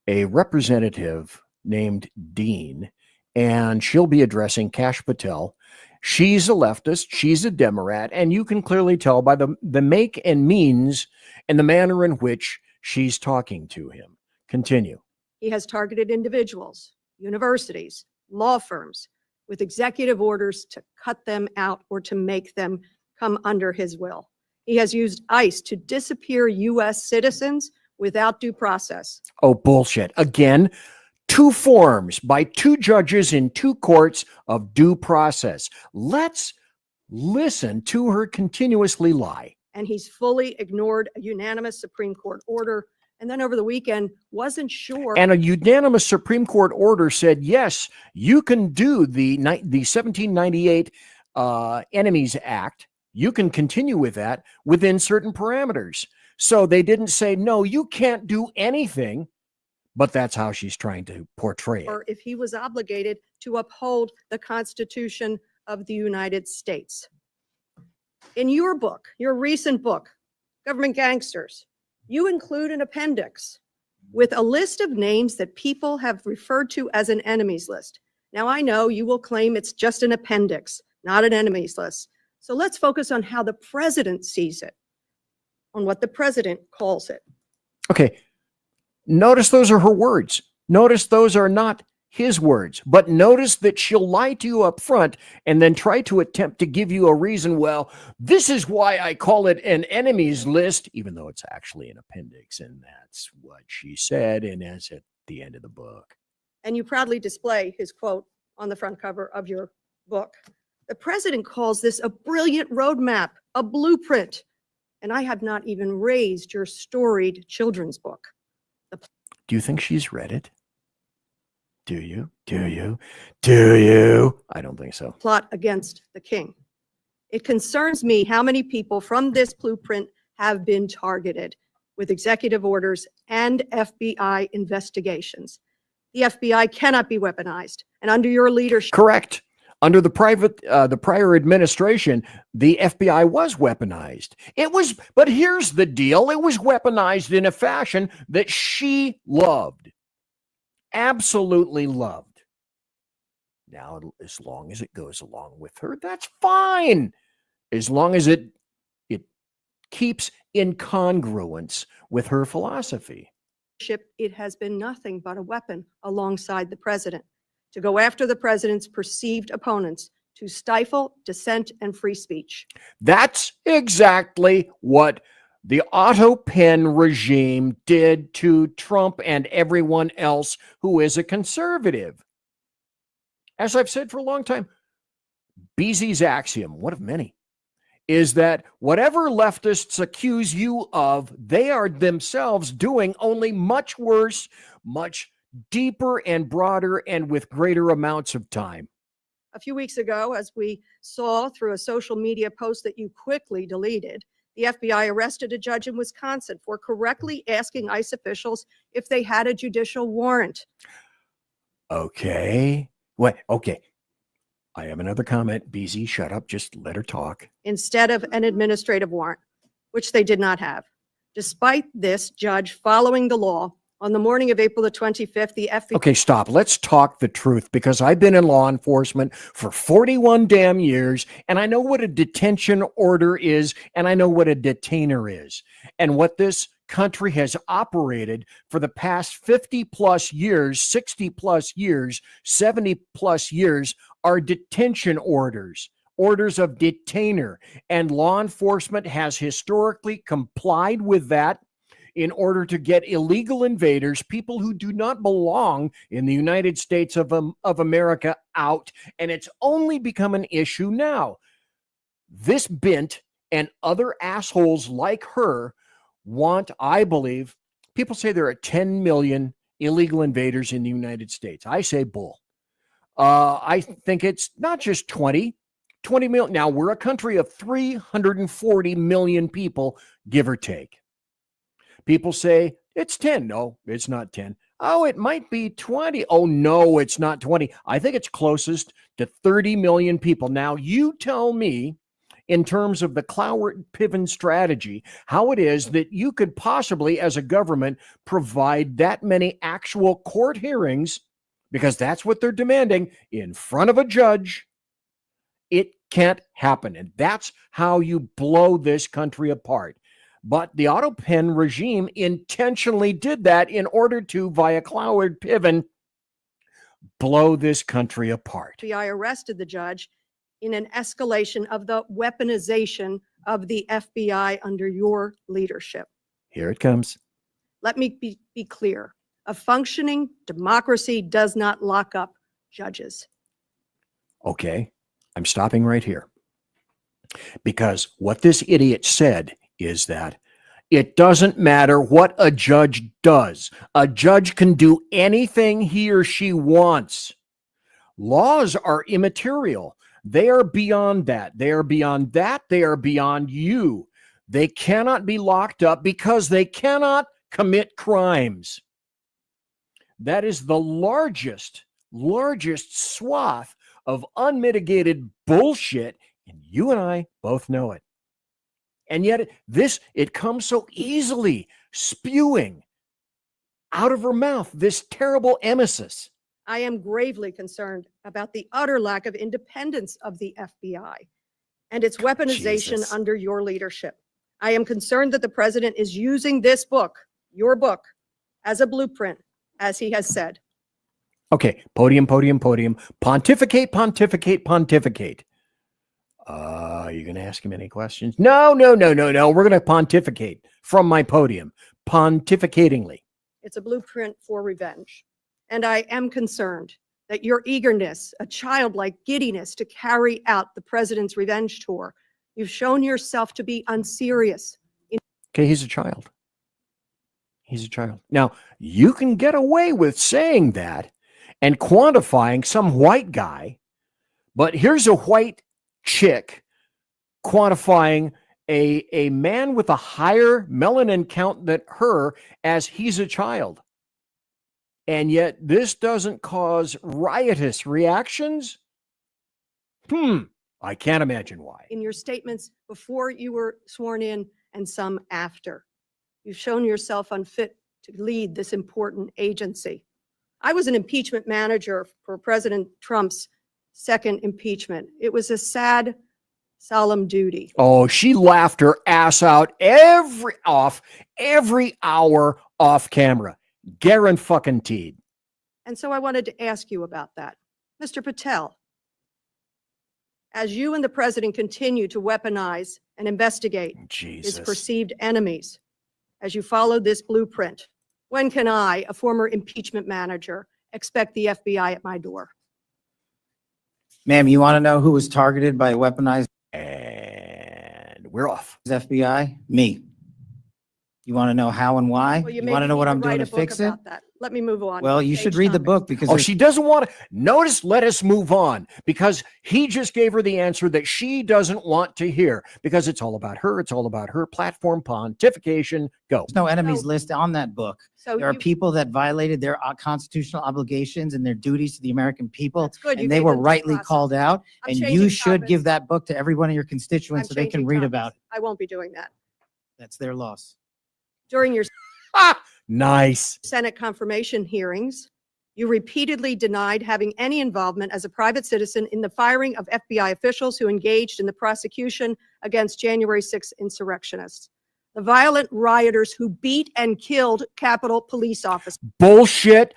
R: a representative named Dean, and she'll be addressing Kash Patel. She's a leftist. She's a Democrat. And you can clearly tell by the make and means and the manner in which she's talking to him. Continue.
T: He has targeted individuals, universities, law firms, with executive orders to cut them out or to make them come under his will. He has used ICE to disappear U.S. citizens without due process.
R: Oh, bullshit. Again, 2 forms by 2 judges in 2 courts of due process. Let's listen to her continuously lie.
T: And he's fully ignored a unanimous Supreme Court order. And then over the weekend, wasn't sure.
R: And a unanimous Supreme Court order said, yes, you can do the 1798 Enemies Act. You can continue with that within certain parameters. So they didn't say, no, you can't do anything. But that's how she's trying to portray it.
T: Or if he was obligated to uphold the Constitution of the United States. In your book, your recent book, Government Gangsters, you include an appendix with a list of names that people have referred to as an enemies list. Now, I know you will claim it's just an appendix, not an enemies list. So let's focus on how the president sees it, on what the president calls it.
R: Okay. Notice those are her words. Notice those are not his words. But notice that she'll lie to you up front and then try to attempt to give you a reason. Well, this is why I call it an enemies list, even though it's actually an appendix. And that's what she said. And that's at the end of the book.
T: And you proudly display his quote on the front cover of your book. The president calls this a brilliant roadmap, a blueprint. And I have not even raised your storied children's book.
R: Do you think she's read it? Do you? Do you? Do you? I don't think so.
T: Plot against the king. It concerns me how many people from this blueprint have been targeted with executive orders and FBI investigations. The FBI cannot be weaponized, and under your leadership.
R: Correct. Under the prior administration, the FBI was weaponized. But here's the deal. It was weaponized in a fashion that she loved. Absolutely loved. Now, as long as it goes along with her, that's fine. As long as it keeps in congruence with her philosophy.
T: It has been nothing but a weapon alongside the president to go after the president's perceived opponents, to stifle dissent and free speech.
R: That's exactly what the auto pen regime did to Trump and everyone else who is a conservative. As I've said for a long time, Beezy's axiom, one of many, is that whatever leftists accuse you of, they are themselves doing, only much worse, much deeper and broader, and with greater amounts of time.
T: A few weeks ago, as we saw through a social media post that you quickly deleted, the FBI arrested a judge in Wisconsin for correctly asking ICE officials if they had a judicial warrant.
R: Okay. What? Okay. I have another comment. BZ, shut up. Just let her talk.
T: Instead of an administrative warrant, which they did not have. Despite this judge following the law, on the morning of April the 25th, the FBI...
R: Okay, stop. Let's talk the truth, because I've been in law enforcement for 41 damn years, and I know what a detention order is, and I know what a detainer is, and what this country has operated for the past 50 plus years, 60 plus years, 70 plus years are detention orders, orders of detainer, and law enforcement has historically complied with that in order to get illegal invaders, people who do not belong in the United States of America, out. And it's only become an issue now. This Bint and other assholes like her want, I believe, people say there are 10 million illegal invaders in the United States. I say bull. I think it's not just 20 million. Now, we're a country of 340 million people, give or take. People say it's 10. No, it's not 10. Oh, it might be 20. Oh, no, it's not 20. I think it's closest to 30 million people. Now, you tell me, in terms of the Cloward-Piven strategy, how it is that you could possibly, as a government, provide that many actual court hearings, because that's what they're demanding, in front of a judge. It can't happen. And that's how you blow this country apart. But the auto pen regime intentionally did that in order to, via Cloward-Piven, blow this country apart.
T: The FBI arrested the judge in an escalation of the weaponization of the FBI under your leadership.
R: Here it comes.
T: Let me be clear. A functioning democracy does not lock up judges.
R: Okay, I'm stopping right here. Because what this idiot said is that it doesn't matter what a judge does. A judge can do anything he or she wants. Laws are immaterial. They are beyond that. They are beyond that. They are beyond you. They cannot be locked up because they cannot commit crimes. That is the largest swath of unmitigated bullshit, and you and I both know it. And yet it comes so easily, spewing out of her mouth, this terrible emesis.
T: I am gravely concerned about the utter lack of independence of the FBI and its weaponization under your leadership. I am concerned that the president is using this book, your book, as a blueprint, as he has said.
R: Okay, podium. Pontificate. Are you going to ask him any questions? No. We're going to pontificate from my podium, pontificatingly.
T: It's a blueprint for revenge. And I am concerned that your eagerness, a childlike giddiness to carry out the president's revenge tour, you've shown yourself to be unserious.
R: Okay, he's a child. Now, you can get away with saying that and quantifying some white guy, but here's a white chick quantifying a man with a higher melanin count than her as he's a child. And yet this doesn't cause riotous reactions? I can't imagine why.
T: In your statements before you were sworn in and some after, you've shown yourself unfit to lead this important agency. I was an impeachment manager for President Trump's second impeachment. It was a sad, solemn duty.
R: Oh, she laughed her ass out every hour off camera. Guaranteed.
T: And so I wanted to ask you about that. Mr. Patel, as you and the president continue to weaponize and investigate his perceived enemies, as you follow this blueprint, when can I, a former impeachment manager, expect the FBI at my door?
D: Ma'am, you want to know who was targeted by weaponized?
R: And we're off.
D: FBI? Me. You want to know how and why?
T: Well,
D: you want to know what I'm doing to fix it?
T: That. Let me move on.
D: Well, you should read the book because
R: she doesn't want to notice. Let us move on because he just gave her the answer that she doesn't want to hear because it's all about her. It's all about her platform pontification. Go.
D: There's no enemies list on that book.
T: So
D: there are people that violated their constitutional obligations and their duties to the American people,
T: good.
D: and they were rightly called out. And you should give that book to every one of your constituents so they can read about it.
T: I won't be doing that.
D: That's their loss.
T: During your
R: nice
T: Senate confirmation hearings, you repeatedly denied having any involvement as a private citizen in the firing of FBI officials who engaged in the prosecution against January 6th insurrectionists, the violent rioters who beat and killed Capitol police officers.
R: Bullshit,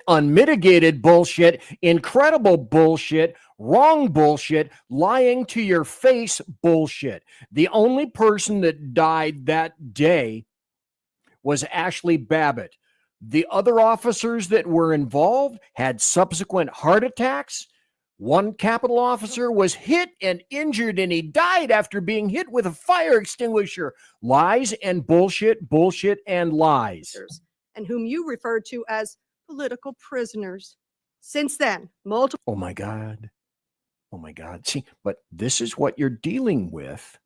R: unmitigated bullshit, incredible bullshit, wrong bullshit, lying to your face bullshit. The only person that died that day was Ashley Babbitt. The other officers that were involved had subsequent heart attacks. One Capitol officer was hit and injured, and he died after being hit with a fire extinguisher. Lies and bullshit and lies.
T: And whom you referred to as political prisoners. Since then, multiple...
R: Oh my God. See, but this is what you're dealing with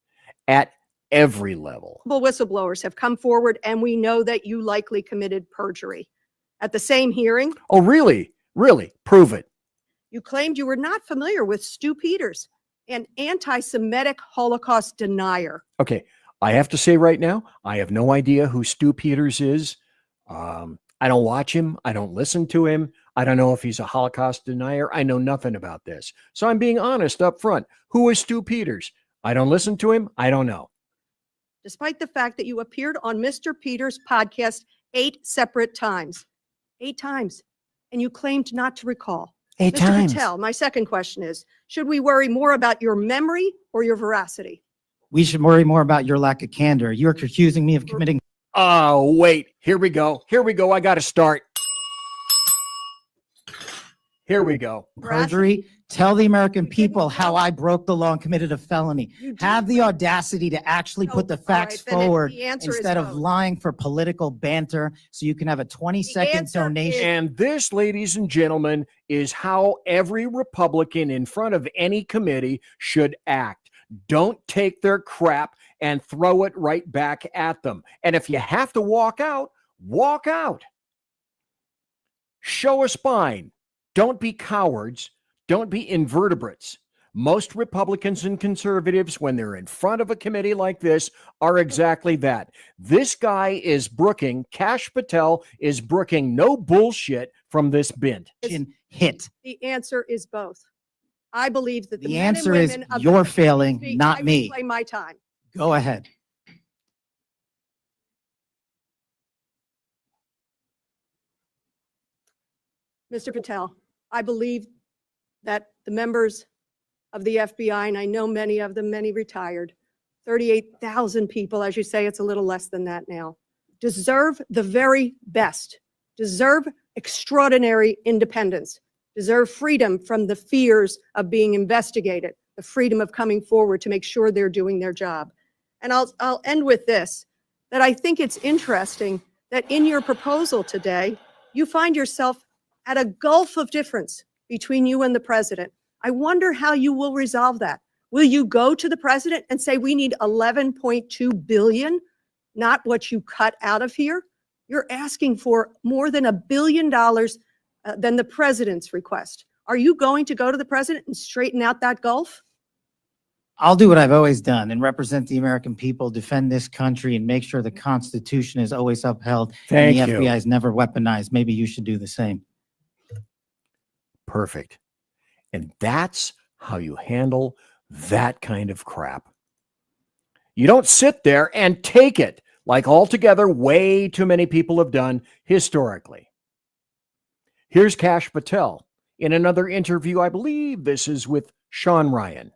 R: at every level.
T: Whistleblowers have come forward, and we know that you likely committed perjury. At the same hearing...
R: Oh, really? Really? Prove it.
T: You claimed you were not familiar with Stu Peters, an anti-Semitic Holocaust denier.
R: Okay, I have to say right now, I have no idea who Stu Peters is. I don't watch him. I don't listen to him. I don't know if he's a Holocaust denier. I know nothing about this. So I'm being honest up front. Who is Stu Peters? I don't listen to him. I don't know.
T: Despite the fact that you appeared on Mr. Peters' podcast 8 separate times. 8 times. And you claimed not to recall.
R: 8
T: Mr.
R: times.
T: Patel, my second question is, should we worry more about your memory or your veracity?
D: We should worry more about your lack of candor. You're accusing me of committing...
R: Oh, wait. Here we go. I got to start. Here we go.
D: Perjury. Tell the American people how I broke the law and committed a felony. Have the audacity to actually put the facts forward instead of lying for political banter so you can have a 20-second donation.
R: And this, ladies and gentlemen, is how every Republican in front of any committee should act. Don't take their crap and throw it right back at them. And if you have to walk out, walk out. Show a spine. Don't be cowards. Don't be invertebrates. Most Republicans and conservatives, when they're in front of a committee like this, are exactly that. This guy is brooking, Kash Patel is brooking no bullshit from this bint.
D: Hit.
T: The answer is both. I believe that
D: The answer is you're failing, not me.
T: Play my time.
D: Go ahead.
T: Mr. Patel, I believe that the members of the FBI, and I know many of them, many retired, 38,000 people, as you say, it's a little less than that now, deserve the very best, deserve extraordinary independence, deserve freedom from the fears of being investigated, the freedom of coming forward to make sure they're doing their job. And I'll end with this, that I think it's interesting that in your proposal today, You find yourself at a gulf of difference between you and the president. I wonder how you will resolve that. Will you go to the president and say, we need 11.2 billion, not what you cut out of here? You're asking for more than $1 billion than the president's request. Are you going to go to the president and straighten out that gulf?
D: I'll do what I've always done and represent the American people, defend this country, and make sure the Constitution is always upheld
R: Thank
D: and the
R: you.
D: FBI is never weaponized. Maybe you should do the same.
R: Perfect. And that's how you handle that kind of crap. You don't sit there and take it like altogether way too many people have done historically. Here's Kash Patel in another interview. I believe this is with Sean Ryan.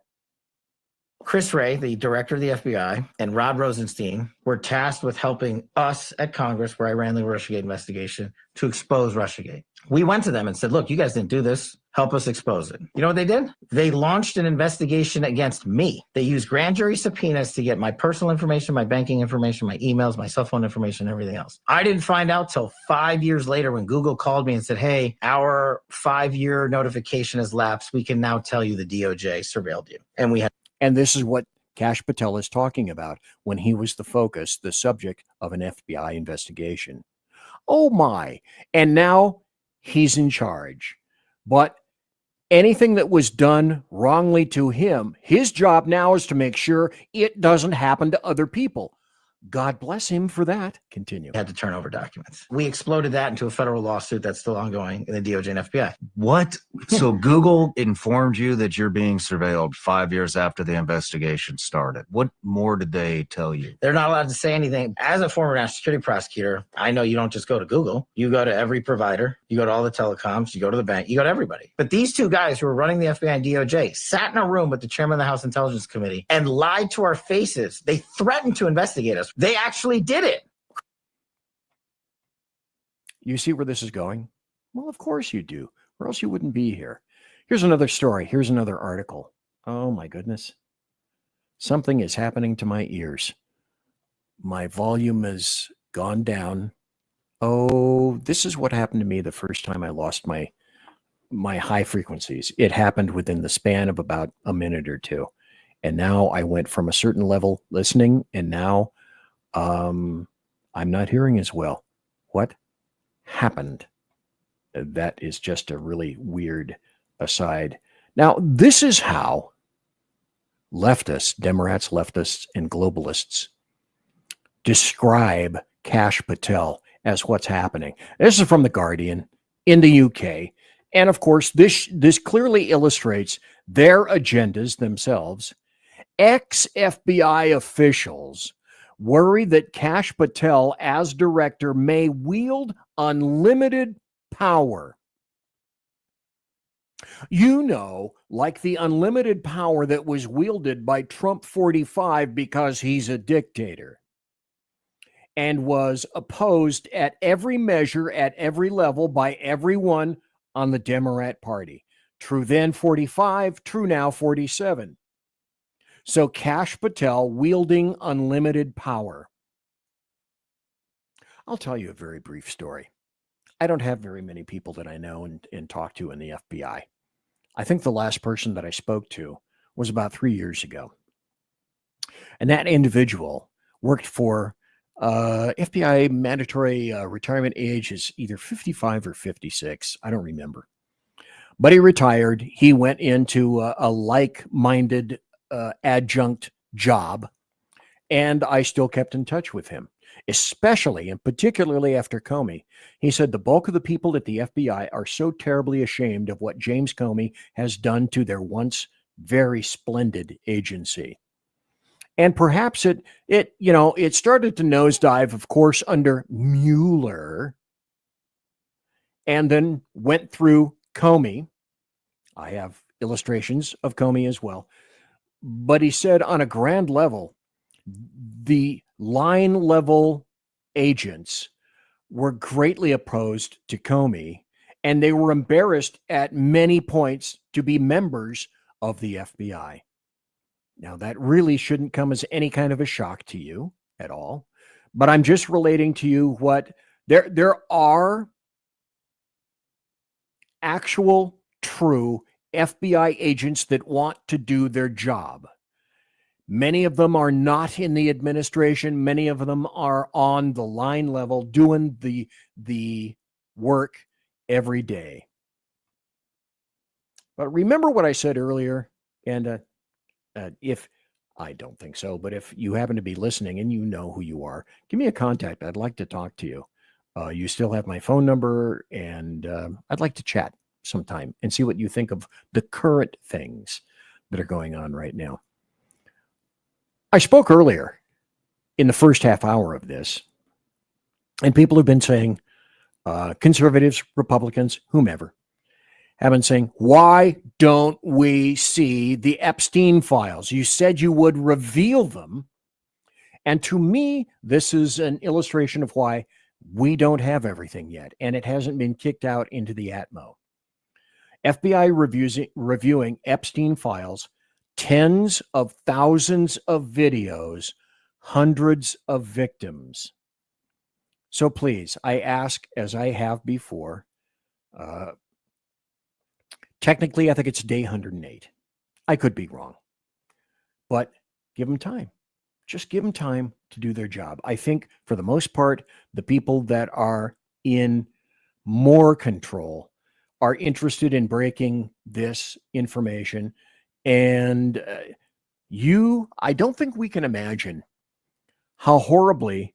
E: Chris Wray, the director of the FBI, and Rod Rosenstein were tasked with helping us at Congress, where I ran the Russiagate investigation, to expose Russiagate. We went to them and said, look, you guys didn't do this. Help us expose it. You know what they did? They launched an investigation against me. They used grand jury subpoenas to get my personal information, my banking information, my emails, my cell phone information, everything else. I didn't find out till 5 years later when Google called me and said, hey, our 5-year notification has lapsed. We can now tell you the DOJ surveilled you. And we had.
R: And this is what Kash Patel is talking about when he was the focus, the subject of an FBI investigation. Oh my. And now he's in charge. But anything that was done wrongly to him, his job now is to make sure it doesn't happen to other people. God bless him for that. Continue.
E: Had to turn over documents. We exploded that into a federal lawsuit that's still ongoing in the DOJ and FBI.
F: What? So Google informed you that you're being surveilled 5 years after the investigation started. What more did they tell you?
E: They're not allowed to say anything. As a former national security prosecutor, I know you don't just go to Google. You go to every provider. You go to all the telecoms. You go to the bank. You go to everybody. But these two guys who were running the FBI and DOJ sat in a room with the chairman of the House Intelligence Committee and lied to our faces. They threatened to investigate us. They actually did it.
R: You see where this is going? Well, of course you do, or else you wouldn't be here. Here's another story. Here's another article. Oh my goodness. Something is happening to my ears. My volume has gone down. Oh, this is what happened to me the first time I lost my high frequencies. It happened within the span of about a minute or two. And now I went from a certain level listening, and now I'm not hearing as well. What happened? That is just a really weird aside. Now, this is how leftists, Democrats, leftists, and globalists describe Kash Patel as what's happening. This is from The Guardian in the UK. And of course, this clearly illustrates their agendas themselves. Ex-FBI officials worry that Kash Patel, as director, may wield unlimited power. You know, like the unlimited power that was wielded by Trump 45 because he's a dictator and was opposed at every measure, at every level by everyone on the Democrat Party. True then 45, true now 47. So Kash Patel wielding unlimited power. I'll tell you a very brief story. I don't have very many people that I know and talk to in the FBI. I think the last person that I spoke to was about 3 years ago. And that individual worked for FBI mandatory retirement age is either 55 or 56. I don't remember. But he retired. He went into a like-minded adjunct job, and I still kept in touch with him, especially and particularly after Comey. He said the bulk of the people at the FBI are so terribly ashamed of what James Comey has done to their once very splendid agency. And perhaps it started to nosedive, of course, under Mueller, and then went through Comey. I have illustrations of Comey as well. But he said on a grand level, the line level agents were greatly opposed to Comey, and they were embarrassed at many points to be members of the FBI. Now, that really shouldn't come as any kind of a shock to you at all, but I'm just relating to you what there are actual, true FBI agents that want to do their job. Many of them are not in the administration. Many of them are on the line level doing the work every day. But remember what I said earlier, and if I don't think so, but if you happen to be listening and you know who you are, give me a contact. I'd like to talk to you. You still have my phone number, and I'd like to chat sometime and see what you think of the current things that are going on right now. I spoke earlier in the first half hour of this, and people have been saying, conservatives, Republicans, whomever, have been saying, why don't we see the Epstein files? You said you would reveal them. And to me, this is an illustration of why we don't have everything yet, and it hasn't been kicked out into the Atmo. FBI reviewing Epstein files, tens of thousands of videos, hundreds of victims. So please, I ask, as I have before, technically, I think it's day 108. I could be wrong, but give them time. Just give them time to do their job. I think for the most part, the people that are in more control are interested in breaking this information. And I don't think we can imagine how horribly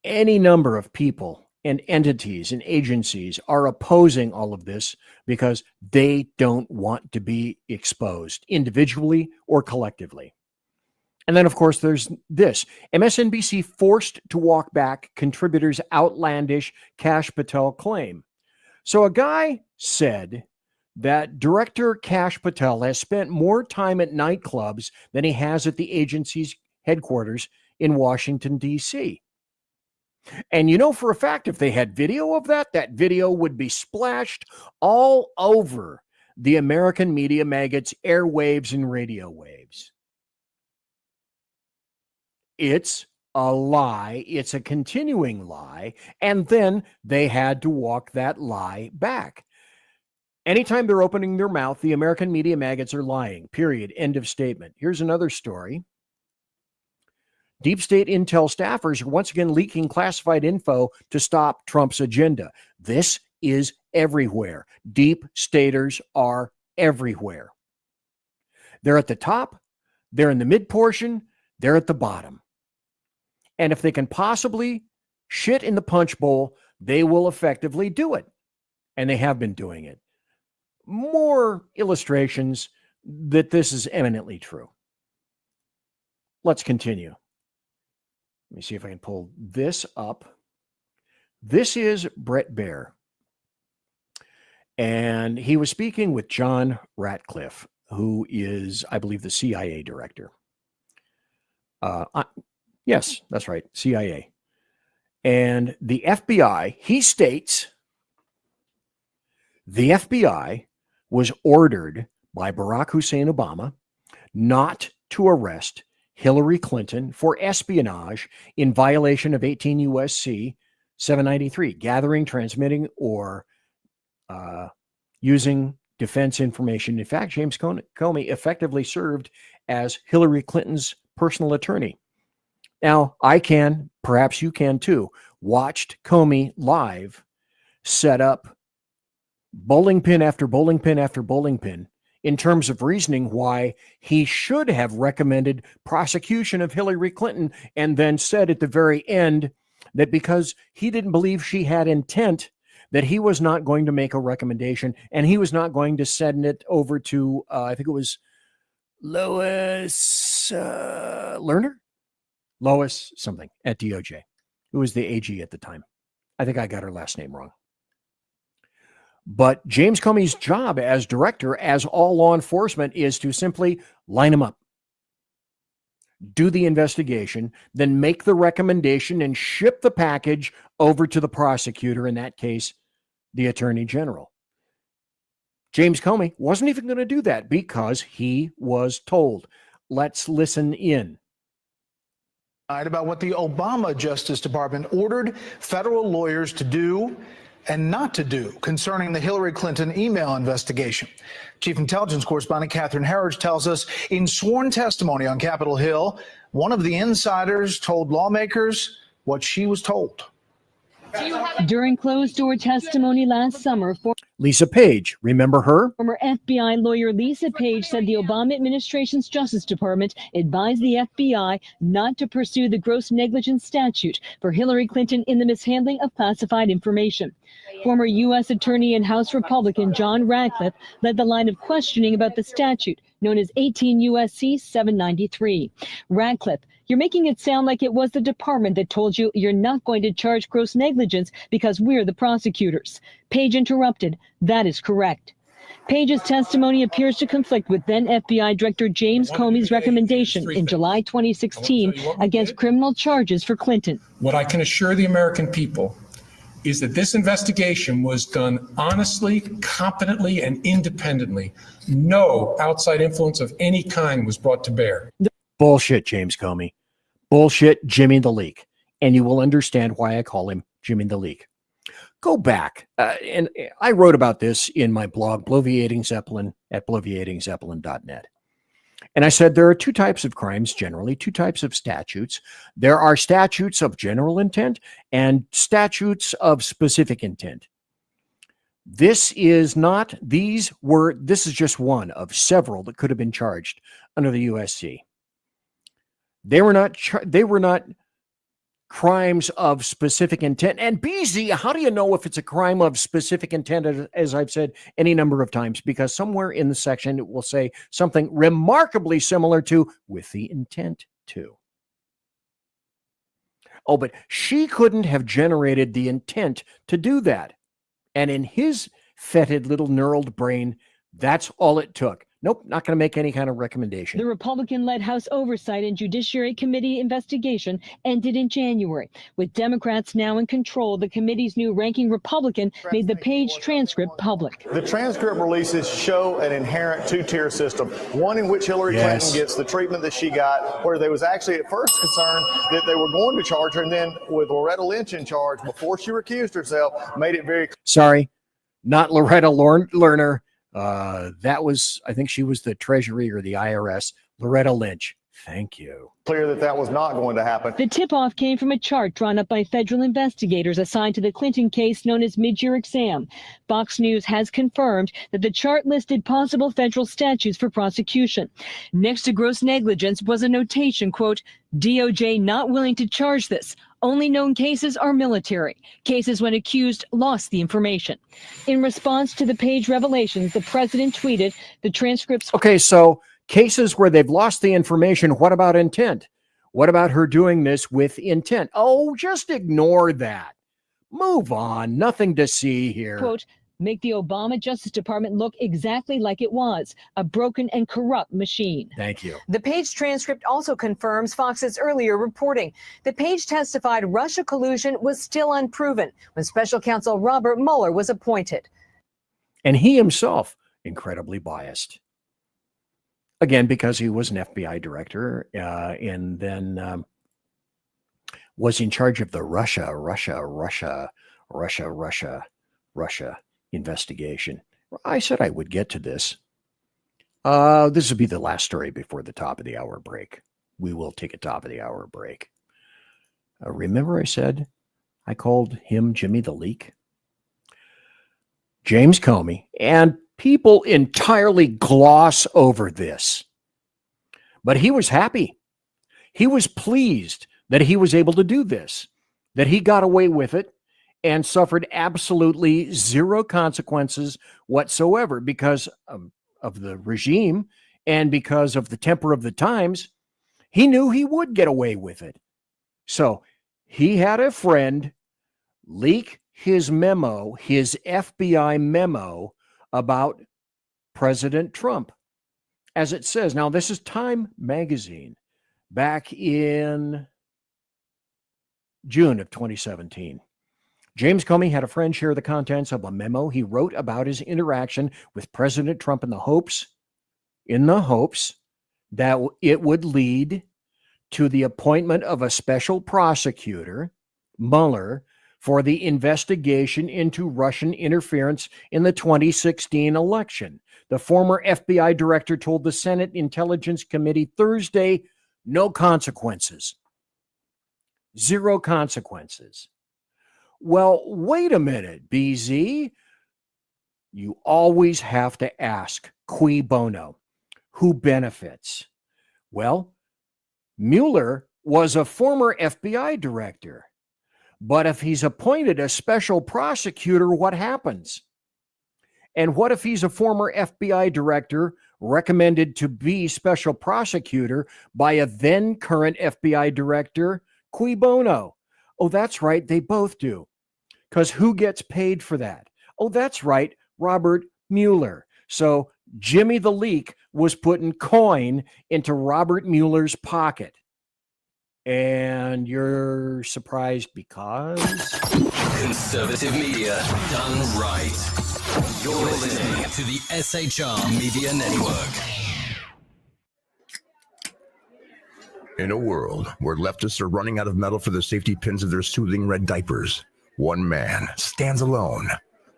R: any number of people and entities and agencies are opposing all of this because they don't want to be exposed individually or collectively. And then, of course, there's this. MSNBC forced to walk back contributors' outlandish Kash Patel claim. So a guy said that director Kash Patel has spent more time at nightclubs than he has at the agency's headquarters in Washington, D.C. And you know for a fact, if they had video of that, that video would be splashed all over the American media maggots' airwaves and radio waves. It's a lie. It's a continuing lie. And then they had to walk that lie back. Anytime they're opening their mouth, the American media maggots are lying, period. End of statement. Here's another story. Deep state intel staffers are once again leaking classified info to stop Trump's agenda. This is everywhere. Deep staters are everywhere. They're at the top, they're in the mid portion, they're at the bottom. And if they can possibly shit in the punch bowl, they will effectively do it. And they have been doing it. More illustrations that this is eminently true. Let's continue. Let me see if I can pull this up. This is Brett Baier. And he was speaking with John Ratcliffe, who is, I believe, the CIA director. Yes, that's right, CIA. And the FBI, he states, the FBI was ordered by Barack Hussein Obama not to arrest Hillary Clinton for espionage in violation of 18 U.S.C. 793, gathering, transmitting, or using defense information. In fact, James Comey effectively served as Hillary Clinton's personal attorney. Now, I can, perhaps you can too, watched Comey live set up bowling pin after bowling pin after bowling pin in terms of reasoning why he should have recommended prosecution of Hillary Clinton, and then said at the very end that because he didn't believe she had intent, that he was not going to make a recommendation, and he was not going to send it over to, I think it was Lois Lerner? Lois something at DOJ, who was the AG at the time. I think I got her last name wrong. But James Comey's job as director, as all law enforcement, is to simply line them up, do the investigation, then make the recommendation and ship the package over to the prosecutor, in that case, the Attorney General. James Comey wasn't even going to do that because he was told. Let's listen in.
G: About what the Obama Justice Department ordered federal lawyers to do and not to do concerning the Hillary Clinton email investigation. Chief Intelligence Correspondent Catherine Herridge tells us in sworn testimony on Capitol Hill, one of the insiders told lawmakers what she was told.
H: During closed-door testimony last summer,
R: Lisa Page, remember her?
H: former FBI lawyer Lisa Page said the Obama administration's Justice Department advised the FBI not to pursue the gross negligence statute for Hillary Clinton in the mishandling of classified information. Former U.S. Attorney and House Republican John Ratcliffe led the line of questioning about the statute, known as 18 U.S.C. 793. Ratcliffe, you're making it sound like it was the department that told you you're not going to charge gross negligence because we're the prosecutors. Page interrupted. That is correct. Page's testimony appears to conflict with then FBI Director James Comey's recommendation in July 2016 against criminal charges for Clinton.
I: What I can assure the American people is that this investigation was done honestly, competently, and independently. No outside influence of any kind was brought to bear.
R: Bullshit, James Comey. Bullshit, Jimmy the Leak. And you will understand why I call him Jimmy the Leak. Go back. And I wrote about this in my blog, Bloviating Zeppelin, at bloviatingzeppelin.net. And I said there are two types of crimes, generally, two types of statutes. There are statutes of general intent and statutes of specific intent. This is just one of several that could have been charged under the USC. They were not crimes of specific intent. And BZ, how do you know if it's a crime of specific intent, as I've said any number of times? Because somewhere in the section it will say something remarkably similar to with the intent to. Oh, but she couldn't have generated the intent to do that. And in his fetid little knurled brain, that's all it took. Nope, not going to make any kind of recommendation.
H: The Republican-led House Oversight and Judiciary Committee investigation ended in January. With Democrats now in control, the committee's new ranking Republican made the Page transcript public.
X: The transcript releases show an inherent two-tier system, one in which Hillary Clinton gets the treatment that she got, where there was actually at first concern that they were going to charge her, and then with Loretta Lynch in charge, before she recused herself, made it very...
R: Sorry, not Loretta Lerner. That was, I think she was the Treasury or the IRS, Loretta Lynch. Thank you.
X: Clear that that was not going to happen.
H: The tip-off came from a chart drawn up by federal investigators assigned to the Clinton case known as mid-year exam. Fox News has confirmed that the chart listed possible federal statutes for prosecution. Next to gross negligence was a notation, quote, DOJ not willing to charge this. Only known cases are military. Cases when accused lost the information. In response to the Page revelations, the president tweeted the transcripts.
R: Okay, so cases where they've lost the information, what about intent? What about her doing this with intent? Oh, just ignore that. Move on. Nothing to see here.
H: Quote, make the Obama Justice Department look exactly like it was, a broken and corrupt machine.
R: Thank you.
H: The Page transcript also confirms Fox's earlier reporting. The Page testified Russia collusion was still unproven when Special Counsel Robert Mueller was appointed.
R: And he himself, incredibly biased. Again, because he was an FBI director and then was in charge of the Russia investigation. I said I would get to this. This will be the last story before the top of the hour break. We will take a top of the hour break. Remember I said I called him Jimmy the Leak? James Comey, and people entirely gloss over this. But he was happy. He was pleased that he was able to do this, that he got away with it and suffered absolutely zero consequences whatsoever because of the regime and because of the temper of the times. He knew he would get away with it. So he had a friend leak his memo, his FBI memo about President Trump. As it says, now this is Time magazine back in June of 2017. James Comey had a friend share the contents of a memo he wrote about his interaction with President Trump in the hopes that it would lead to the appointment of a special prosecutor, Mueller, for the investigation into Russian interference in the 2016 election. The former FBI director told the Senate Intelligence Committee Thursday, no consequences. Zero consequences. Well, wait a minute, BZ. You always have to ask, cui bono? Who benefits? Well, Mueller was a former FBI director. But if he's appointed a special prosecutor, what happens? And what if he's a former FBI director recommended to be special prosecutor by a then current FBI director? Cui bono? Oh, that's right. They both do. Because who gets paid for that? Oh, that's right. Robert Mueller. So Jimmy the Leak was putting coin into Robert Mueller's pocket. And you're surprised because?
J: Conservative media done right. You're listening to the SHR Media Network.
K: In a world where leftists are running out of metal for the safety pins of their soothing red diapers, one man stands alone,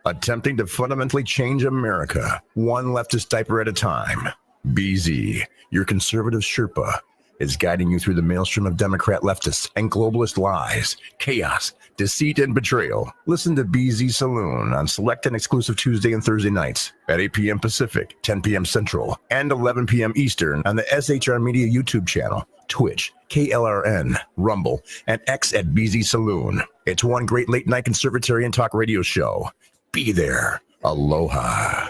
K: attempting to fundamentally change America, one leftist diaper at a time. BZ, your conservative Sherpa, is guiding you through the maelstrom of Democrat leftists and globalist lies, chaos, deceit, and betrayal. Listen to BZ Saloon on select and exclusive Tuesday and Thursday nights at 8 p.m. Pacific, 10 p.m. Central, and 11 p.m. Eastern on the SHR Media YouTube channel, Twitch, KLRN, Rumble, and X at BZ Saloon. It's one great late-night conservatarian talk radio show. Be there. Aloha.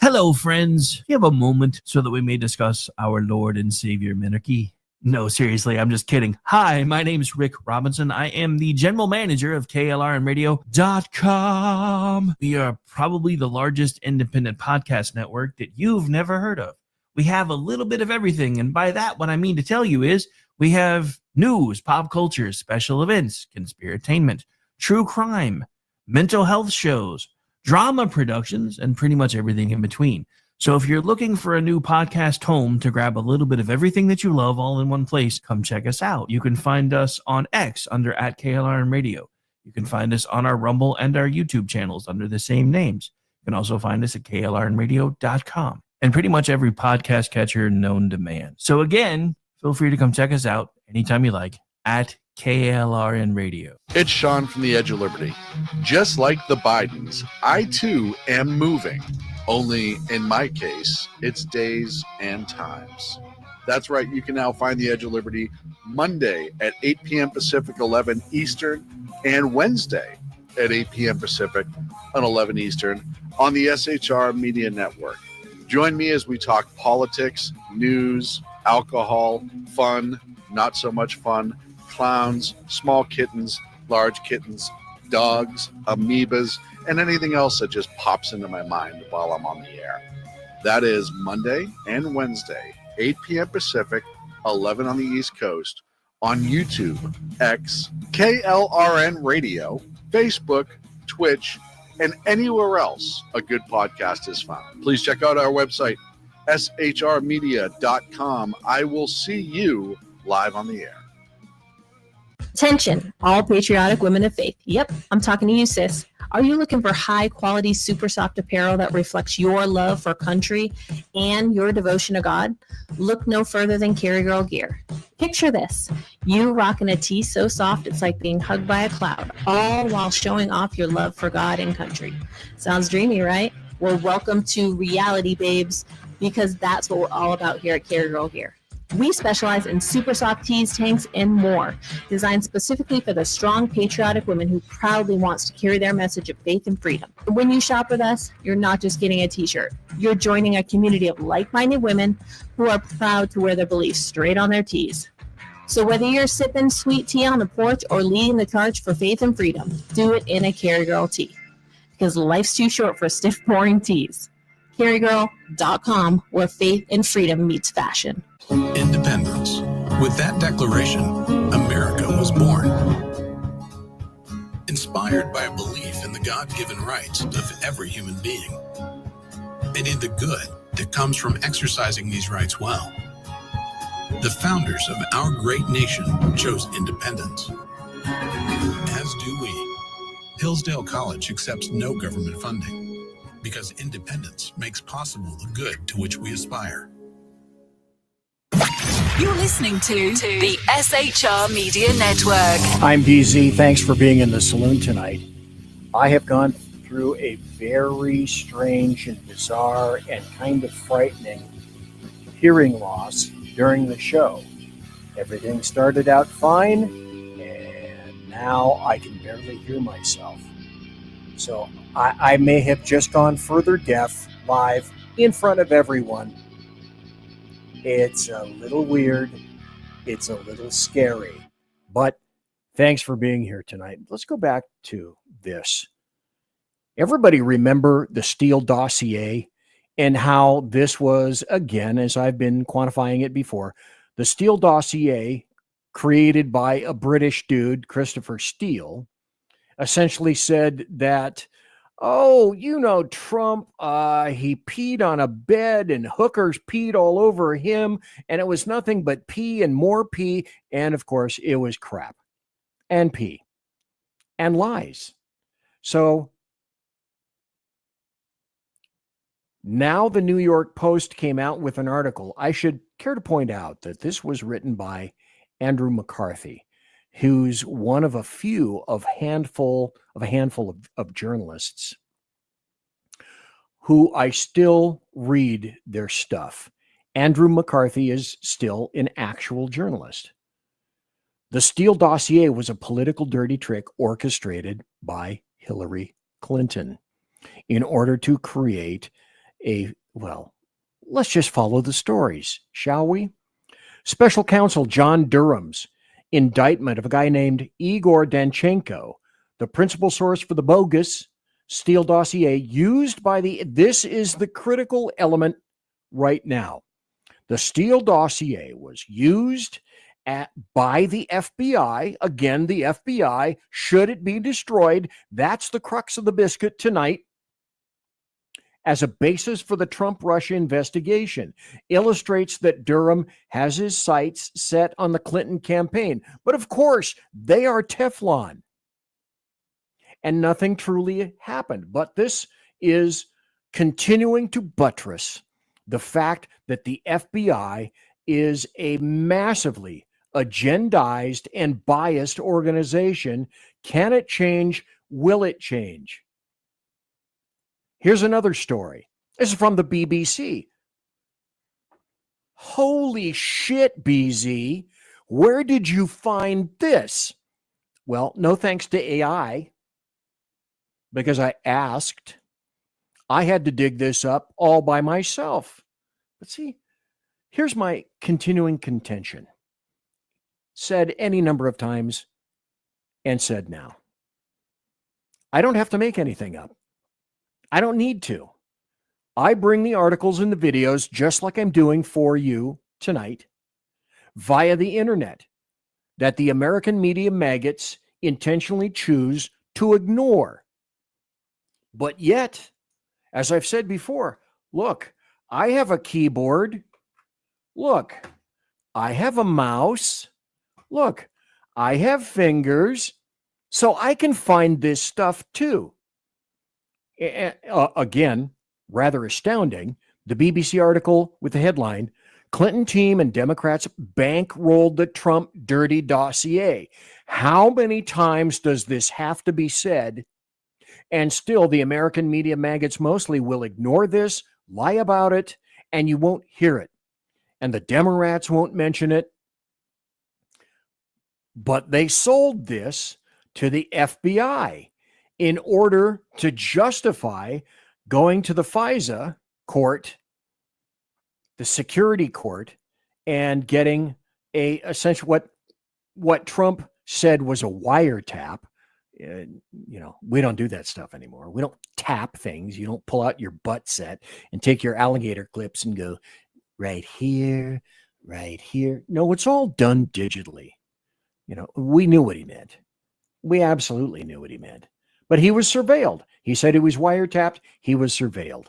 A: Hello, friends. You have a moment so that we may discuss our Lord and Savior Minarchy? No, seriously, I'm just kidding. Hi, my name's Rick Robinson. I am the general manager of KLRNradio.com. We are probably the largest independent podcast network that you've never heard of. We have a little bit of everything, and by that, what I mean to tell you is we have news, pop culture, special events, conspiratainment, true crime, mental health shows, drama productions, and pretty much everything in between. So if you're looking for a new podcast home to grab a little bit of everything that you love all in one place, come check us out. You can find us on X under @KLRNradio. You can find us on our Rumble and our YouTube channels under the same names. You can also find us at KLRNradio.com and pretty much every podcast catcher known to man. So again, feel free to come check us out anytime you like at KLRN Radio.
L: It's Sean from the Edge of Liberty. Just like the Bidens, I too am moving. Only in my case, it's days and times. That's right, you can now find the Edge of Liberty Monday at 8 p.m. Pacific, 11 Eastern, and Wednesday at 8 p.m. Pacific on 11 Eastern on the SHR Media Network. Join me as we talk politics, news, alcohol, fun, not so much fun, clowns, small kittens, large kittens, dogs, amoebas, and anything else that just pops into my mind while I'm on the air. That is Monday and Wednesday, 8 p.m. Pacific, 11 on the East Coast, on YouTube, X, KLRN Radio, Facebook, Twitch, and anywhere else a good podcast is found. Please check out our website, shrmedia.com. I will see you live on the air.
M: Attention, all patriotic women of faith. Yep, I'm talking to you, sis. Are you looking for high-quality, super soft apparel that reflects your love for country and your devotion to God? Look no further than Carry Girl Gear. Picture this. You rocking a tee so soft it's like being hugged by a cloud, all while showing off your love for God and country. Sounds dreamy, right? Well, welcome to reality, babes, because that's what we're all about here at Carry Girl Gear. We specialize in super soft tees, tanks, and more, designed specifically for the strong, patriotic woman who proudly wants to carry their message of faith and freedom. When you shop with us, you're not just getting a t-shirt. You're joining a community of like-minded women who are proud to wear their beliefs straight on their tees. So whether you're sipping sweet tea on the porch or leading the charge for faith and freedom, do it in a Carry Girl tee. Because life's too short for stiff, boring tees. CarryGirl.com, where faith and freedom meets fashion.
Y: Independence. With that declaration, America was born. Inspired by a belief in the God-given rights of every human being, and in the good that comes from exercising these rights well. The founders of our great nation chose independence As do we. Hillsdale College accepts no government funding because independence makes possible the good to which we aspire.
C: You're listening to the SHR Media Network.
R: I'm BZ. Thanks for being in the saloon tonight. I have gone through a very strange and bizarre and kind of frightening hearing loss during the show. Everything started out fine, and now I can barely hear myself. So I may have just gone further deaf live in front of everyone. It's a little weird. It's a little scary. But thanks for being here tonight. Let's go back to this. Everybody remember the Steele dossier and how this was, again, as I've been quantifying it before, the Steele dossier created by a British dude, Christopher Steele, essentially said that, oh, you know, Trump, he peed on a bed and hookers peed all over him, and it was nothing but pee and more pee. And of course, it was crap and pee and lies. So now the New York Post came out with an article. I should care to point out that this was written by Andrew McCarthy, who's one of a handful of journalists who I still read their stuff. Andrew McCarthy is still an actual journalist. The Steele dossier was a political dirty trick orchestrated by Hillary Clinton in order to create let's just follow the stories, shall we? Special counsel John Durham's indictment of a guy named Igor Danchenko, the principal source for the bogus Steele dossier used by this is the critical element right now. The Steele dossier was used by the FBI. Again, the FBI, should it be destroyed, that's the crux of the biscuit tonight, as a basis for the Trump-Russia investigation, illustrates that Durham has his sights set on the Clinton campaign. But of course, they are Teflon. And nothing truly happened. But this is continuing to buttress the fact that the FBI is a massively agendized and biased organization. Can it change? Will it change? Here's another story. This is from the BBC. Holy shit, BZ. Where did you find this? Well, no thanks to AI, because I asked. I had to dig this up all by myself. But see, here's my continuing contention. Said any number of times and said now. I don't have to make anything up. I don't need to. I bring the articles and the videos just like I'm doing for you tonight via the internet that the American media maggots intentionally choose to ignore. But yet, as I've said before, look, I have a keyboard. Look, I have a mouse. Look, I have fingers. So I can find this stuff too. Again, rather astounding, the BBC article with the headline, Clinton team and Democrats bankrolled the Trump dirty dossier. How many times does this have to be said? And still, the American media maggots mostly will ignore this, lie about it, and you won't hear it. And the Democrats won't mention it. But they sold this to the FBI in order to justify going to the FISA court, the security court, and getting essentially what Trump said was a wiretap. We don't do that stuff anymore. We don't tap things. You don't pull out your butt set and take your alligator clips and go right here, right here. No, it's all done digitally. We knew what he meant. We absolutely knew what he meant. But he was surveilled. He said he was wiretapped. He was surveilled.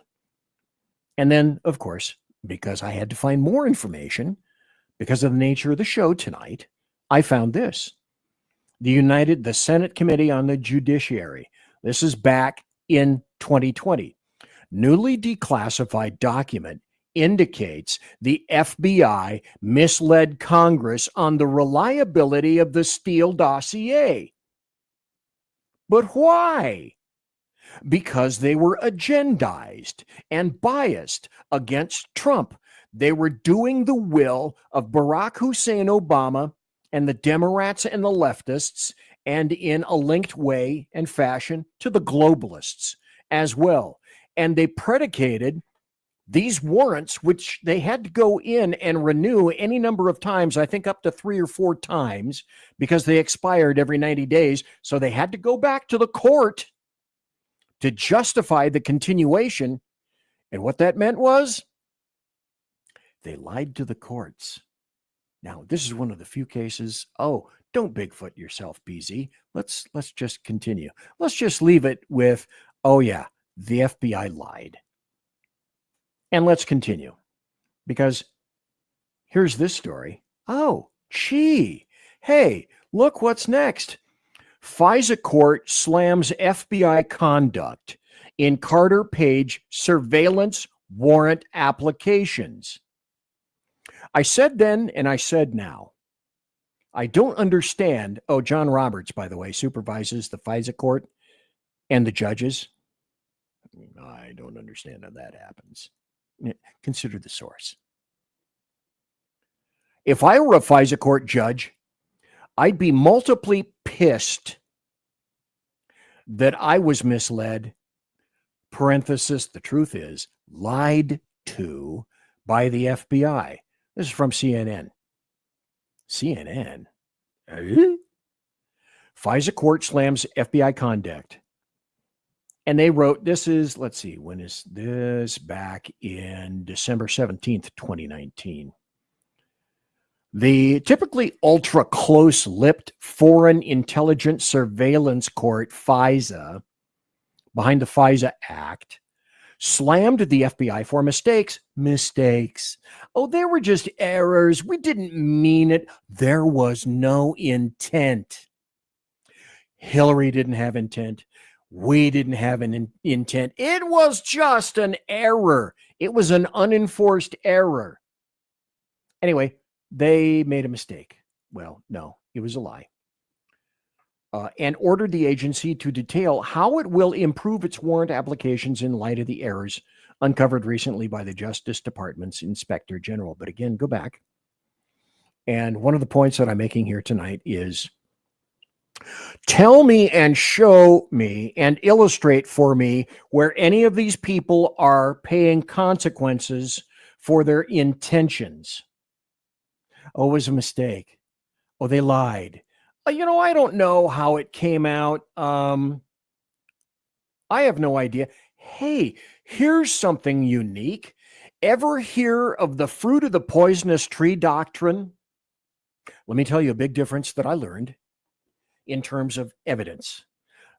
R: And then, of course, because I had to find more information, because of the nature of the show tonight, I found this. the Senate Committee on the Judiciary. This is back in 2020. Newly declassified document indicates the FBI misled Congress on the reliability of the Steele dossier. But why? Because they were agendized and biased against Trump. They were doing the will of Barack Hussein Obama and the Democrats and the leftists, and in a linked way and fashion to the globalists as well. And they predicated these warrants, which they had to go in and renew any number of times, I think up to 3 or 4 times, because they expired every 90 days. So they had to go back to the court to justify the continuation. And what that meant was they lied to the courts. Now, this is one of the few cases. Oh, don't Bigfoot yourself, BZ. Let's just continue. Let's just leave it with, oh yeah, the FBI lied. And let's continue, because here's this story. Oh, gee, hey, look what's next. FISA court slams FBI conduct in Carter Page surveillance warrant applications. I said then, and I said now, I don't understand. Oh, John Roberts, by the way, supervises the FISA court and the judges. I don't understand how that happens. Consider the source. If I were a FISA court judge, I'd be multiply pissed that I was misled, parenthesis, the truth is, lied to by the FBI. This is from CNN. CNN? FISA court slams FBI conduct. And they wrote, this is, let's see, when is this? Back in December 17th, 2019. The typically ultra close-lipped Foreign Intelligence Surveillance Court, FISA, behind the FISA Act, slammed the FBI for mistakes. Mistakes. Oh, they were just errors. We didn't mean it. There was no intent. Hillary didn't have intent. We didn't have an intent. It was just an error. It was an unenforced error. Anyway, they made a mistake. Well, no, it was a lie. And ordered the agency to detail how it will improve its warrant applications in light of the errors uncovered recently by the Justice Department's Inspector General. But again, go back. And one of the points that I'm making here tonight is, tell me and show me and illustrate for me where any of these people are paying consequences for their intentions. Oh, it was a mistake. Oh, they lied. I don't know how it came out. I have no idea. Hey, here's something unique. Ever hear of the fruit of the poisonous tree doctrine? Let me tell you a big difference that I learned in terms of evidence.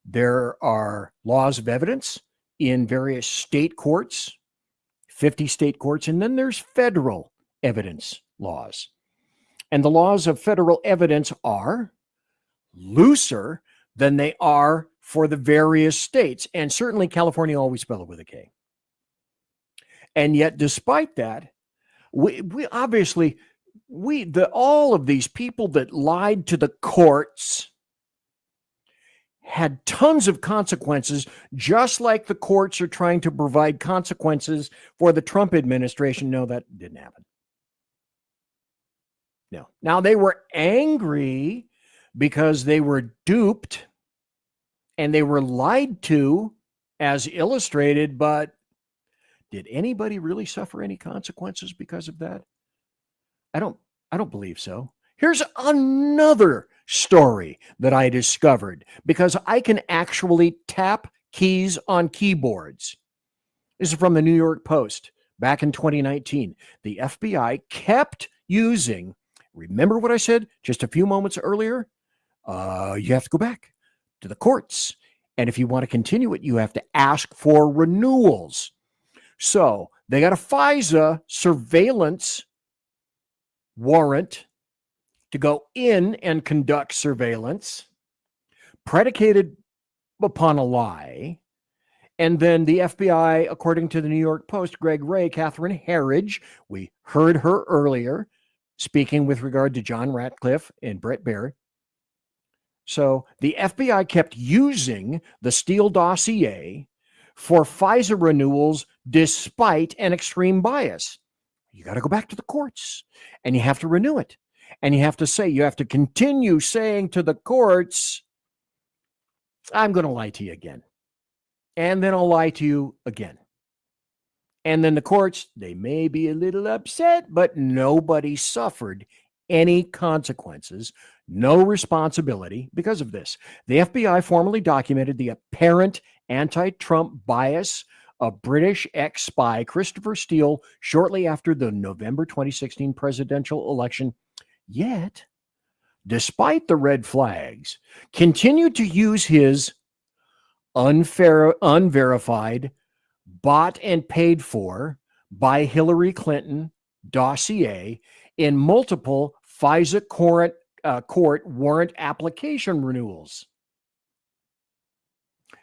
R: There are laws of evidence in various state courts, 50 state courts, and then there's federal evidence laws. And the laws of federal evidence are looser than they are for the various states. And certainly California always spell it with a K. And yet, despite that, we obviously, all of these people that lied to the courts had tons of consequences, just like the courts are trying to provide consequences for the Trump administration. No, that didn't happen. No. Now, they were angry because they were duped and they were lied to, as illustrated, but did anybody really suffer any consequences because of that? I don't believe so. Here's another story that I discovered, because I can actually tap keys on keyboards. This is from the New York Post back in 2019. The FBI kept using, remember what I said just a few moments earlier? You have to go back to the courts. And if you want to continue it, you have to ask for renewals. So they got a FISA surveillance warrant to go in and conduct surveillance predicated upon a lie. And then the FBI, according to the New York Post, Greg Wray, Catherine Herridge, we heard her earlier speaking with regard to John Ratcliffe and Brett Baier. So the FBI kept using the Steele dossier for FISA renewals despite an extreme bias. You got to go back to the courts and you have to renew it. And you have to continue saying to the courts, I'm going to lie to you again. And then I'll lie to you again. And then the courts, they may be a little upset, but nobody suffered any consequences, no responsibility because of this. The FBI formally documented the apparent anti-Trump bias of British ex-spy Christopher Steele shortly after the November 2016 presidential election. Yet, despite the red flags, continued to use his unverified, bought and paid for by Hillary Clinton dossier in multiple FISA court warrant application renewals.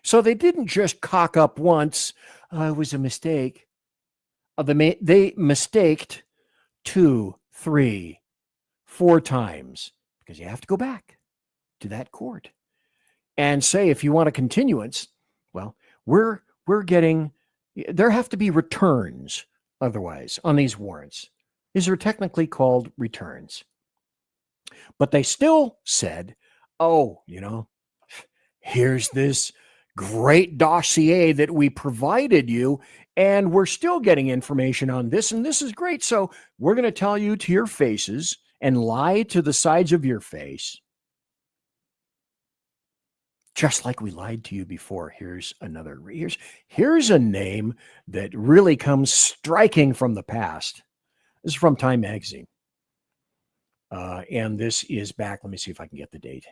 R: So they didn't just cock up once, it was a mistake. They mistaked 2, 3, 4 times, because you have to go back to that court and say, if you want a continuance, well, we're getting, there have to be returns otherwise on these warrants. These are technically called returns. But they still said, oh, here's this great dossier that we provided you, and we're still getting information on this, and this is great. So we're going to tell you to your faces and lie to the sides of your face, just like we lied to you before. Here's a name that really comes striking from the past. This is from Time Magazine. And this is back, let me see if I can get the date.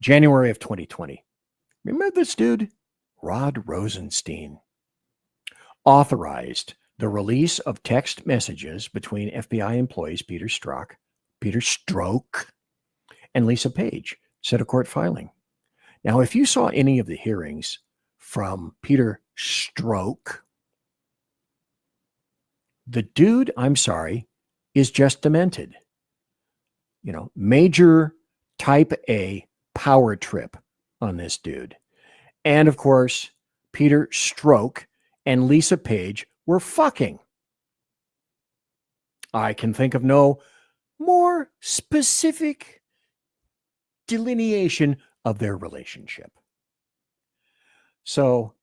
R: January of 2020. Remember this dude? Rod Rosenstein authorized the release of text messages between FBI employees Peter Strzok, and Lisa Page, said a court filing. Now, if you saw any of the hearings from Peter Strzok, the dude, I'm sorry, is just demented. Major type A power trip on this dude. And of course, Peter Strzok and Lisa Page were fucking. I can think of no more specific delineation of their relationship. So,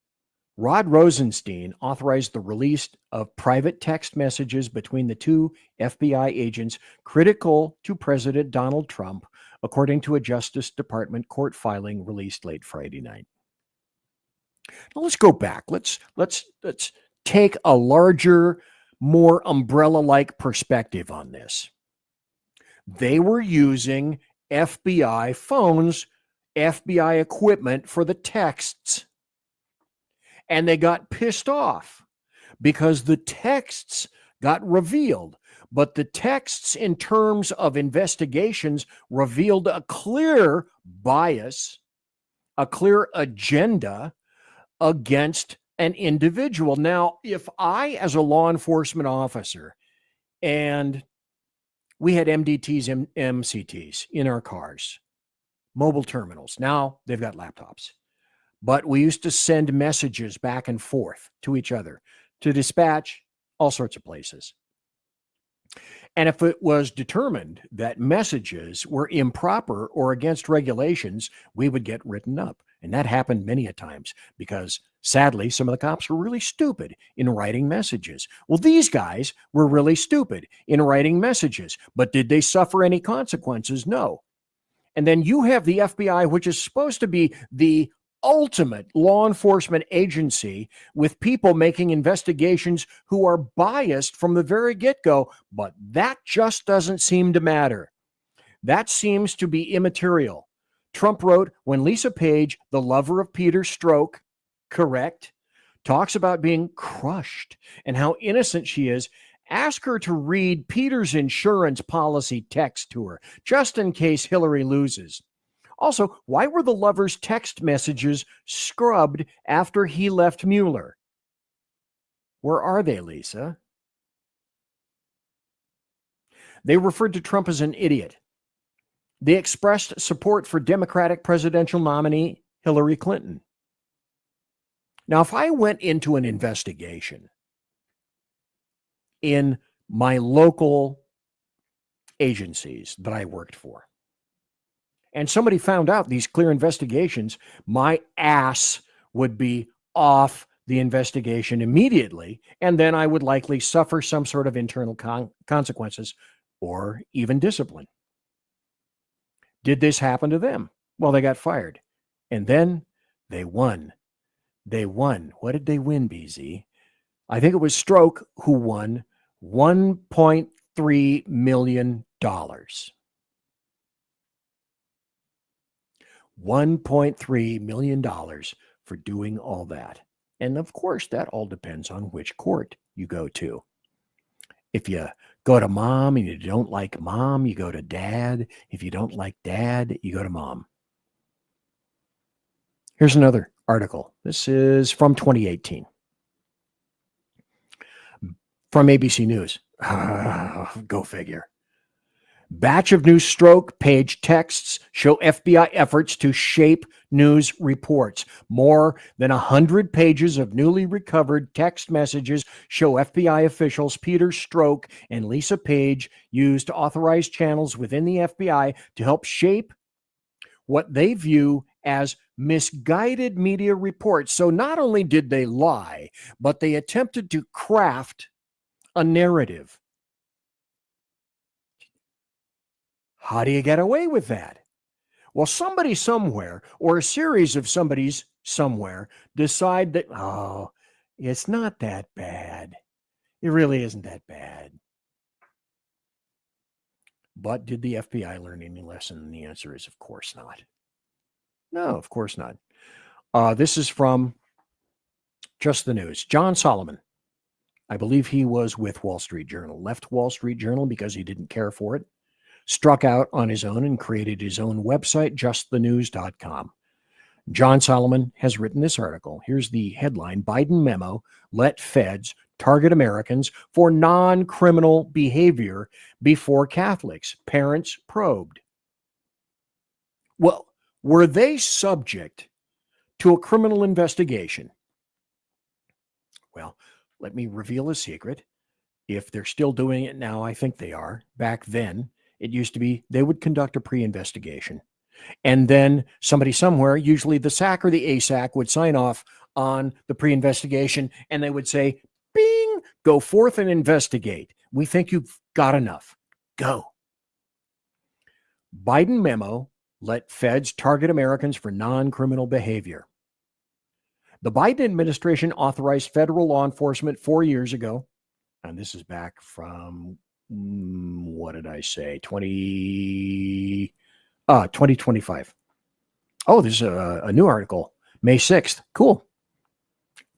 R: Rod Rosenstein authorized the release of private text messages between the two FBI agents critical to President Donald Trump, according to a Justice Department court filing released late Friday night. Now let's go back. Let's take a larger, more umbrella-like perspective on this. They were using FBI phones, FBI equipment for the texts. And they got pissed off because the texts got revealed. But the texts in terms of investigations revealed a clear bias, a clear agenda against an individual. Now, if I, as a law enforcement officer, and we had MDTs and MCTs in our cars, mobile terminals. Now they've got laptops. But we used to send messages back and forth to each other, to dispatch, all sorts of places. And if it was determined that messages were improper or against regulations, we would get written up. And that happened many a times because, sadly, some of the cops were really stupid in writing messages. Well, these guys were really stupid in writing messages. But did they suffer any consequences? No. And then you have the FBI, which is supposed to be the ultimate law enforcement agency with people making investigations who are biased from the very get-go, but that just doesn't seem to matter. That seems to be immaterial. Trump wrote, when Lisa Page, the lover of Peter Strzok, correct, talks about being crushed and how innocent she is, Ask her to read Peter's insurance policy text to her, just in case Hillary loses. Also, why were the lovers' text messages scrubbed after he left Mueller? Where are they, Lisa? They referred to Trump as an idiot. They expressed support for Democratic presidential nominee Hillary Clinton. Now, if I went into an investigation in my local agencies that I worked for, and somebody found out these clear investigations, my ass would be off the investigation immediately, and then I would likely suffer some sort of internal consequences or even discipline. Did this happen to them? Well, they got fired. And then they won. They won. What did they win, BZ? I think it was Stroke who won $1.3 million. $1.3 million for doing all that. And of course, that all depends on which court you go to. If you go to mom and you don't like mom, you go to dad. If you don't like dad, you go to mom. Here's another article. This is from 2018. From ABC News. Go figure. Batch of new Stroke page texts show FBI efforts to shape news reports. More than 100 pages of newly recovered text messages show FBI officials Peter Stroke and Lisa Page used authorized channels within the FBI to help shape what they view as misguided media reports. So not only did they lie, but they attempted to craft a narrative. How do you get away with that? Well, somebody somewhere, or a series of somebody's somewhere, decide that, oh, it's not that bad. It really isn't that bad. But did the FBI learn any lesson? And the answer is, of course not. No, of course not. This is from Just the News. John Solomon, I believe he was with Wall Street Journal, left Wall Street Journal because he didn't care for it. Struck out on his own and created his own website, justthenews.com. John Solomon has written this article. Here's the headline: Biden memo, let feds target Americans for non-criminal behavior before Catholics. Parents probed. Well, were they subject to a criminal investigation? Well, let me reveal a secret. If they're still doing it now, I think they are. Back then, it used to be they would conduct a pre-investigation. And then somebody somewhere, usually the SAC or the ASAC, would sign off on the pre-investigation, and they would say, bing, go forth and investigate. We think you've got enough. Go. Biden memo, let feds target Americans for non-criminal behavior. The Biden administration authorized federal law enforcement 4 years ago, and this is back from, what did I say, 2025. Oh, this is a new article, May 6th. Cool.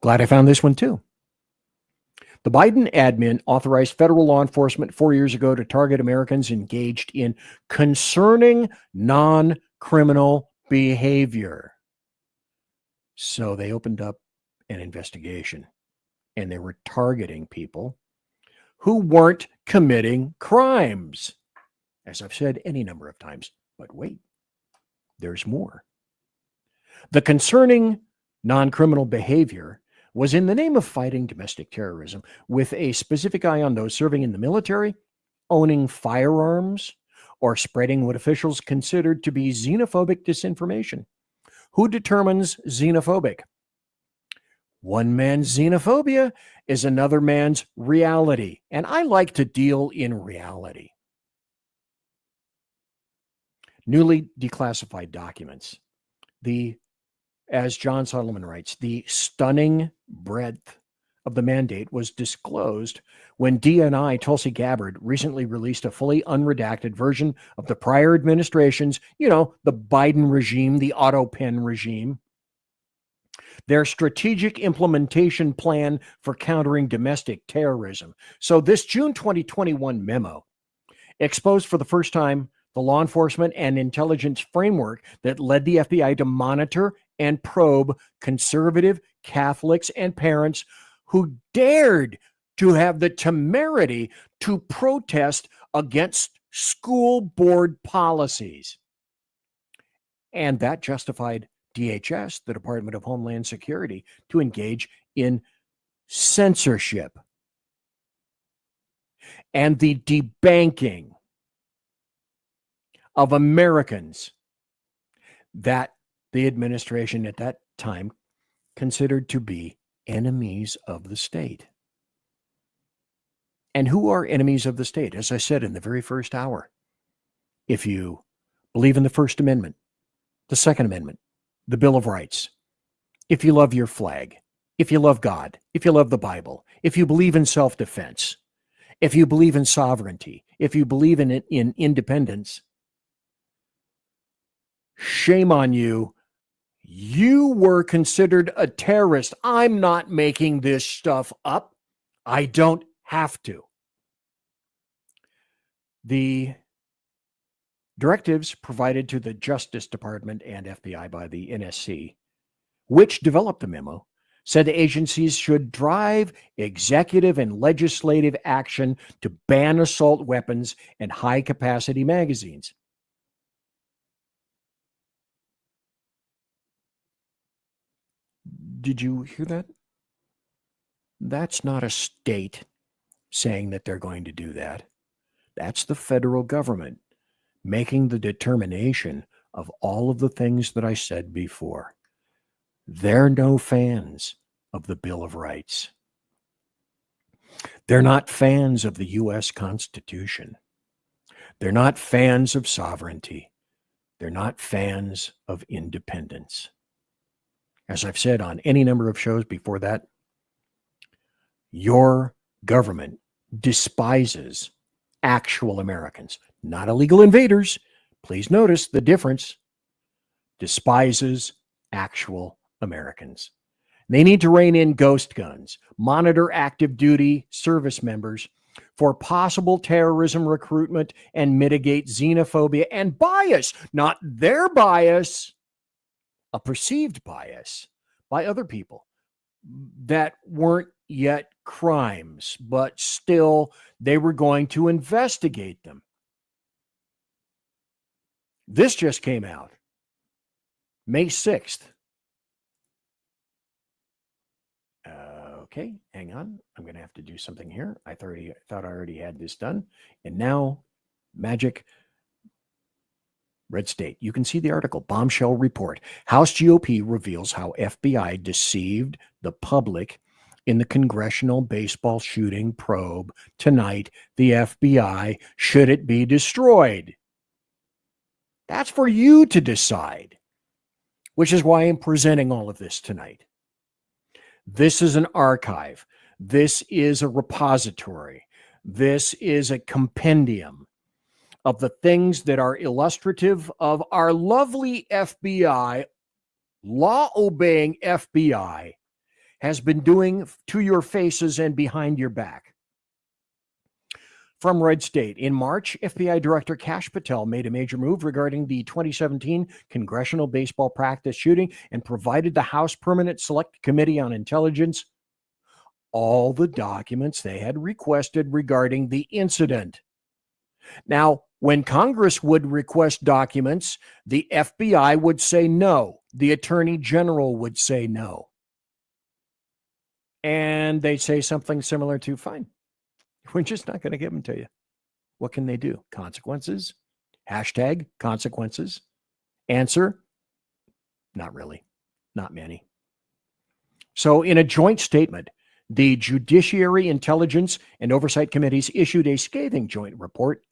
R: Glad I found this one too. The Biden admin authorized federal law enforcement 4 years ago to target Americans engaged in concerning non-criminal behavior. So they opened up an investigation, and they were targeting people who weren't committing crimes. As I've said any number of times, but wait, there's more. The concerning non-criminal behavior was in the name of fighting domestic terrorism, with a specific eye on those serving in the military, owning firearms, or spreading what officials considered to be xenophobic disinformation. Who determines xenophobic? One man's xenophobia is another man's reality, and I like to deal in reality. Newly declassified documents. As John Solomon writes, the stunning breadth of the mandate was disclosed when DNI Tulsi Gabbard recently released a fully unredacted version of the prior administration's, the Biden regime, the auto pen regime, their strategic implementation plan for countering domestic terrorism. So this June 2021 memo exposed for the first time the law enforcement and intelligence framework that led the FBI to monitor and probe conservative Catholics and parents who dared to have the temerity to protest against school board policies. And that justified DHS, the Department of Homeland Security, to engage in censorship and the debanking of Americans that the administration at that time considered to be enemies of the state. And who are enemies of the state? As I said in the very first hour, if you believe in the First Amendment, the Second Amendment, the Bill of Rights, if you love your flag, if you love God, if you love the Bible, if you believe in self-defense, if you believe in sovereignty, if you believe in independence, shame on you. You were considered a terrorist. I'm not making this stuff up. I don't have to. The directives provided to the Justice Department and FBI by the NSC, which developed the memo, said agencies should drive executive and legislative action to ban assault weapons and high-capacity magazines. Did you hear that? That's not a state saying that they're going to do that. That's the federal government making the determination of all of the things that I said before. They're no fans of the Bill of Rights. They're not fans of the U.S. Constitution. They're not fans of sovereignty. They're not fans of independence. As I've said on any number of shows before that, your government despises actual Americans, not illegal invaders. Please notice the difference. Despises actual Americans. They need to rein in ghost guns, monitor active duty service members for possible terrorism recruitment, and mitigate xenophobia and bias, not their bias, a perceived bias by other people that weren't yet crimes, but still they were going to investigate them. This just came out May 6th. Okay, hang on. I'm going to have to do something here. I thought I already had this done. And now, magic. Red State. You can see the article, Bombshell Report. House GOP reveals how FBI deceived the public in the congressional baseball shooting probe. Tonight, the FBI, should it be destroyed? That's for you to decide, which is why I'm presenting all of this tonight. This is an archive. This is a repository. This is a compendium of the things that are illustrative of our lovely FBI, law-obeying FBI, has been doing to your faces and behind your back. From Red State, in March, FBI Director Kash Patel made a major move regarding the 2017 congressional baseball practice shooting and provided the House Permanent Select Committee on Intelligence all the documents they had requested regarding the incident. Now, when Congress would request documents, the FBI would say no. The Attorney General would say no. And they'd say something similar to, fine, we're just not going to give them to you. What can they do? Consequences? Hashtag consequences. Answer? Not really. Not many. So in a joint statement, the Judiciary, Intelligence, and Oversight Committees issued a scathing joint report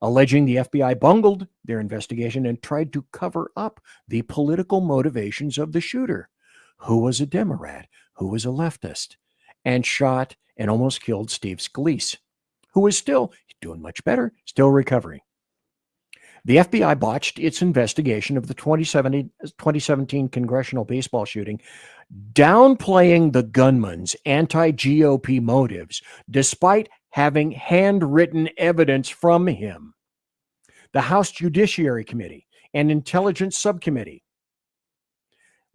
R: alleging the FBI bungled their investigation and tried to cover up the political motivations of the shooter, who was a Democrat, who was a leftist, and shot and almost killed Steve Scalise, who is still doing much better, still recovering. The FBI botched its investigation of the 2017 congressional baseball shooting, downplaying the gunman's anti-GOP motives, despite having handwritten evidence from him. The House Judiciary Committee and Intelligence Subcommittee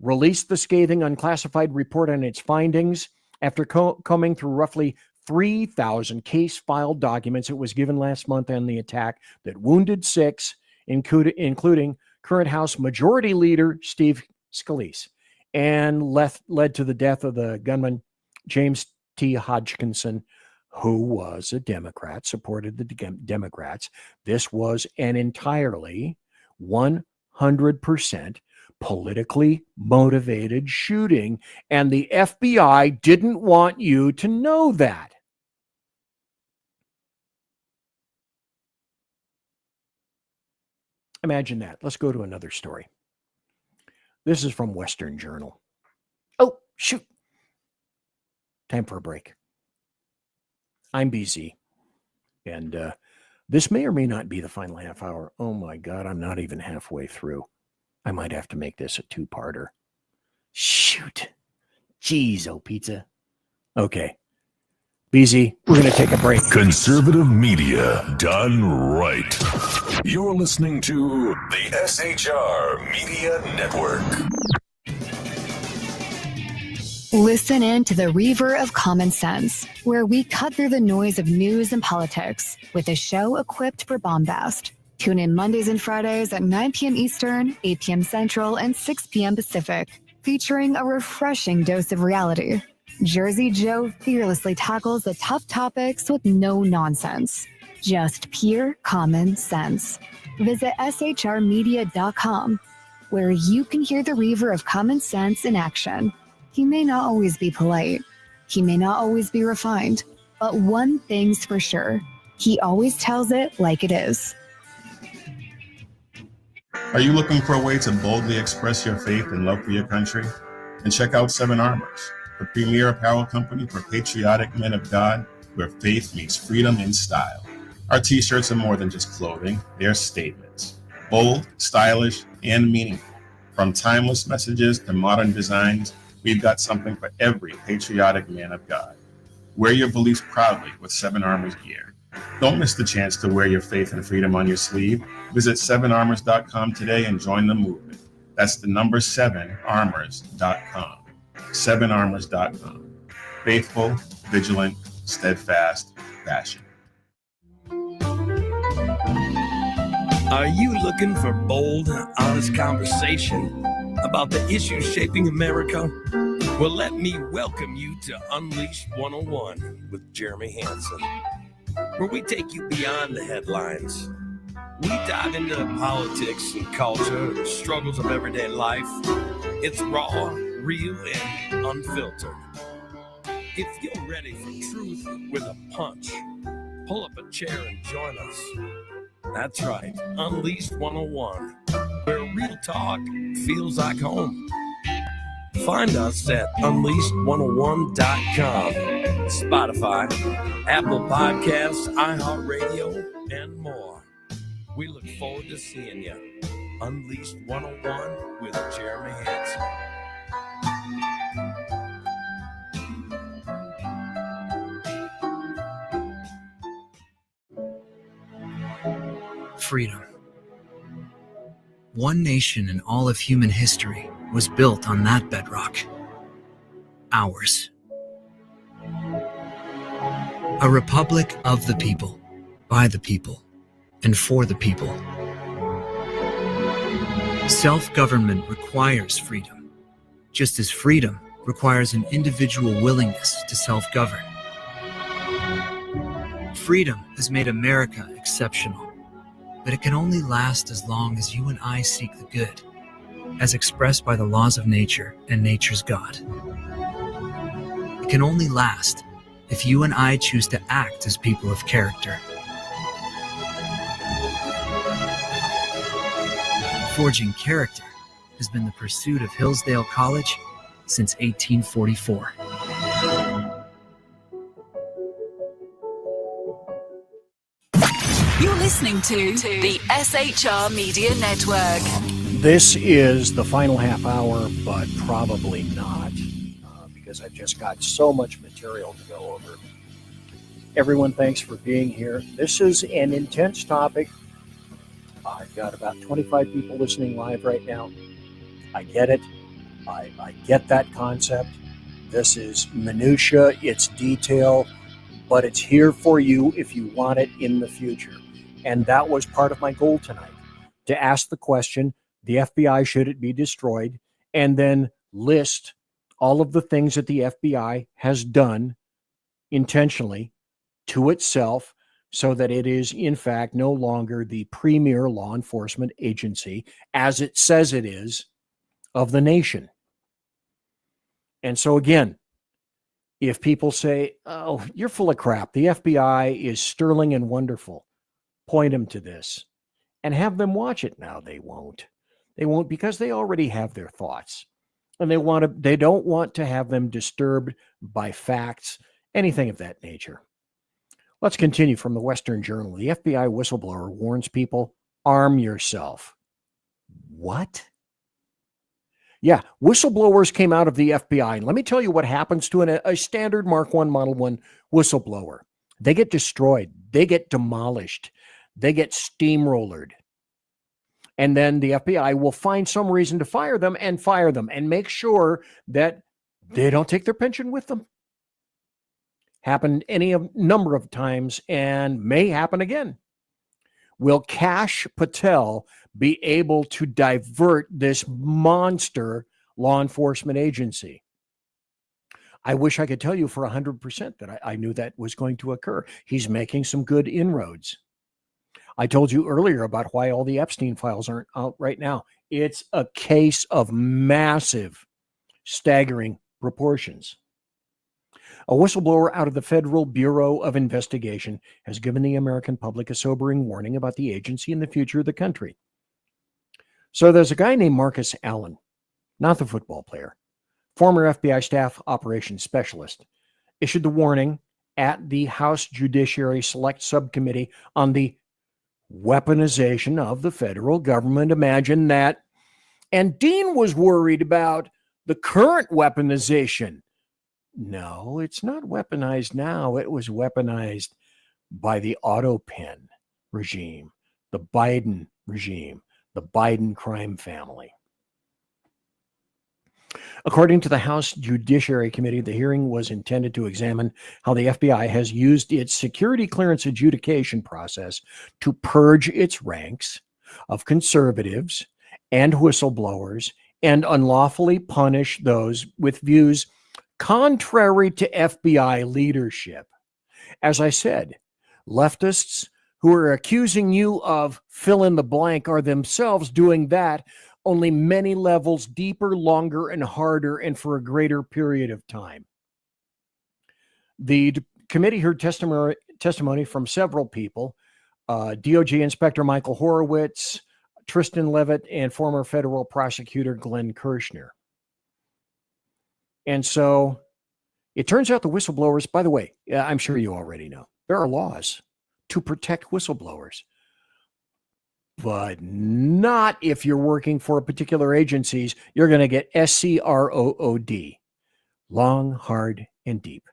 R: released the scathing unclassified report on its findings after combing through roughly 3,000 case file documents. It was given last month on the attack that wounded 6, including current House Majority Leader Steve Scalise, and led to the death of the gunman James T. Hodgkinson, who was a Democrat, supported the Democrats. This was an entirely 100% politically motivated shooting, and the FBI didn't want you to know that. Imagine that. Let's go to another story. This is from Western Journal. Oh, shoot. Time for a break. I'm BZ, and this may or may not be the final half hour. Oh my God, I'm not even halfway through. I might have to make this a 2-parter. Shoot. Jeez, oh pizza. Okay. BZ, we're going to take a break.
S: Conservative media done right. You're listening to the SHR Media Network.
N: Listen in to the Reaver of Common Sense, where we cut through the noise of news and politics with a show equipped for bombast. Tune in Mondays and Fridays at 9 p.m. Eastern, 8 p.m. Central, and 6 p.m. Pacific, featuring a refreshing dose of reality. Jersey Joe fearlessly tackles the tough topics with no nonsense. Just pure common sense. Visit shrmedia.com, where you can hear the Reaver of Common Sense in action. He may not always be polite. He may not always be refined. But one thing's for sure. He always tells it like it is.
O: Are you looking for a way to boldly express your faith and love for your country? Then check out 7 Armors, the premier apparel company for patriotic men of God, where faith meets freedom in style. Our t-shirts are more than just clothing, they're statements. Bold, stylish, and meaningful. From timeless messages to modern designs, we've got something for every patriotic man of God. Wear your beliefs proudly with 7 Armors gear. Don't miss the chance to wear your faith and freedom on your sleeve. Visit 7armors.com today and join the movement. That's the number 7armors.com. 7armors.com. Faithful, vigilant, steadfast, passion.
P: Are you looking for bold, honest conversation about the issues shaping America? Well, let me welcome you to Unleashed 101 with Jeremy Hansen, where we take you beyond the headlines. We dive into politics and culture, the struggles of everyday life. It's raw, real, and unfiltered. If you're ready for truth with a punch, pull up a chair and join us. That's right, Unleashed 101, where real talk feels like home. Find us at unleashed101.com, Spotify, Apple Podcasts, iHeartRadio, and more. We look forward to seeing you. Unleashed 101 with Jeremy Hansen.
Q: Freedom. One nation in all of human history was built on that bedrock. Ours. A republic of the people, by the people, and for the people. Self-government requires freedom, just as freedom requires an individual willingness to self-govern. Freedom has made America exceptional, but it can only last as long as you and I seek the good, as expressed by the laws of nature and nature's God. It can only last if you and I choose to act as people of character. Forging character has been the pursuit of Hillsdale College since 1844.
C: You're listening to the SHR Media Network.
R: This is the final half hour, but probably not, because I've just got so much material to go over. Everyone, thanks for being here. This is an intense topic. I've got about 25 people listening live right now. I get it. I get that concept. This is minutia, it's detail, but it's here for you if you want it in the future. And that was part of my goal tonight, to ask the question, the FBI, should it be destroyed? And then list all of the things that the FBI has done intentionally to itself so that it is, in fact, no longer the premier law enforcement agency, as it says it is, of the nation. And so again, if people say, oh, you're full of crap, the FBI is sterling and wonderful, point them to this and have them watch it. Now they won't. They won't, because they already have their thoughts, and they don't want to have them disturbed by facts, anything of that nature. Let's continue from the Western Journal. The FBI whistleblower warns people, arm yourself. What? Yeah, whistleblowers came out of the FBI. And let me tell you what happens to a standard Mark I Model 1 whistleblower. They get destroyed. They get demolished. They get steamrollered. And then the FBI will find some reason to fire them and make sure that they don't take their pension with them. Happened any number of times and may happen again. Will Kash Patel be able to divert this monster law enforcement agency? I wish I could tell you for 100% that I knew that was going to occur. He's making some good inroads. I told you earlier about why all the Epstein files aren't out right now. It's a case of massive, staggering proportions. A whistleblower out of the Federal Bureau of Investigation has given the American public a sobering warning about the agency and the future of the country. So there's a guy named Marcus Allen, not the football player, former FBI staff operations specialist, issued the warning at the House Judiciary Select Subcommittee on the weaponization of the federal government. Imagine that. And Dean was worried about the current weaponization. No, it's not weaponized now. It was weaponized by the Autopen regime, the Biden regime, the Biden crime family. According to the House Judiciary Committee, the hearing was intended to examine how the FBI has used its security clearance adjudication process to purge its ranks of conservatives and whistleblowers and unlawfully punish those with views contrary to FBI leadership. As I said, leftists who are accusing you of fill in the blank are themselves doing that, only many levels deeper, longer, and harder, and for a greater period of time. The committee heard testimony from several people, DOJ Inspector Michael Horowitz, Tristan Levitt, and former federal prosecutor Glenn Kirshner. And so it turns out the whistleblowers, by the way, I'm sure you already know, there are laws to protect whistleblowers, but not if you're working for particular agencies. You're going to get SCROOD, long, hard, and deep.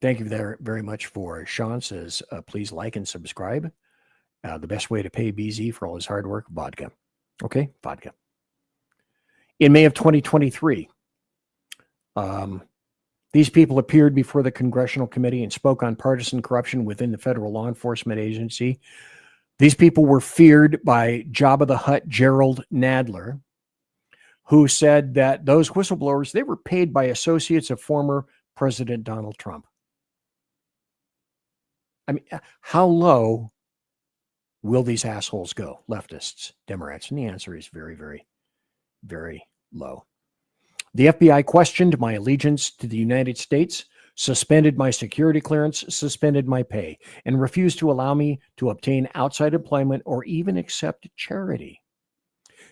R: Thank you very much for Sean says, please like and subscribe. The best way to pay BZ for all his hard work, vodka. Okay, vodka. In May of 2023, these people appeared before the Congressional Committee and spoke on partisan corruption within the federal law enforcement agency. These people were feared by Jabba the Hutt Gerald Nadler, who said that those whistleblowers, they were paid by associates of former President Donald Trump. I mean, how low will these assholes go, leftists, Democrats? And the answer is very, very, very low. The FBI questioned my allegiance to the United States, suspended my security clearance, suspended my pay, and refused to allow me to obtain outside employment or even accept charity.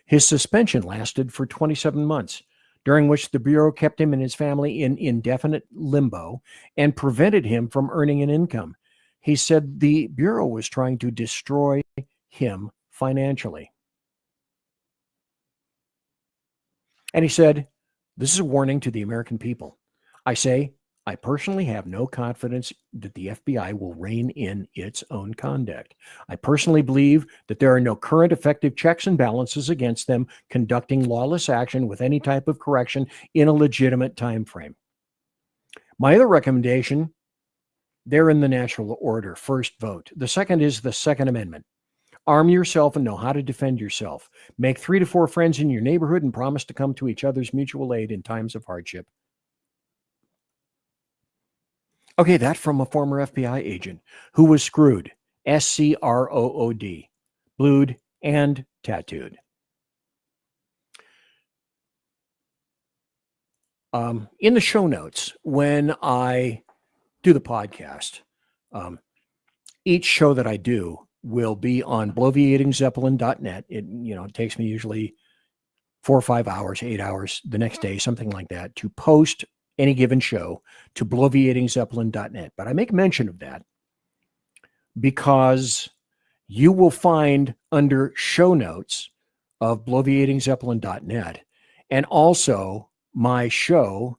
R: His suspension lasted for 27 months, during which the Bureau kept him and his family in indefinite limbo and prevented him from earning an income. He said the Bureau was trying to destroy him financially. And he said, this is a warning to the American people. I say, I personally have no confidence that the FBI will rein in its own conduct. I personally believe that there are no current effective checks and balances against them conducting lawless action with any type of correction in a legitimate time frame. My other recommendation, they're in the national order. First, vote. The second is the Second Amendment. Arm yourself and know how to defend yourself. Make 3 to 4 friends in your neighborhood and promise to come to each other's mutual aid in times of hardship. Okay, that from a former FBI agent who was screwed, S-C-R-O-O-D, blued and tattooed. In the show notes, when I do the podcast, each show that I do will be on bloviatingzeppelin.net. It takes me usually 4 or 5 hours, 8 hours the next day, something like that, to post any given show to bloviatingzeppelin.net. But I make mention of that because you will find under show notes of bloviatingzeppelin.net and also my show,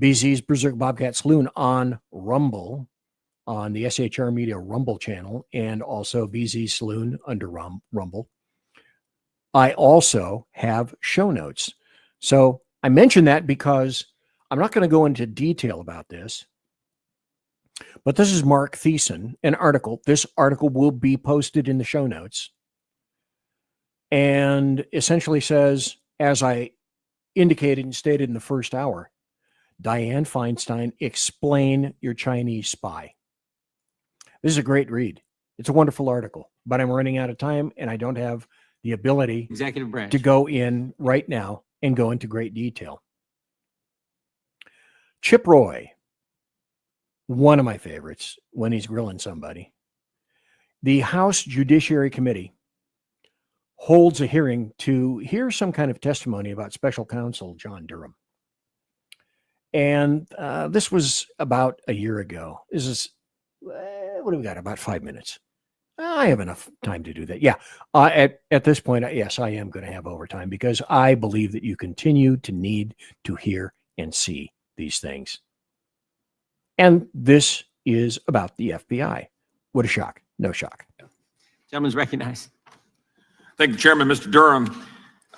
R: BZ's Berserk Bobcat Saloon, on Rumble, on the SHR Media Rumble channel, and also BZ Saloon under Rumble. I also have show notes. So I mention that because I'm not going to go into detail about this, but this is Mark Thiessen, an article. This article will be posted in the show notes and essentially says, as I indicated and stated in the first hour, Dianne Feinstein, explain your Chinese spy. This is a great read. It's a wonderful article, but I'm running out of time and I don't have the ability
B: Executive branch
R: to go in right now and go into great detail. Chip Roy, one of my favorites when he's grilling somebody. The House Judiciary Committee holds a hearing to hear some kind of testimony about Special Counsel John Durham. And this was about a year ago. This is, what do we got, about 5 minutes? I have enough time to do that. Yeah, at this point, yes, I am going to have overtime because I believe that you continue to need to hear and see these things. And this is about the FBI. What a shock. No shock.
B: Gentleman's recognized.
T: Thank you, Chairman. Mr. Durham,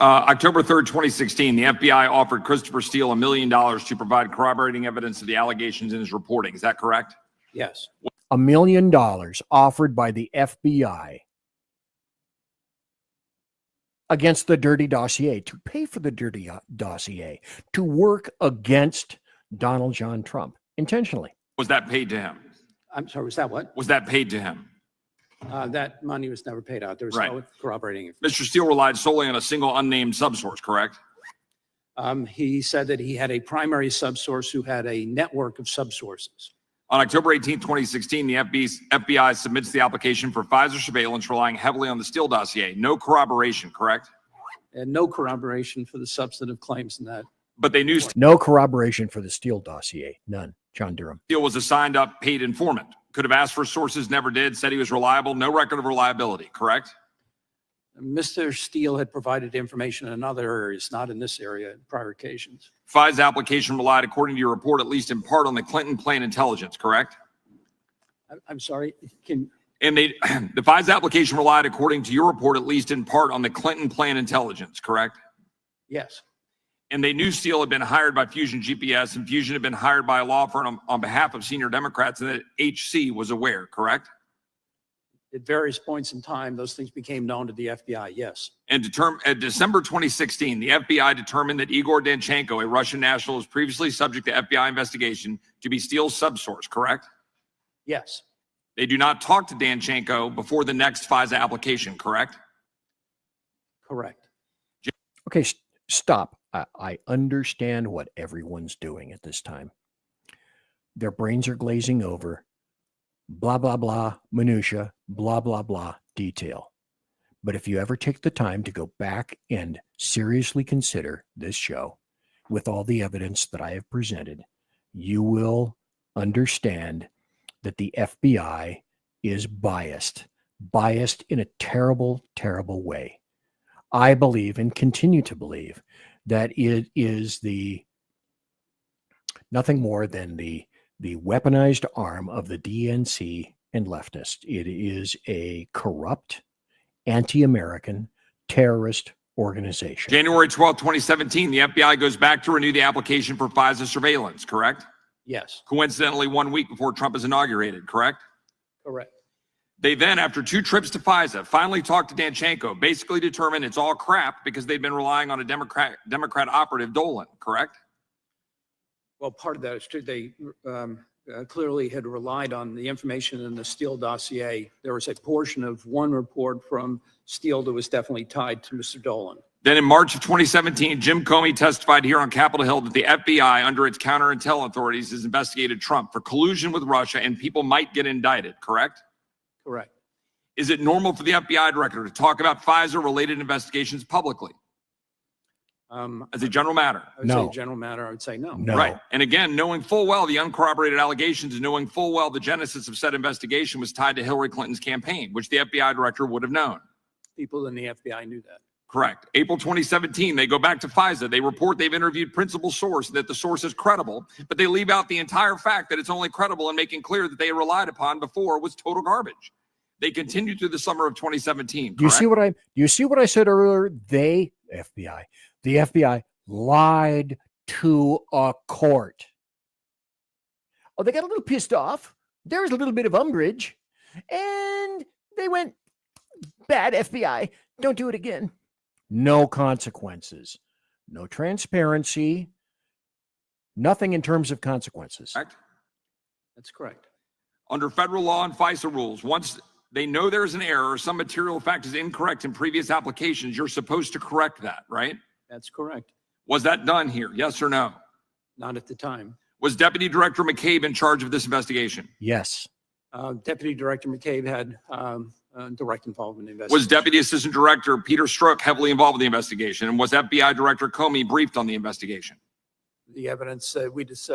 T: October 3rd, 2016, the FBI offered Christopher Steele $1 million to provide corroborating evidence of the allegations in his reporting. Is that correct?
B: Yes.
R: $1 million offered by the FBI against the dirty dossier, to pay for the dirty dossier, to work against Donald John Trump intentionally.
T: Was that paid to him?
B: I'm sorry, was that what?
T: Was that paid to him?
B: That money was never paid out. There was
T: Right.
B: no corroborating.
T: Mr. Steele relied solely on a single unnamed subsource, correct?
B: He said that he had a primary subsource who had a network of subsources.
T: On October 18, 2016, the FBI submits the application for Pfizer surveillance relying heavily on the Steele dossier. No corroboration, correct?
B: And no corroboration for the substantive claims in that.
T: But they knew
R: No corroboration for the Steele dossier. None. John Durham.
T: Steele was a signed up paid informant. Could have asked for sources, never did, said he was reliable. No record of reliability, correct?
B: Mr. Steele had provided information in other areas, not in this area, in prior occasions.
T: FISA application relied, according to your report, at least in part on the Clinton plan intelligence, correct?
B: I'm sorry,
T: And the FISA application relied, according to your report, at least in part on the Clinton plan intelligence, correct?
B: Yes.
T: And they knew Steele had been hired by Fusion GPS, and Fusion had been hired by a law firm on behalf of senior Democrats, and that HC was aware, correct?
B: At various points in time, those things became known to the FBI, yes.
T: And at December 2016, the FBI determined that Igor Danchenko, a Russian national, was previously subject to FBI investigation to be Steele's subsource, correct?
B: Yes.
T: They do not talk to Danchenko before the next FISA application, correct?
B: Correct.
R: Okay, stop. I understand what everyone's doing at this time. Their brains are glazing over. Blah, blah, blah, minutia, blah, blah, blah, detail. But if you ever take the time to go back and seriously consider this show with all the evidence that I have presented, you will understand that the FBI is biased in a terrible, terrible way. I believe and continue to believe that it is nothing more than the weaponized arm of the DNC and leftists. It is a corrupt, anti-American, terrorist organization.
T: January 12, 2017, the FBI goes back to renew the application for FISA surveillance, correct?
B: Yes,
T: Coincidentally, 1 week before Trump is inaugurated, correct?
B: correct.
T: They then, after 2 trips to FISA, finally talked to Danchenko, basically determined it's all crap because they've been relying on a Democrat operative, Dolan, correct?
B: Well, part of that is true. They clearly had relied on the information in the Steele dossier. There was a portion of one report from Steele that was definitely tied to Mr. Dolan.
T: Then in March of 2017, Jim Comey testified here on Capitol Hill that the FBI, under its counterintel authorities, has investigated Trump for collusion with Russia and people might get indicted, correct?
B: Correct.
T: Is it normal for the FBI director to talk about FISA-related investigations publicly? As a general matter?
B: I would say general matter, I would say no.
T: Right. And again, knowing full well the uncorroborated allegations and knowing full well the genesis of said investigation was tied to Hillary Clinton's campaign, which the FBI director would have known.
B: People in the FBI knew that.
T: Correct. April 2017, they go back to FISA. They report they've interviewed principal source, that the source is credible, but they leave out the entire fact that it's only credible and making clear that they relied upon before was total garbage. They continued through the summer of 2017.
R: Do you see what I said earlier? The FBI lied to a court. Oh, they got a little pissed off. There was a little bit of umbrage, and they went, bad FBI. Don't do it again. No consequences, no transparency, nothing in terms of consequences.
T: Correct.
B: That's correct.
T: Under federal law and FISA rules, once they know there's an error or some material fact is incorrect in previous applications, you're supposed to correct that, right?
B: That's correct.
T: Was that done here? Yes or no?
B: Not at the time.
T: Was Deputy Director McCabe in charge of this investigation?
R: Yes.
B: Deputy Director McCabe had direct involvement in the investigation.
T: Was Deputy Assistant Director Peter Strzok heavily involved with the investigation? And was FBI Director Comey briefed on the investigation?
B: The evidence that we just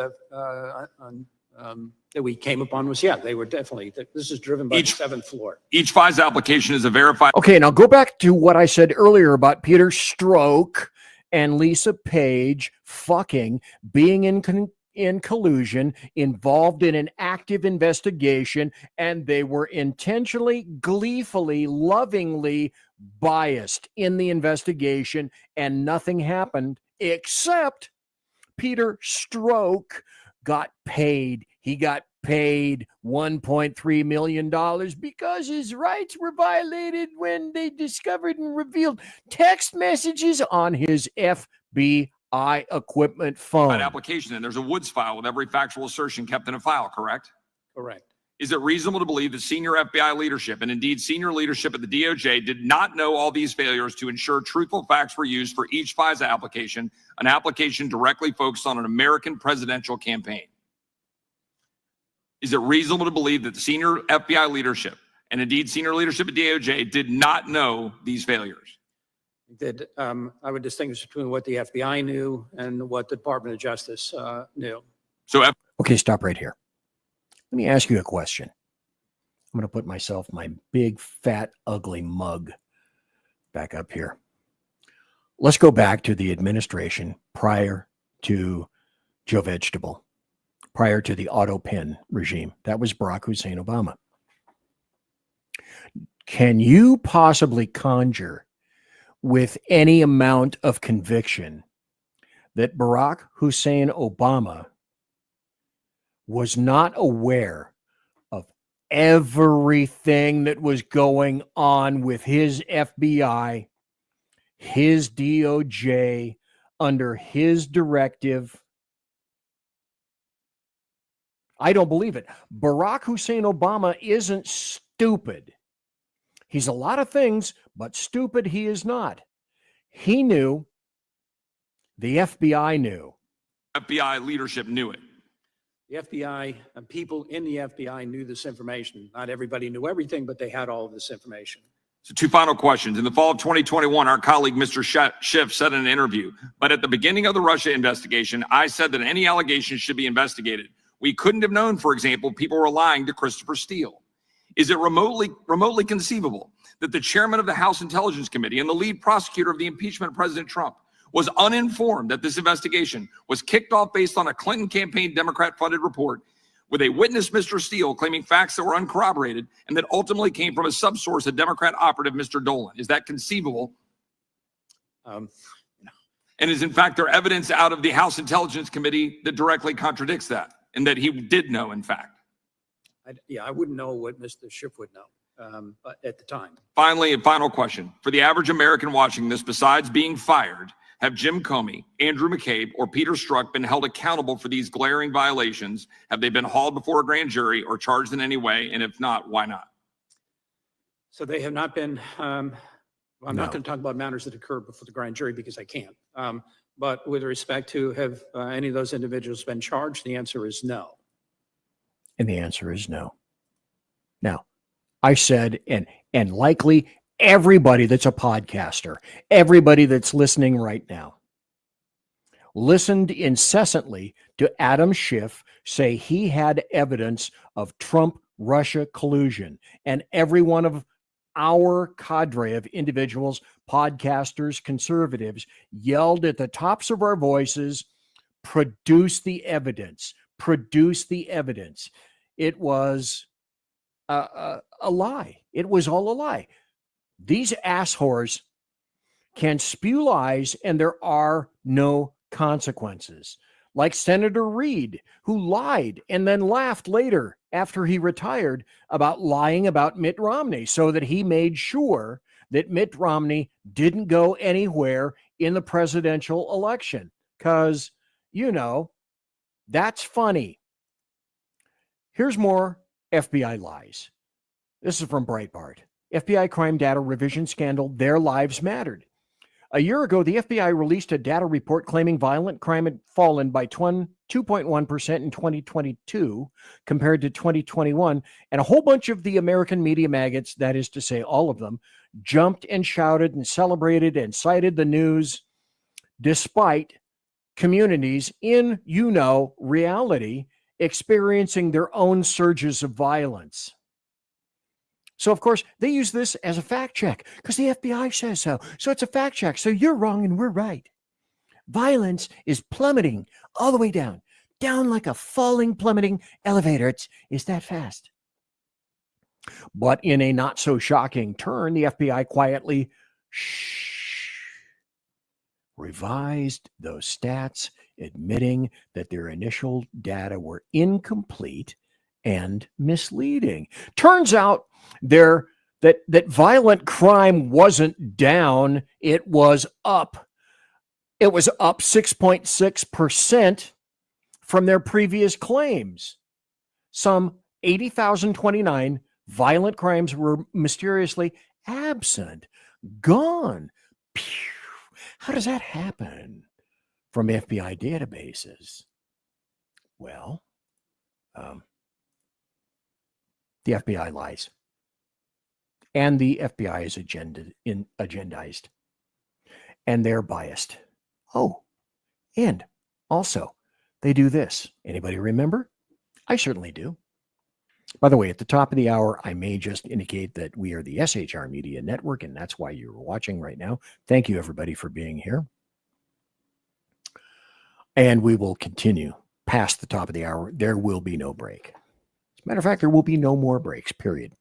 B: that we came upon was, yeah, they were definitely, this is driven by the 7th floor.
T: Each FISA application is a verified.
R: Okay, now go back to what I said earlier about Peter Strzok and Lisa Page fucking being in collusion, involved in an active investigation, and they were intentionally, gleefully, lovingly biased in the investigation, and nothing happened except Peter Strzok got paid. He got paid $1.3 million because his rights were violated when they discovered and revealed text messages on his FBI equipment phone.
T: Application, and there's a Woods file with every factual assertion kept in a file, correct?
B: Correct.
T: Is it reasonable to believe that senior FBI leadership, and indeed senior leadership at the DOJ, did not know all these failures to ensure truthful facts were used for each FISA application, an application directly focused on an American presidential campaign? Is it reasonable to believe that the senior FBI leadership, and indeed senior leadership at DOJ, did not know these failures?
B: That I would distinguish between what the FBI knew and what the Department of Justice knew.
T: So,
R: okay, stop right here. Let me ask you a question. I'm going to put my big, fat, ugly mug back up here. Let's go back to the administration prior to Joe Vegetable, prior to the auto pen regime. That was Barack Hussein Obama. Can you possibly conjure with any amount of conviction that Barack Hussein Obama was not aware of everything that was going on with his FBI, his DOJ, under his directive? I don't believe it. Barack Hussein Obama isn't stupid. He's a lot of things, but stupid he is not. He knew. The FBI knew.
T: FBI leadership knew it.
B: The FBI and people in the FBI knew this information. Not everybody knew everything, but they had all of this information.
T: So 2 final questions. In the fall of 2021, our colleague, Mr. Schiff, said in an interview, but at the beginning of the Russia investigation, I said that any allegations should be investigated. We couldn't have known, for example, people were lying to Christopher Steele. Is it remotely conceivable that the chairman of the House Intelligence Committee and the lead prosecutor of the impeachment of President Trump was uninformed that this investigation was kicked off based on a Clinton campaign Democrat-funded report with a witness, Mr. Steele, claiming facts that were uncorroborated and that ultimately came from a subsource, a Democrat operative, Mr. Dolan? Is that conceivable? And is, in fact, there evidence out of the House Intelligence Committee that directly contradicts that and that he did know, in fact?
B: I wouldn't know what Mr. Schiff would know at the time.
T: Finally, a final question. For the average American watching this, besides being fired, have Jim Comey, Andrew McCabe, or Peter Strzok been held accountable for these glaring violations? Have they been hauled before a grand jury or charged in any way? And if not, why not?
B: So they have not been, I'm not going to talk about matters that occurred before the grand jury because I can't. But with respect to have any of those individuals been charged, the answer is no.
R: And the answer is no. Now, I said, and likely everybody that's a podcaster, everybody that's listening right now, listened incessantly to Adam Schiff say he had evidence of Trump-Russia collusion. And every one of our cadre of individuals, podcasters, conservatives, yelled at the tops of our voices, produce the evidence. Produce the evidence. It was a lie. It was all a lie. These assholes can spew lies and there are no consequences. Like Senator Reid, who lied and then laughed later after he retired about lying about Mitt Romney so that he made sure that Mitt Romney didn't go anywhere in the presidential election. Because, you know, that's funny. Here's more FBI lies. This is from Breitbart. FBI crime data revision scandal, Their Lives Mattered. A year ago, the FBI released a data report claiming violent crime had fallen by 2.1% in 2022 compared to 2021. And a whole bunch of the American media maggots, that is to say all of them, jumped and shouted and celebrated and cited the news despite communities in, reality experiencing their own surges of violence. So, of course, they use this as a fact check because the FBI says so. So it's a fact check. So you're wrong and we're right. Violence is plummeting all the way down like a falling, plummeting elevator. It's that fast. But in a not so shocking turn, the FBI quietly revised those stats, admitting that their initial data were incomplete and misleading. Turns out that violent crime wasn't down, it was up. It was up 6.6% from their previous claims. Some 80,029 violent crimes were mysteriously absent, gone. Pew. How does that happen from FBI databases? Well, the FBI lies. And the FBI is agendized. And they're biased. Oh, and also, they do this. Anybody remember? I certainly do. By the way, at the top of the hour, I may just indicate that we are the SHR Media Network, and that's why you're watching right now. Thank you, everybody, for being here. And we will continue past the top of the hour. There will be no break. As a matter of fact, there will be no more breaks, period.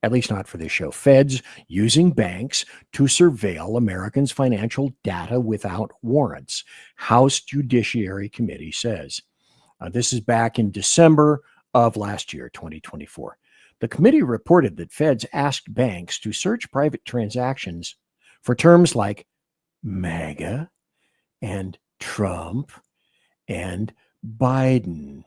R: At least not for this show. Feds using banks to surveil Americans' financial data without warrants. House Judiciary Committee says. This is back in December of last year, 2024. The committee reported that feds asked banks to search private transactions for terms like MAGA and Trump and Biden.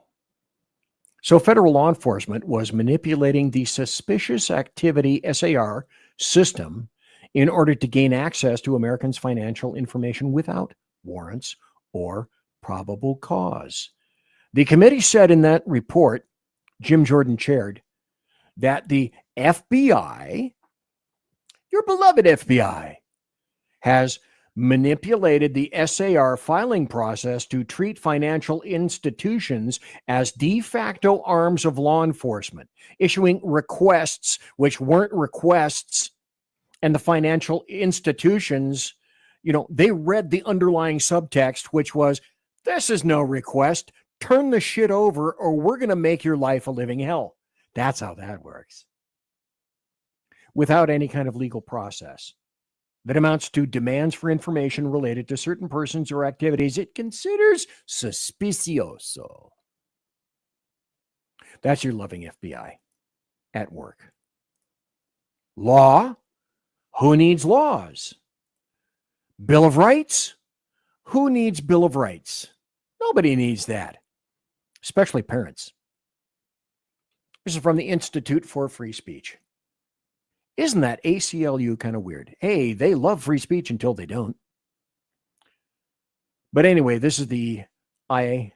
R: So federal law enforcement was manipulating the suspicious activity SAR system in order to gain access to Americans' financial information without warrants or probable cause. The committee said in that report, Jim Jordan chaired, that the FBI, your beloved FBI, has manipulated the SAR filing process to treat financial institutions as de facto arms of law enforcement, issuing requests which weren't requests, and the financial institutions, they read the underlying subtext, which was, this is no request, turn the shit over or we're going to make your life a living hell. That's how that works. Without any kind of legal process that amounts to demands for information related to certain persons or activities it considers suspicioso. That's your loving FBI at work. Law? Who needs laws? Bill of Rights? Who needs Bill of Rights? Nobody needs that, especially parents. This is from the Institute for Free Speech. Isn't that ACLU kind of weird? Hey, they love free speech until they don't. But anyway, this is the IFFS.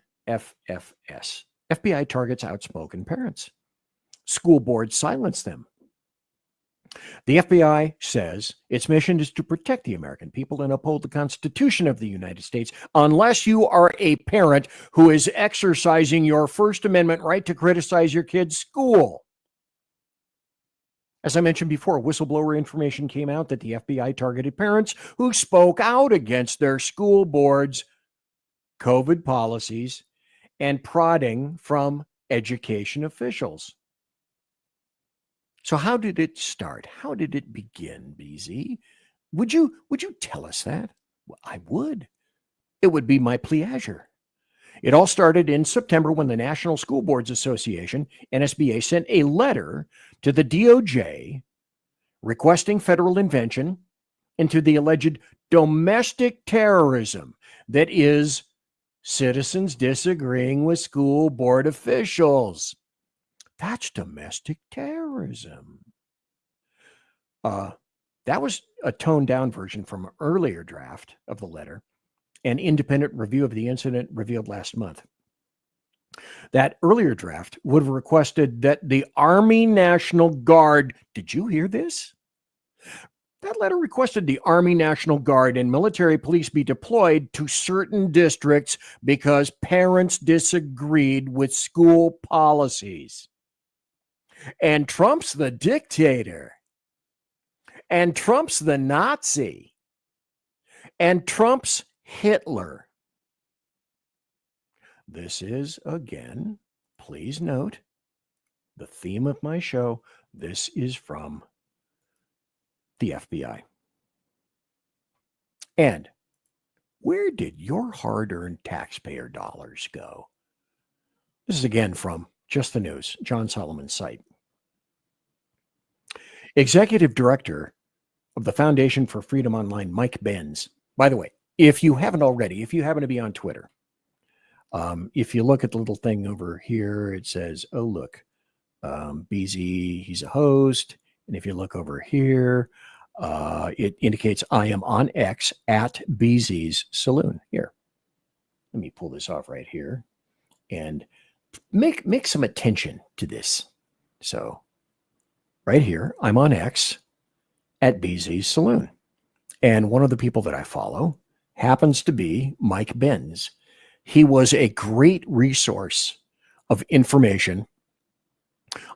R: FBI targets outspoken parents. School boards silence them. The FBI says its mission is to protect the American people and uphold the Constitution of the United States unless you are a parent who is exercising your First Amendment right to criticize your kid's school. As I mentioned before, whistleblower information came out that the FBI targeted parents who spoke out against their school board's COVID policies and prodding from education officials. So how did it start? How did it begin, BZ? Would you tell us that? Well, I would. It would be my pleasure. It all started in September when the National School Boards Association, NSBA, sent a letter to the DOJ requesting federal intervention into the alleged domestic terrorism that is citizens disagreeing with school board officials. That's domestic terrorism. That was a toned down version from an earlier draft of the letter. An independent review of the incident revealed last month. That earlier draft would have requested that the Army National Guard, did you hear this? That letter requested the Army National Guard and military police be deployed to certain districts because parents disagreed with school policies. And Trump's the dictator. And Trump's the Nazi. And Trump's Hitler. This is, again, please note, the theme of my show. This is from the FBI. And where did your hard-earned taxpayer dollars go? This is again from Just the News, John Solomon's site. Executive Director of the Foundation for Freedom Online, Mike Benz. By the way, if you haven't already, if you happen to be on Twitter, if you look at the little thing over here, it says, oh, look, BZ, he's a host. And if you look over here, it indicates I am on X at BZ's Saloon. Here, let me pull this off right here and make some attention to this. So right here, I'm on X at BZ's Saloon. And one of the people that I follow happens to be Mike Benz. He was a great resource of information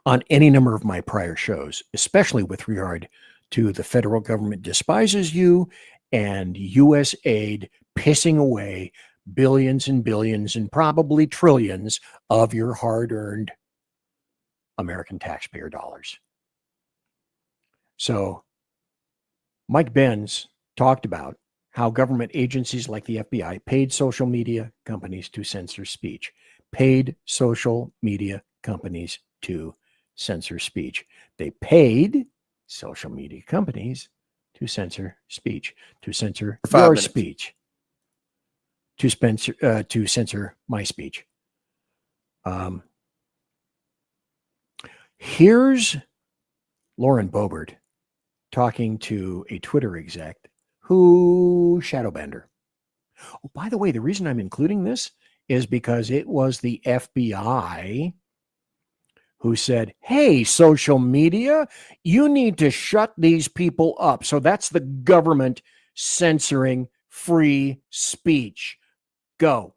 R: on any number of my prior shows, especially with regard to the federal government despises you and U.S. aid pissing away billions and billions and probably trillions of your hard-earned American taxpayer dollars. So Mike Benz talked about how government agencies like the FBI paid social media companies to censor speech. Paid social media companies to censor speech. They paid social media companies to censor speech, to censor your speech, to censor my speech. Here's Lauren Boebert talking to a Twitter exec who shadowbanned her. Oh, by the way, the reason I'm including this is because it was the FBI who said, hey, social media, you need to shut these people up. So that's the government censoring free speech. Go.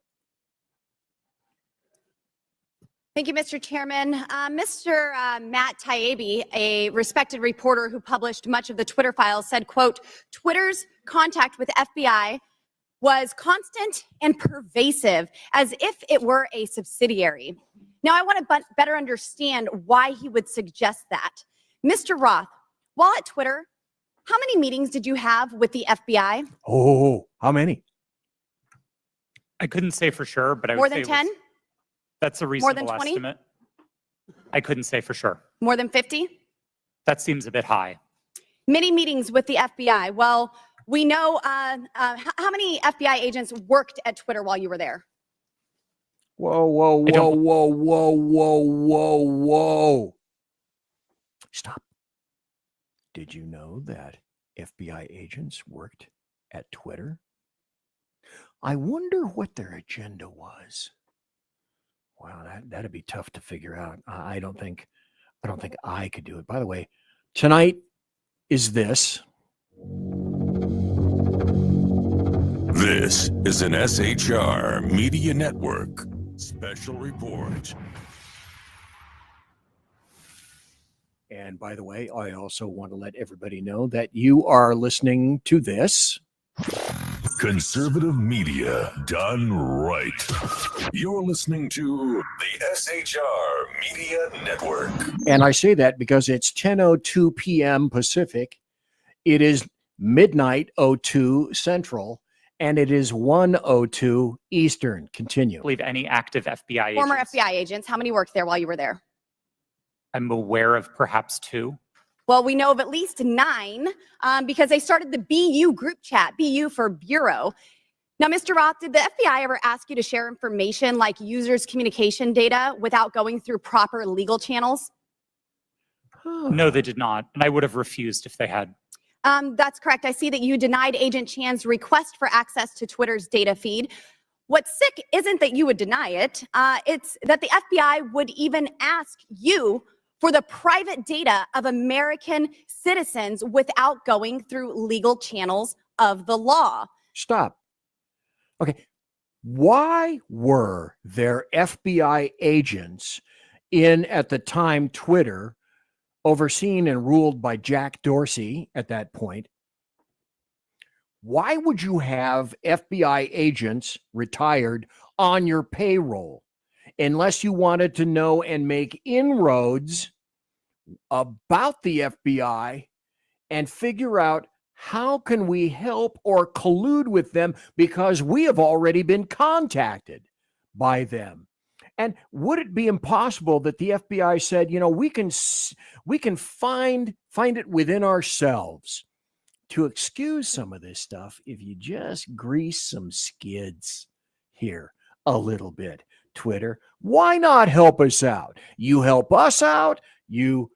D: Thank you, Mr. Chairman. Mr. Matt Taibbi, a respected reporter who published much of the Twitter files, said, quote, Twitter's contact with FBI was constant and pervasive, as if it were a subsidiary. Now, I want to better understand why he would suggest that. Mr. Roth, while at Twitter, how many meetings did you have with the FBI?
R: Oh, how many?
F: I couldn't say for sure, but I would
D: More
F: say
D: than 10?
F: That's a
D: More than
F: reasonable
D: 20?
F: estimate. I couldn't say for sure.
D: More than 50?
F: That seems a bit high.
D: Many meetings with the FBI. Well, we know how many FBI agents worked at Twitter while you were there?
R: Whoa, whoa, whoa, whoa, whoa, whoa, whoa, whoa. Stop. Did you know that FBI agents worked at Twitter? I wonder what their agenda was. Wow, that'd be tough to figure out. I don't think I could do it. By the way, tonight is this.
S: This is an SHR Media Network special report.
R: And by the way, I also want to let everybody know that you are listening to this.
S: Conservative media done right. You're listening to the SHR Media Network.
R: And I say that because it's 10:02 p.m. Pacific. It is midnight 02 Central, and it is 1:02 Eastern. Continue.
F: I believe any active FBI
D: Former
F: agents.
D: FBI agents. How many worked there while you were there?
F: I'm aware of perhaps 2.
D: Well, we know of at least 9 because they started the BU group chat, BU for Bureau. Now, Mr. Roth, did the FBI ever ask you to share information like users' communication data without going through proper legal channels?
F: No, they did not. And I would have refused if they had.
D: That's correct. I see that you denied Agent Chan's request for access to Twitter's data feed. What's sick isn't that you would deny it. It's that the FBI would even ask you for the private data of American citizens without going through legal channels of the law.
R: Stop. Okay. Why were there FBI agents in, at the time, Twitter, overseen and ruled by Jack Dorsey at that point? Why would you have FBI agents retired on your payroll unless you wanted to know and make inroads about the FBI and figure out how can we help or collude with them because we have already been contacted by them? And would it be impossible that the FBI said, you know, we can find it within ourselves to excuse some of this stuff if you just grease some skids here a little bit? Twitter, why not help us out? You help us out. You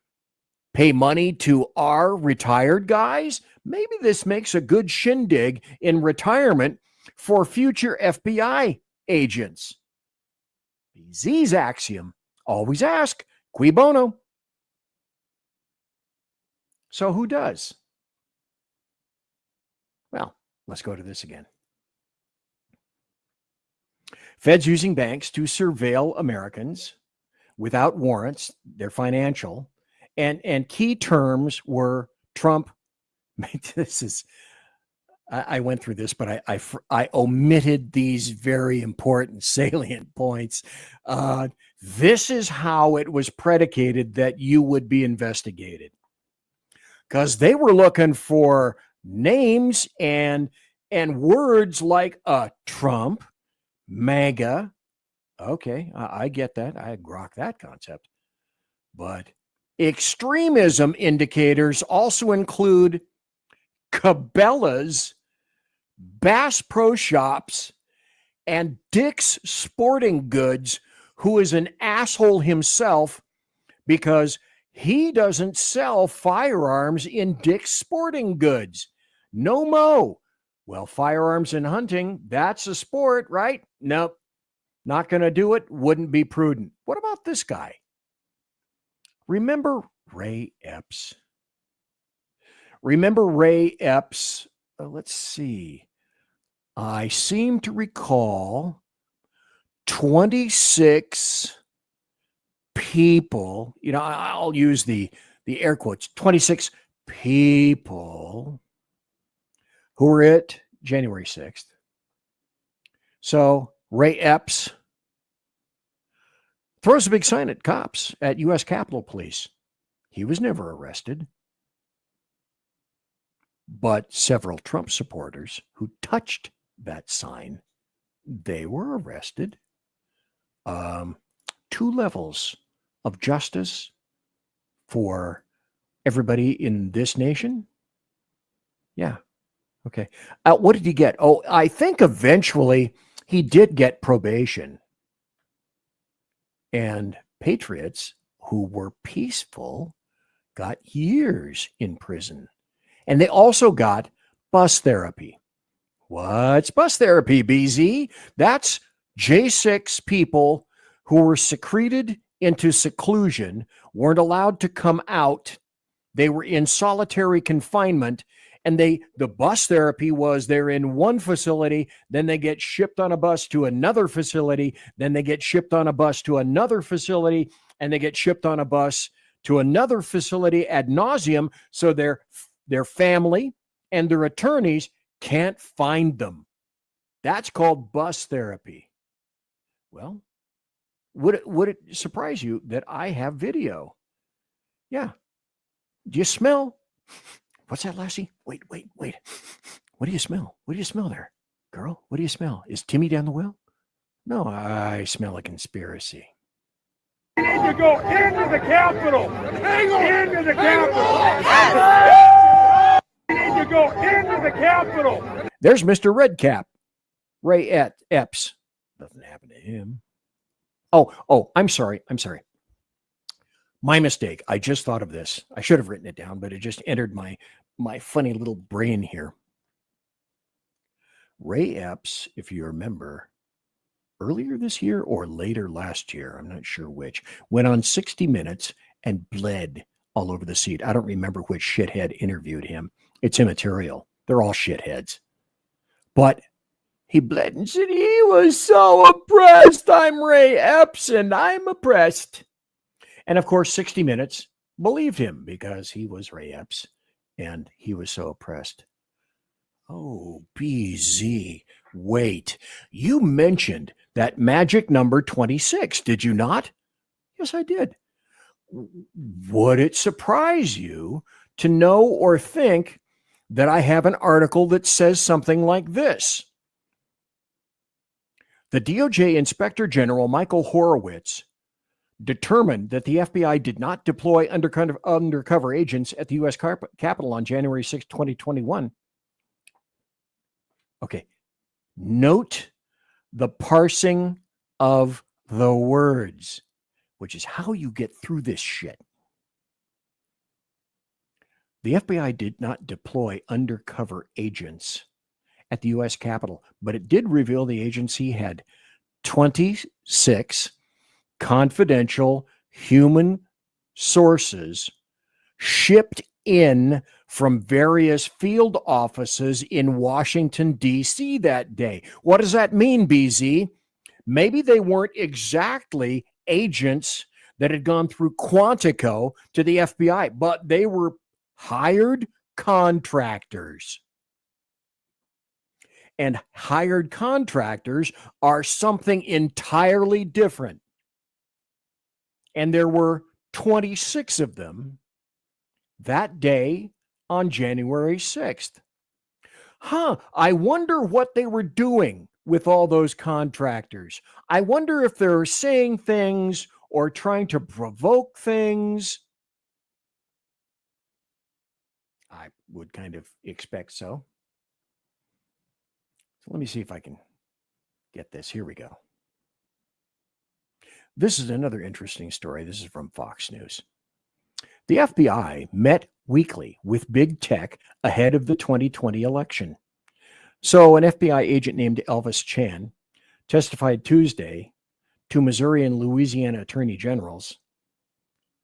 R: pay money to our retired guys. Maybe this makes a good shindig in retirement for future FBI agents. Z's axiom, always ask, cui bono? So who does? Well, let's go to this again. Feds using banks to surveil Americans without warrants. They're financial. And key terms were Trump. This is, I went through this, but I omitted these very important salient points. This is how it was predicated that you would be investigated, because they were looking for names and words like Trump, MAGA. Okay, I get that. I grok that concept. But extremism indicators also include Cabela's, Bass Pro Shops, and Dick's Sporting Goods, who is an asshole himself because he doesn't sell firearms in Dick's Sporting Goods. No mo. Well, firearms and hunting, that's a sport, right? Nope. Not going to do it. Wouldn't be prudent. What about this guy? Remember Ray Epps? Remember Ray Epps let's see. I seem to recall 26 people, I'll use the air quotes, 26 people who were at January 6th. So Ray Epps throws a big sign at cops at U.S. Capitol Police. He was never arrested. But several Trump supporters who touched that sign, they were arrested. 2 levels of justice for everybody in this nation. Yeah. Okay. What did he get? Oh, I think eventually he did get probation. And patriots who were peaceful got years in prison. And they also got bus therapy. What's bus therapy, BZ? That's J6 people who were secreted into seclusion, weren't allowed to come out. They were in solitary confinement. And the bus therapy was they're in one facility, then they get shipped on a bus to another facility, then they get shipped on a bus to another facility, and they get shipped on a bus to another facility ad nauseum, so their family and their attorneys can't find them. That's called bus therapy. Well, would it surprise you that I have video? Yeah. Do you smell? What's that, Lassie? Wait. What do you smell? What do you smell there? Girl, what do you smell? Is Timmy down the well? No, I smell a conspiracy.
E: We need to go into the Capitol. Into the Capitol. We need to go into the Capitol.
R: There's Mr. Redcap. Ray Epps. Nothing happened to him. Oh, I'm sorry. My mistake. I just thought of this. I should have written it down, but it just entered my funny little brain here. Ray Epps, if you remember, earlier this year or later last year, I'm not sure which, went on 60 Minutes and bled all over the seat. I don't remember which shithead interviewed him. It's immaterial. They're all shitheads. But he bled and said he was so oppressed. I'm Ray Epps and I'm oppressed. And of course, 60 Minutes believed him because he was Ray Epps and he was so oppressed. Oh, BZ, wait. You mentioned that magic number 26, did you not? Yes, I did. Would it surprise you to know or think that I have an article that says something like this? The DOJ Inspector General Michael Horowitz determined that the FBI did not deploy undercover agents at the U.S. Capitol on January 6, 2021. Okay. Note the parsing of the words, which is how you get through this shit. The FBI did not deploy undercover agents at the U.S. Capitol, but it did reveal the agency had 26 confidential human sources shipped in from various field offices in Washington, D.C. that day. What does that mean, BZ? Maybe they weren't exactly agents that had gone through Quantico to the FBI, but they were hired contractors. And hired contractors are something entirely different. And there were 26 of them that day on January 6th. I wonder what they were doing with all those contractors. I wonder if they're saying things or trying to provoke things. I would kind of expect so. So let me see if I can get this. Here we go. This is another interesting story. This is from Fox News. The FBI met weekly with big tech ahead of the 2020 election. So an FBI agent named Elvis Chan testified Tuesday to Missouri and Louisiana attorney generals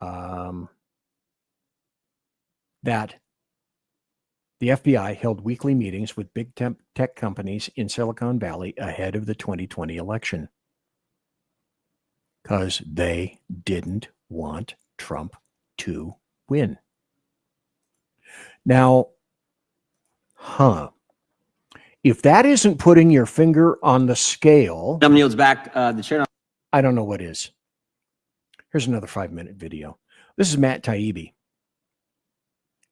R: that The FBI held weekly meetings with big tech companies in Silicon Valley ahead of the 2020 election because they didn't want Trump to win. Now, if that isn't putting your finger on the scale,
G: back. The chair.
R: I don't know what is. Here's another 5-minute video. This is Matt Taibbi.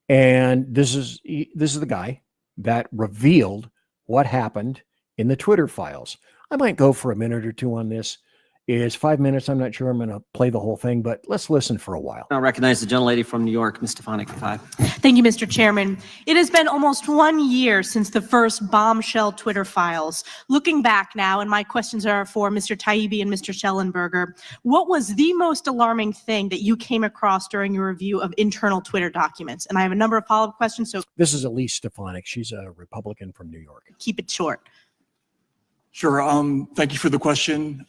R: And this is the guy that revealed what happened in the Twitter files. I might go for a minute or two on this. It's 5 minutes. I'm not sure I'm going to play the whole thing, but let's listen for a while.
G: I recognize the gentlelady from New York, Ms. Stefanik, 5.
I: Thank you, Mr. Chairman. It has been almost 1 year since the first bombshell Twitter files. Looking back now, and my questions are for Mr. Taibbi and Mr. Schellenberger, what was the most alarming thing that you came across during your review of internal Twitter documents? And I have a number of follow-up questions, so
R: this is Elise Stefanik. She's a Republican from New York.
I: Keep it short.
U: Sure. Thank you for the question.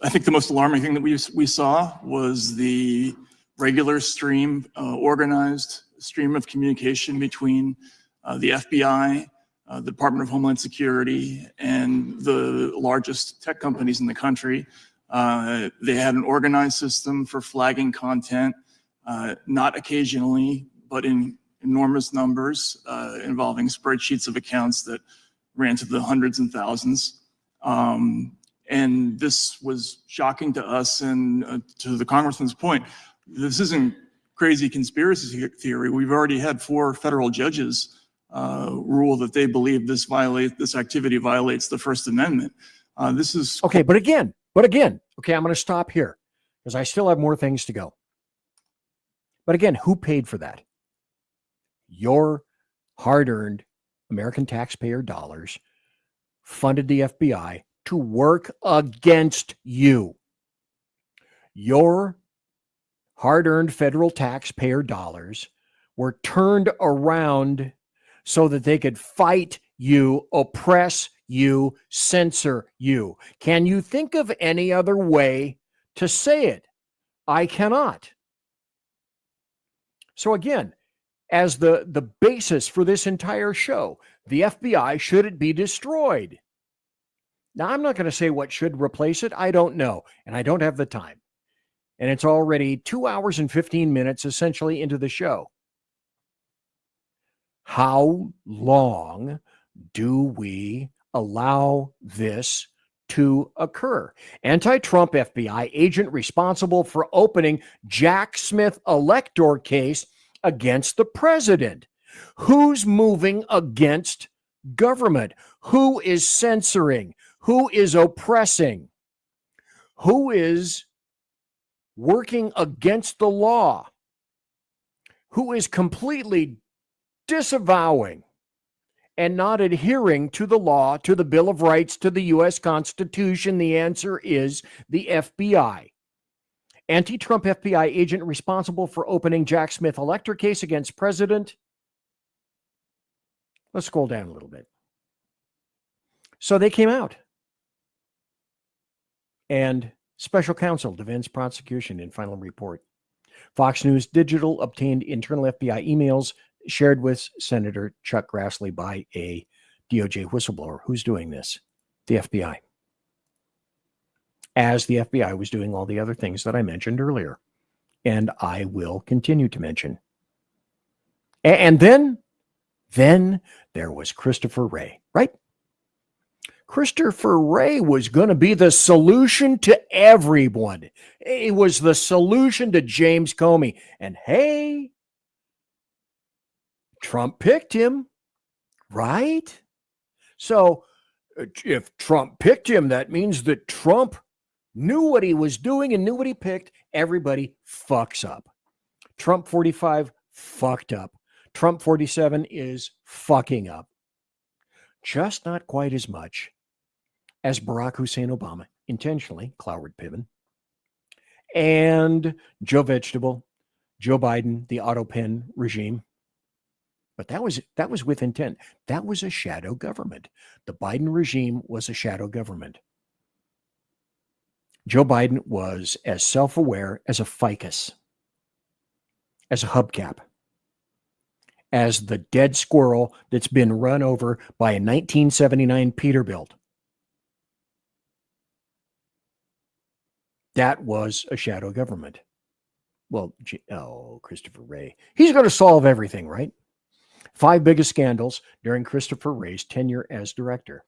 U: I think the most alarming thing that we saw was the regular stream, organized stream of communication between the FBI, the Department of Homeland Security, and the largest tech companies in the country. They had an organized system for flagging content, not occasionally, but in enormous numbers, involving spreadsheets of accounts that ran to the hundreds and thousands. And this was shocking to us, and to the congressman's point, this isn't crazy conspiracy theory. We've already had 4 federal judges rule that they believe this activity violates the First Amendment. This is
R: okay, but again, okay, I'm going to stop here because I still have more things to go. But again, who paid for that? Your hard-earned American taxpayer dollars funded the FBI to work against you. Your hard-earned federal taxpayer dollars were turned around so that they could fight you, oppress you, censor you. Can you think of any other way to say it? I cannot. So again, as the basis for this entire show, the FBI, should it be destroyed? Now, I'm not going to say what should replace it. I don't know, and I don't have the time. And it's already 2 hours and 15 minutes essentially into the show. How long do we allow this to occur? Anti-Trump FBI agent responsible for opening Jack Smith elector case against the president. Who's moving against government? Who is censoring? Who is oppressing? Who is working against the law? Who is completely disavowing and not adhering to the law, to the Bill of Rights, to the U.S. Constitution? The answer is the FBI. Anti-Trump FBI agent responsible for opening Jack Smith elector case against president. Let's scroll down a little bit. So they came out. And special counsel defends prosecution in final report. Fox News Digital obtained internal FBI emails shared with Senator Chuck Grassley by a DOJ whistleblower. Who's doing this? The FBI. As the FBI was doing all the other things that I mentioned earlier. And I will continue to mention. And then there was Christopher Wray, right? Christopher Wray was going to be the solution to everyone. He was the solution to James Comey. And hey, Trump picked him, right? So if Trump picked him, that means that Trump knew what he was doing and knew what he picked. Everybody fucks up. Trump 45 fucked up. Trump 47 is fucking up. Just not quite as much as Barack Hussein Obama intentionally, Cloward Piven, and Joe Vegetable, Joe Biden, the auto pen regime. But that was with intent. That was a shadow government. The Biden regime was a shadow government. Joe Biden was as self-aware as a ficus, as a hubcap. as the dead squirrel that's been run over by a 1979 Peterbilt. That was a shadow government. Well, Christopher Wray. He's going to solve everything, right? 5 biggest scandals during Christopher Wray's tenure as director.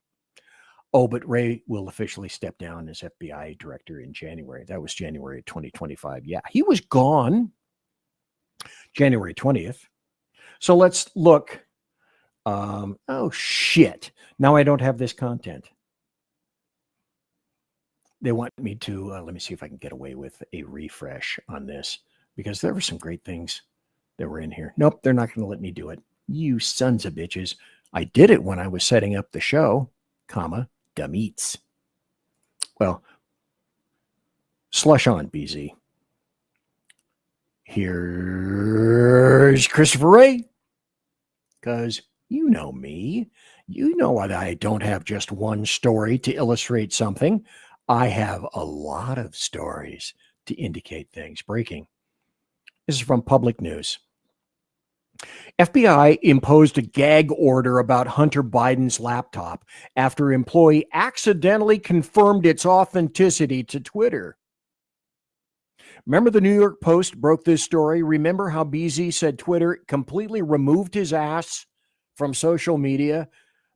R: Oh, but Wray will officially step down as FBI director in January. That was January 2025. Yeah, he was gone January 20th. So let's look. Oh, shit. Now I don't have this content. They want me to, let me see if I can get away with a refresh on this, because there were some great things that were in here. Nope, they're not going to let me do it. You sons of bitches. I did it when I was setting up the show, comma, dummeats. Well, slush on, BZ. Here's Christopher Wray. Because you know me. You know that I don't have just one story to illustrate something. I have a lot of stories to indicate things. Breaking. This is from Public News. FBI imposed a gag order about Hunter Biden's laptop after employee accidentally confirmed its authenticity to Twitter. Remember the New York Post broke this story? Remember how BZ said Twitter completely removed his ass from social media?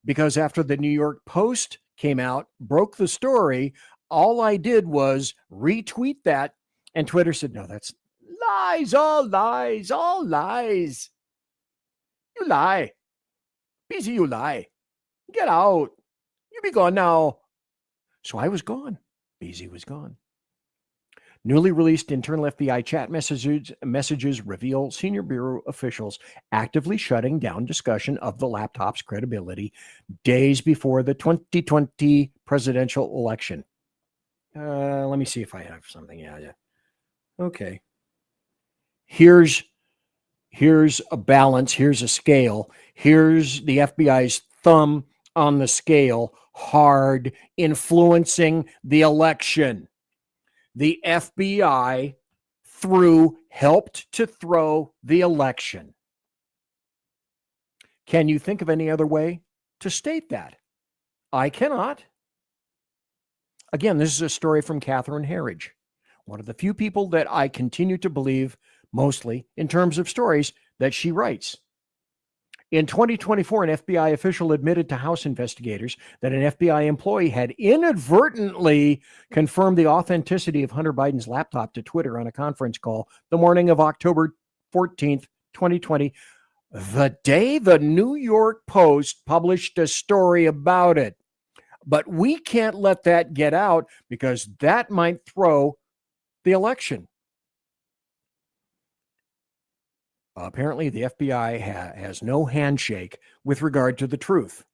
R: Because after the New York Post came out, broke the story, all I did was retweet that, and Twitter said, no, that's lies, all lies, all lies. You lie. BZ, you lie. Get out. You be gone now. So I was gone. BZ was gone. Newly released internal FBI chat messages reveal senior bureau officials actively shutting down discussion of the laptop's credibility days before the 2020 presidential election. Let me see if I have something. Yeah. Okay. Here's a balance. Here's a scale. Here's the FBI's thumb on the scale, hard, influencing the election. The FBI helped to throw the election. Can you think of any other way to state that? I cannot. Again, this is a story from Catherine Herridge, one of the few people that I continue to believe mostly in terms of stories that she writes. In 2024, an FBI official admitted to House investigators that an FBI employee had inadvertently confirmed the authenticity of Hunter Biden's laptop to Twitter on a conference call the morning of October 14th, 2020, the day the New York Post published a story about it. But we can't let that get out because that might throw the election. Apparently, the FBI has no handshake with regard to the truth.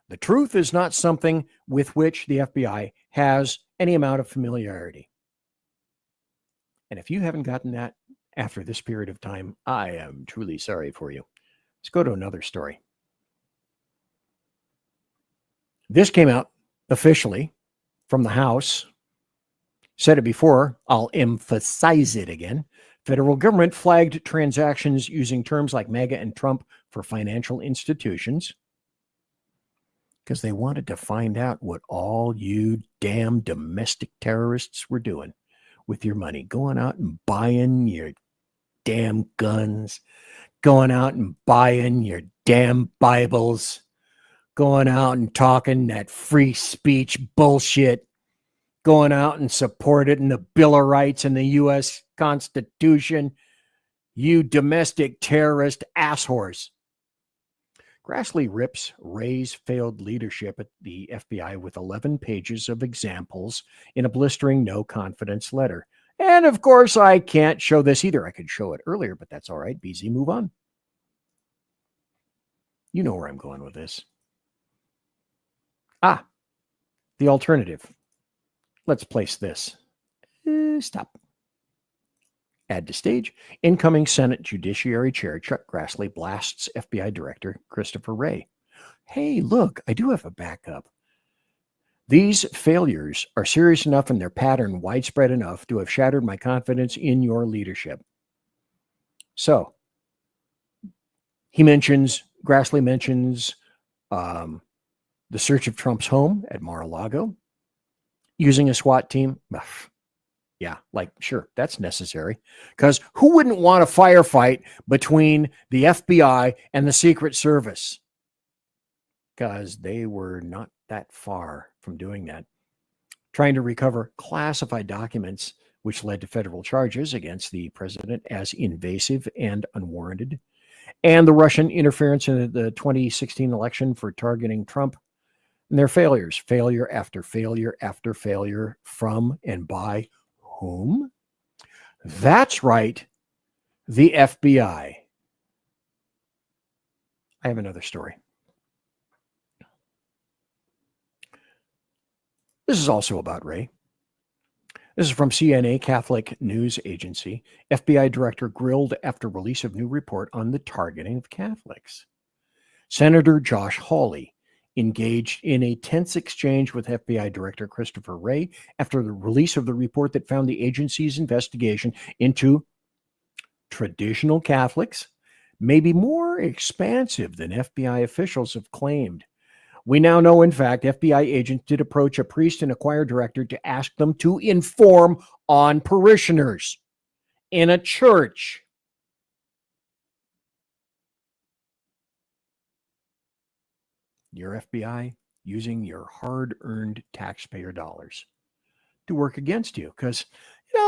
R: The truth is not something with which the FBI has any amount of familiarity. And if you haven't gotten that after this period of time, I am truly sorry for you. Let's go to another story. This came out officially from the House. Said it before, I'll emphasize it again. Federal government flagged transactions using terms like MAGA and Trump for financial institutions because they wanted to find out what all you damn domestic terrorists were doing with your money, going out and buying your damn guns, going out and buying your damn Bibles, going out and talking that free speech bullshit, going out and supporting the Bill of Rights and the U.S. Constitution, you domestic terrorist asshores. Grassley rips Wray's failed leadership at the FBI with 11 pages of examples in a blistering no confidence letter. And of course, I can't show this either. I could show it earlier, but that's all right. BZ, move on. You know where I'm going with this. The alternative. Let's place this. Stop. Add to stage. Incoming Senate Judiciary Chair Chuck Grassley blasts FBI Director Christopher Wray. Hey, look, I do have a backup. These failures are serious enough and their pattern widespread enough to have shattered my confidence in your leadership. So, Grassley mentions the search of Trump's home at Mar-a-Lago using a SWAT team. Yeah, like, sure, that's necessary. Because who wouldn't want a firefight between the FBI and the Secret Service? Because they were not that far from doing that. Trying to recover classified documents, which led to federal charges against the president as invasive and unwarranted. And the Russian interference in the 2016 election for targeting Trump. And their failures, failure after failure after failure, from and by whom? That's right, the FBI. I have another story. This is also about Ray. This is from CNA, Catholic News Agency. FBI director grilled after release of new report on the targeting of Catholics. Senator Josh Hawley engaged in a tense exchange with FBI Director Christopher Wray after the release of the report that found the agency's investigation into traditional Catholics may be more expansive than FBI officials have claimed. We now know, in fact, FBI agents did approach a priest and a choir director to ask them to inform on parishioners in a church. Your FBI using your hard-earned taxpayer dollars to work against you. Because,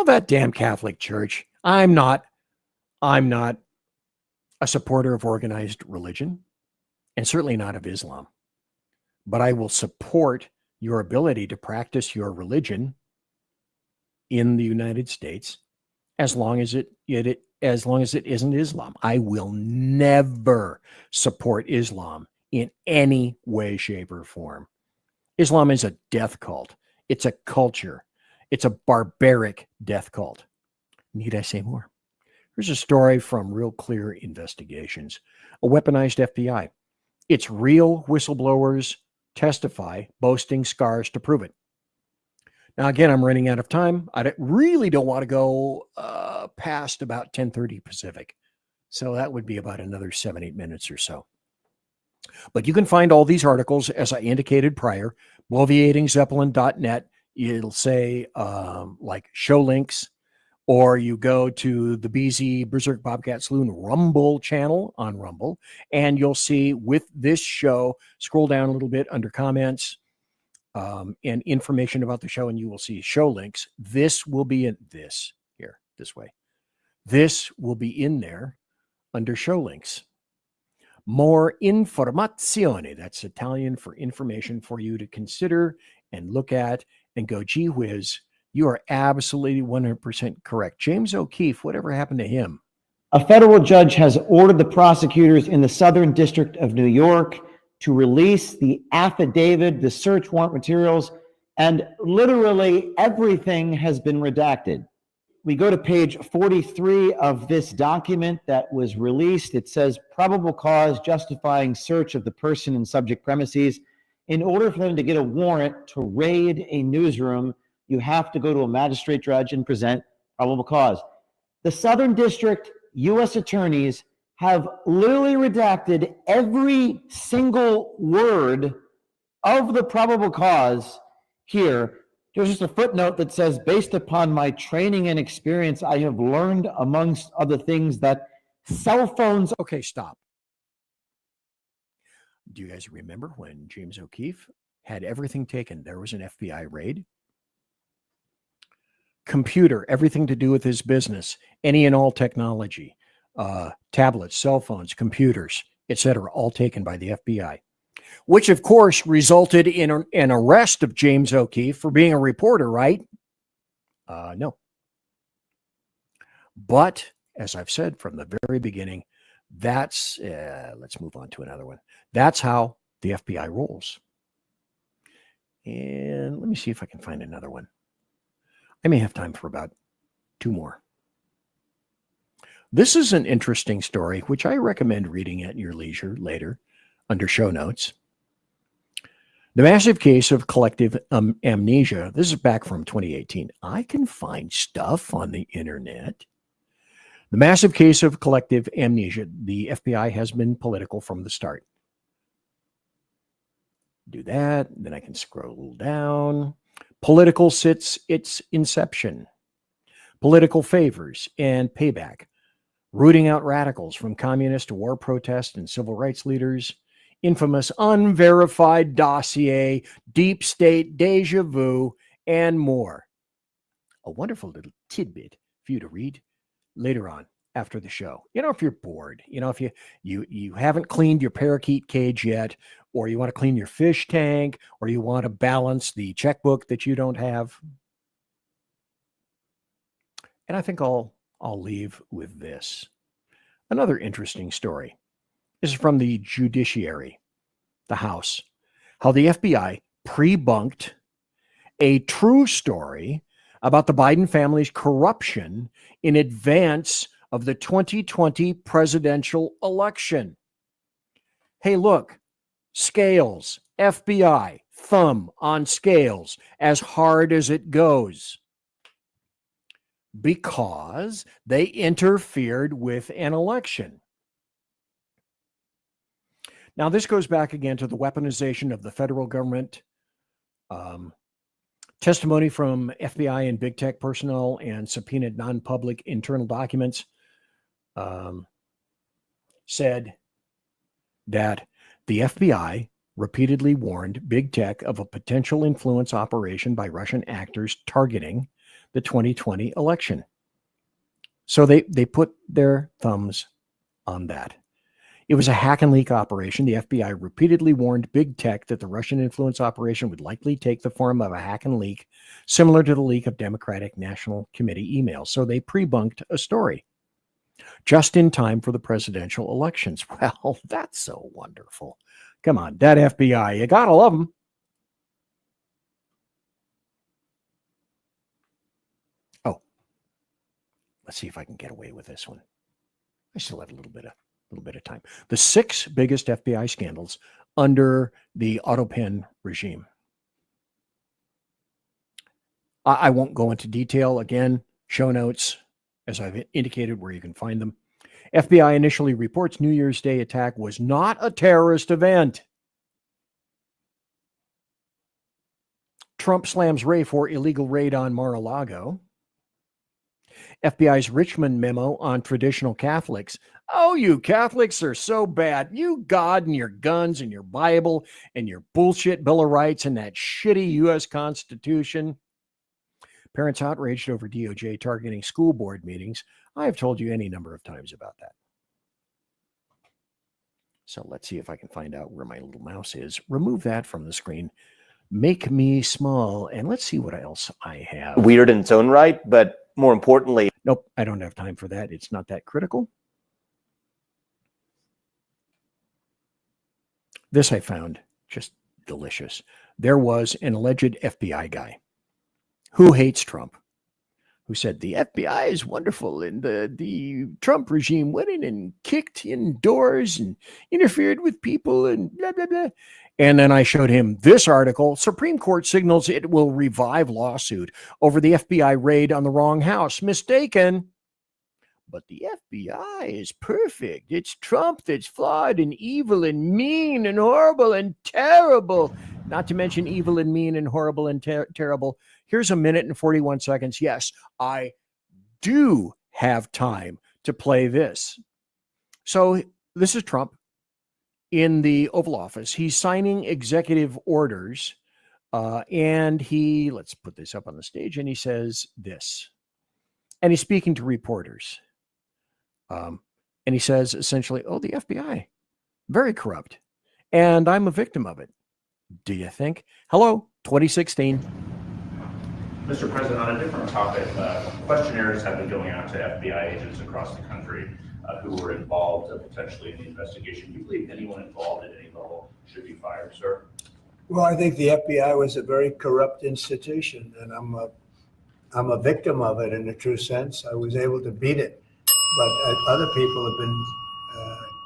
R: that damn Catholic Church, I'm not a supporter of organized religion, and certainly not of Islam. But I will support your ability to practice your religion in the United States as long as it isn't Islam. I will never support Islam in any way, shape, or form. Islam is a death cult. It's a culture. It's a barbaric death cult. Need I say more? Here's a story from Real Clear Investigations. A weaponized FBI. It's real whistleblowers testify, boasting scars to prove it. Now, again, I'm running out of time. I really don't want to go past about 10:30 Pacific. So that would be about another 7-8 minutes or so. But you can find all these articles, as I indicated prior, bloviatingzeppelin.net. It'll say like show links, or you go to the BZ Berserk Bobcat Saloon Rumble channel on Rumble, and you'll see with this show, scroll down a little bit under comments and information about the show, and you will see show links. This will be in this way. This will be in there under show links. More informazione. That's Italian for information for you to consider and look at and go, gee whiz, you are absolutely 100% correct. James O'Keefe, whatever happened to him?
H: A federal judge has ordered the prosecutors in the Southern District of New York to release the affidavit, the search warrant materials, and literally everything has been redacted. We go to page 43 of this document that was released. It says probable cause justifying search of the person and subject premises. In order for them to get a warrant to raid a newsroom, you have to go to a magistrate judge and present probable cause. The Southern District U.S. attorneys have literally redacted every single word of the probable cause here. There's just a footnote that says, based upon my training and experience, I have learned, amongst other things, that cell phones...
R: Okay, stop. Do you guys remember when James O'Keefe had everything taken? There was an FBI raid. Computer, everything to do with his business, any and all technology, tablets, cell phones, computers, etc., all taken by the FBI. Which, of course, resulted in an arrest of James O'Keefe for being a reporter, right? No. But, as I've said from the very beginning, that's, let's move on to another one. That's how the FBI rolls. And let me see if I can find another one. I may have time for about 2 more. This is an interesting story, which I recommend reading at your leisure later under show notes. The massive case of collective amnesia. This is back from 2018. I can find stuff on the internet. The massive case of collective amnesia. The FBI has been political from the start. Do that, then I can scroll down. Political since its inception. Political favors and payback. Rooting out radicals from communist to war protest and civil rights leaders. Infamous unverified dossier, deep state deja vu, and more. A wonderful little tidbit for you to read later on after the show. If you're bored, if you haven't cleaned your parakeet cage yet, or you want to clean your fish tank, or you want to balance the checkbook that you don't have. And I think I'll leave with this. Another interesting story. This is from the judiciary, the House, how the FBI pre-bunked a true story about the Biden family's corruption in advance of the 2020 presidential election. Hey, look, scales, FBI, thumb on scales, as hard as it goes. Because they interfered with an election. Now, this goes back again to the weaponization of the federal government, testimony from FBI and big tech personnel, and subpoenaed non-public internal documents said that the FBI repeatedly warned big tech of a potential influence operation by Russian actors targeting the 2020 election. So they put their thumbs on that. It was a hack and leak operation. The FBI repeatedly warned big tech that the Russian influence operation would likely take the form of a hack and leak, similar to the leak of Democratic National Committee emails. So they pre-bunked a story just in time for the presidential elections. Well, that's so wonderful. Come on, that FBI, you gotta love them. Oh, let's see if I can get away with this one. I still have a little bit of time. The 6 biggest FBI scandals under the Autopen regime. I won't go into detail. Again, show notes, as I've indicated, where you can find them. FBI initially reports New Year's Day attack was not a terrorist event. Trump slams Wray for illegal raid on Mar-a-Lago. FBI's Richmond memo on traditional Catholics. Oh, you Catholics are so bad. You God and your guns and your Bible and your bullshit Bill of Rights and that shitty U.S. Constitution. Parents outraged over DOJ targeting school board meetings. I have told you any number of times about that. So let's see if I can find out where my little mouse is. Remove that from the screen. Make me small. And let's see what else I have.
J: Weird in its own right, but more importantly...
R: Nope, I don't have time for that. It's not that critical. This I found just delicious. There was an alleged FBI guy who hates Trump, who said the FBI is wonderful and the Trump regime went in and kicked in doors and interfered with people and blah, blah, blah. And then I showed him this article. Supreme Court signals it will revive lawsuit over the FBI raid on the wrong house. Mistaken. But the FBI is perfect. It's Trump that's flawed and evil and mean and horrible and terrible. Not to mention evil and mean and horrible and terrible. Here's a minute and 41 seconds. Yes, I do have time to play this. So this is Trump in the Oval Office. He's signing executive orders and let's put this up on the stage, and he says this. And he's speaking to reporters. And he says essentially, oh, the FBI, very corrupt. And I'm a victim of it. Do you think? Hello, 2016.
K: Mr. President, on a different topic, questionnaires have been going out to FBI agents across the country who were involved potentially in the investigation. Do you believe anyone involved at any level should be fired, sir?
V: Well, I think the FBI was a very corrupt institution, and I'm a victim of it in a true sense. I was able to beat it, but other people have been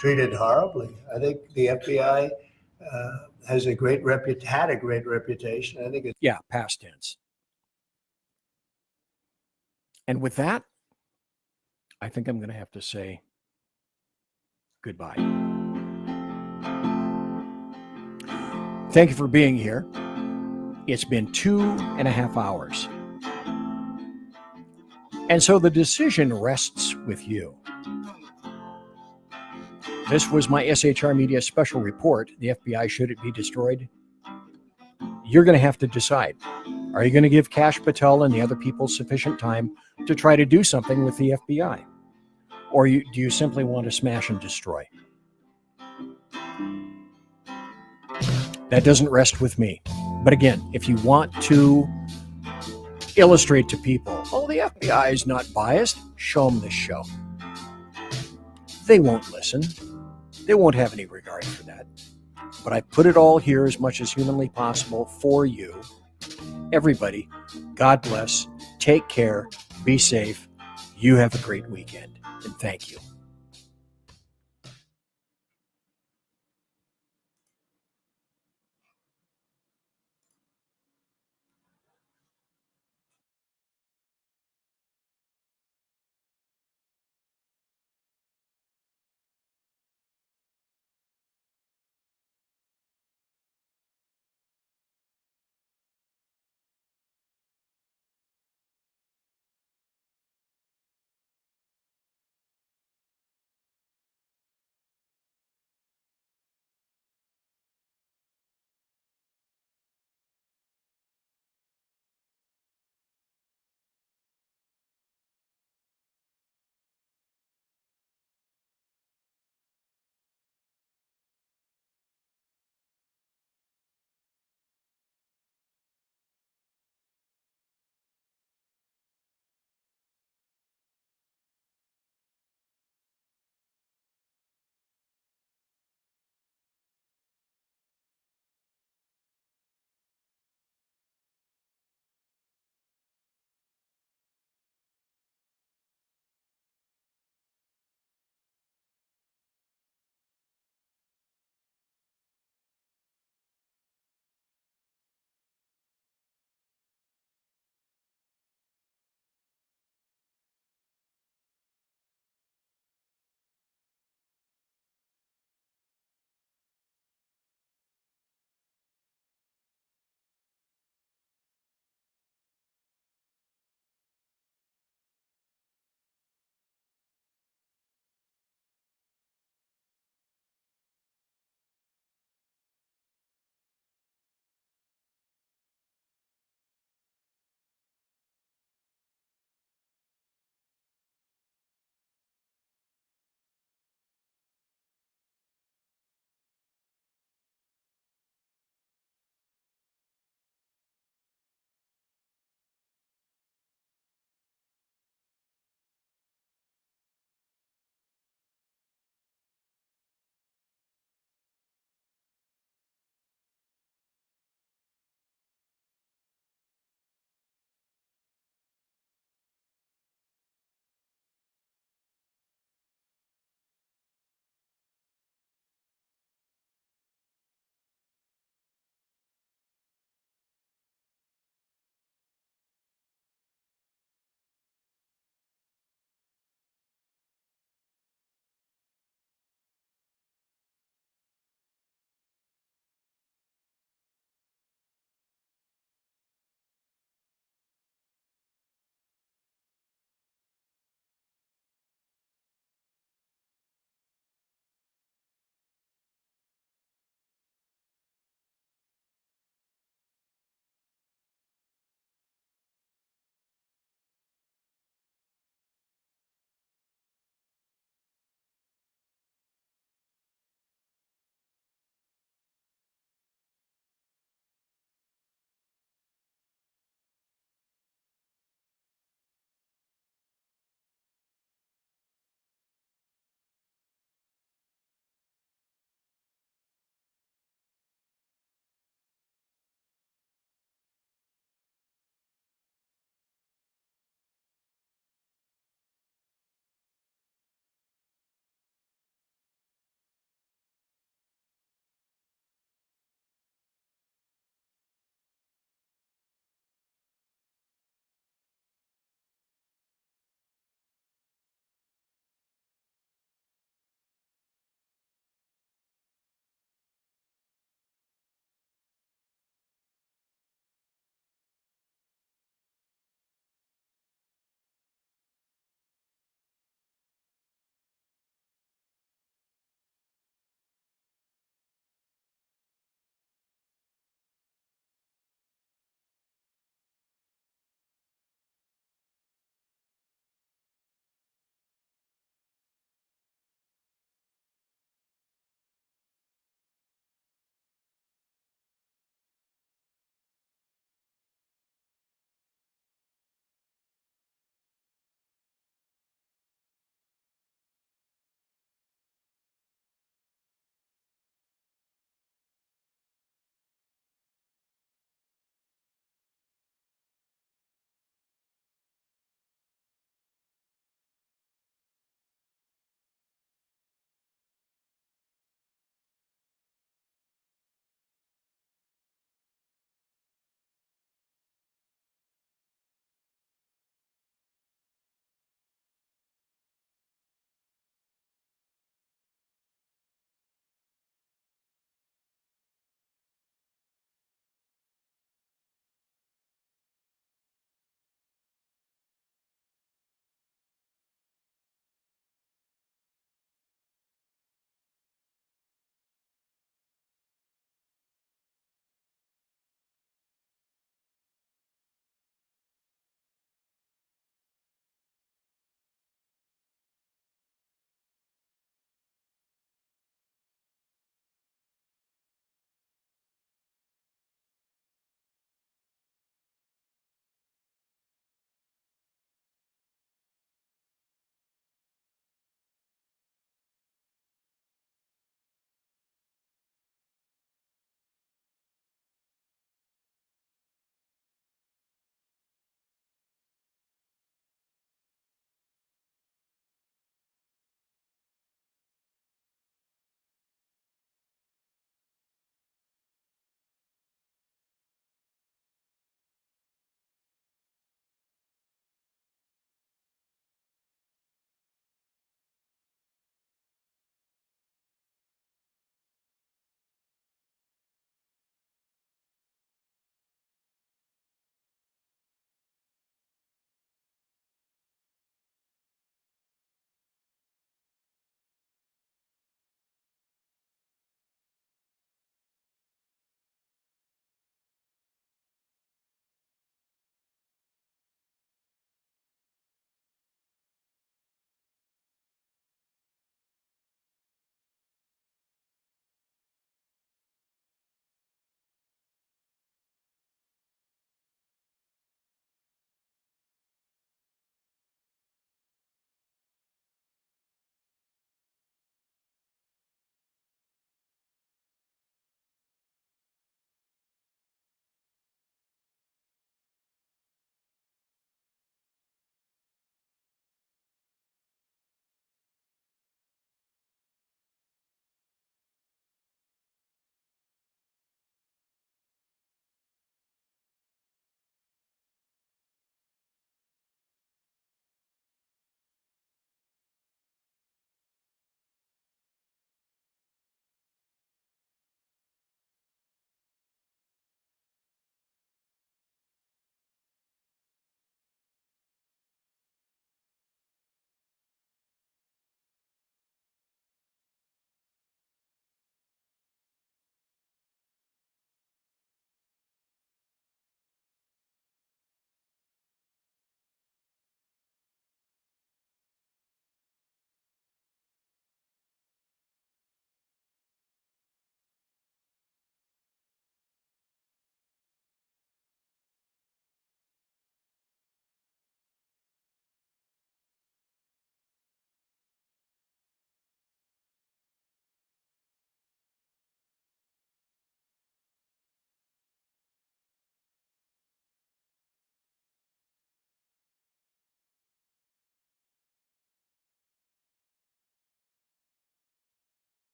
V: treated horribly. I think the FBI had a great reputation. I think it's
R: past tense. And with that, I think I'm going to have to say goodbye. Thank you for being here. It's been 2.5 hours. And so the decision rests with you. This was my SHR Media special report. The FBI, should it be destroyed? You're going to have to decide. Are you going to give Kash Patel and the other people sufficient time to try to do something with the FBI? Or do you simply want to smash and destroy? That doesn't rest with me. But again, if you want to illustrate to people, oh, the FBI is not biased, show them this show. They won't listen. They won't have any regard for that. But I put it all here as much as humanly possible for you. Everybody, God bless. Take care. Be safe. You have a great weekend. And thank you.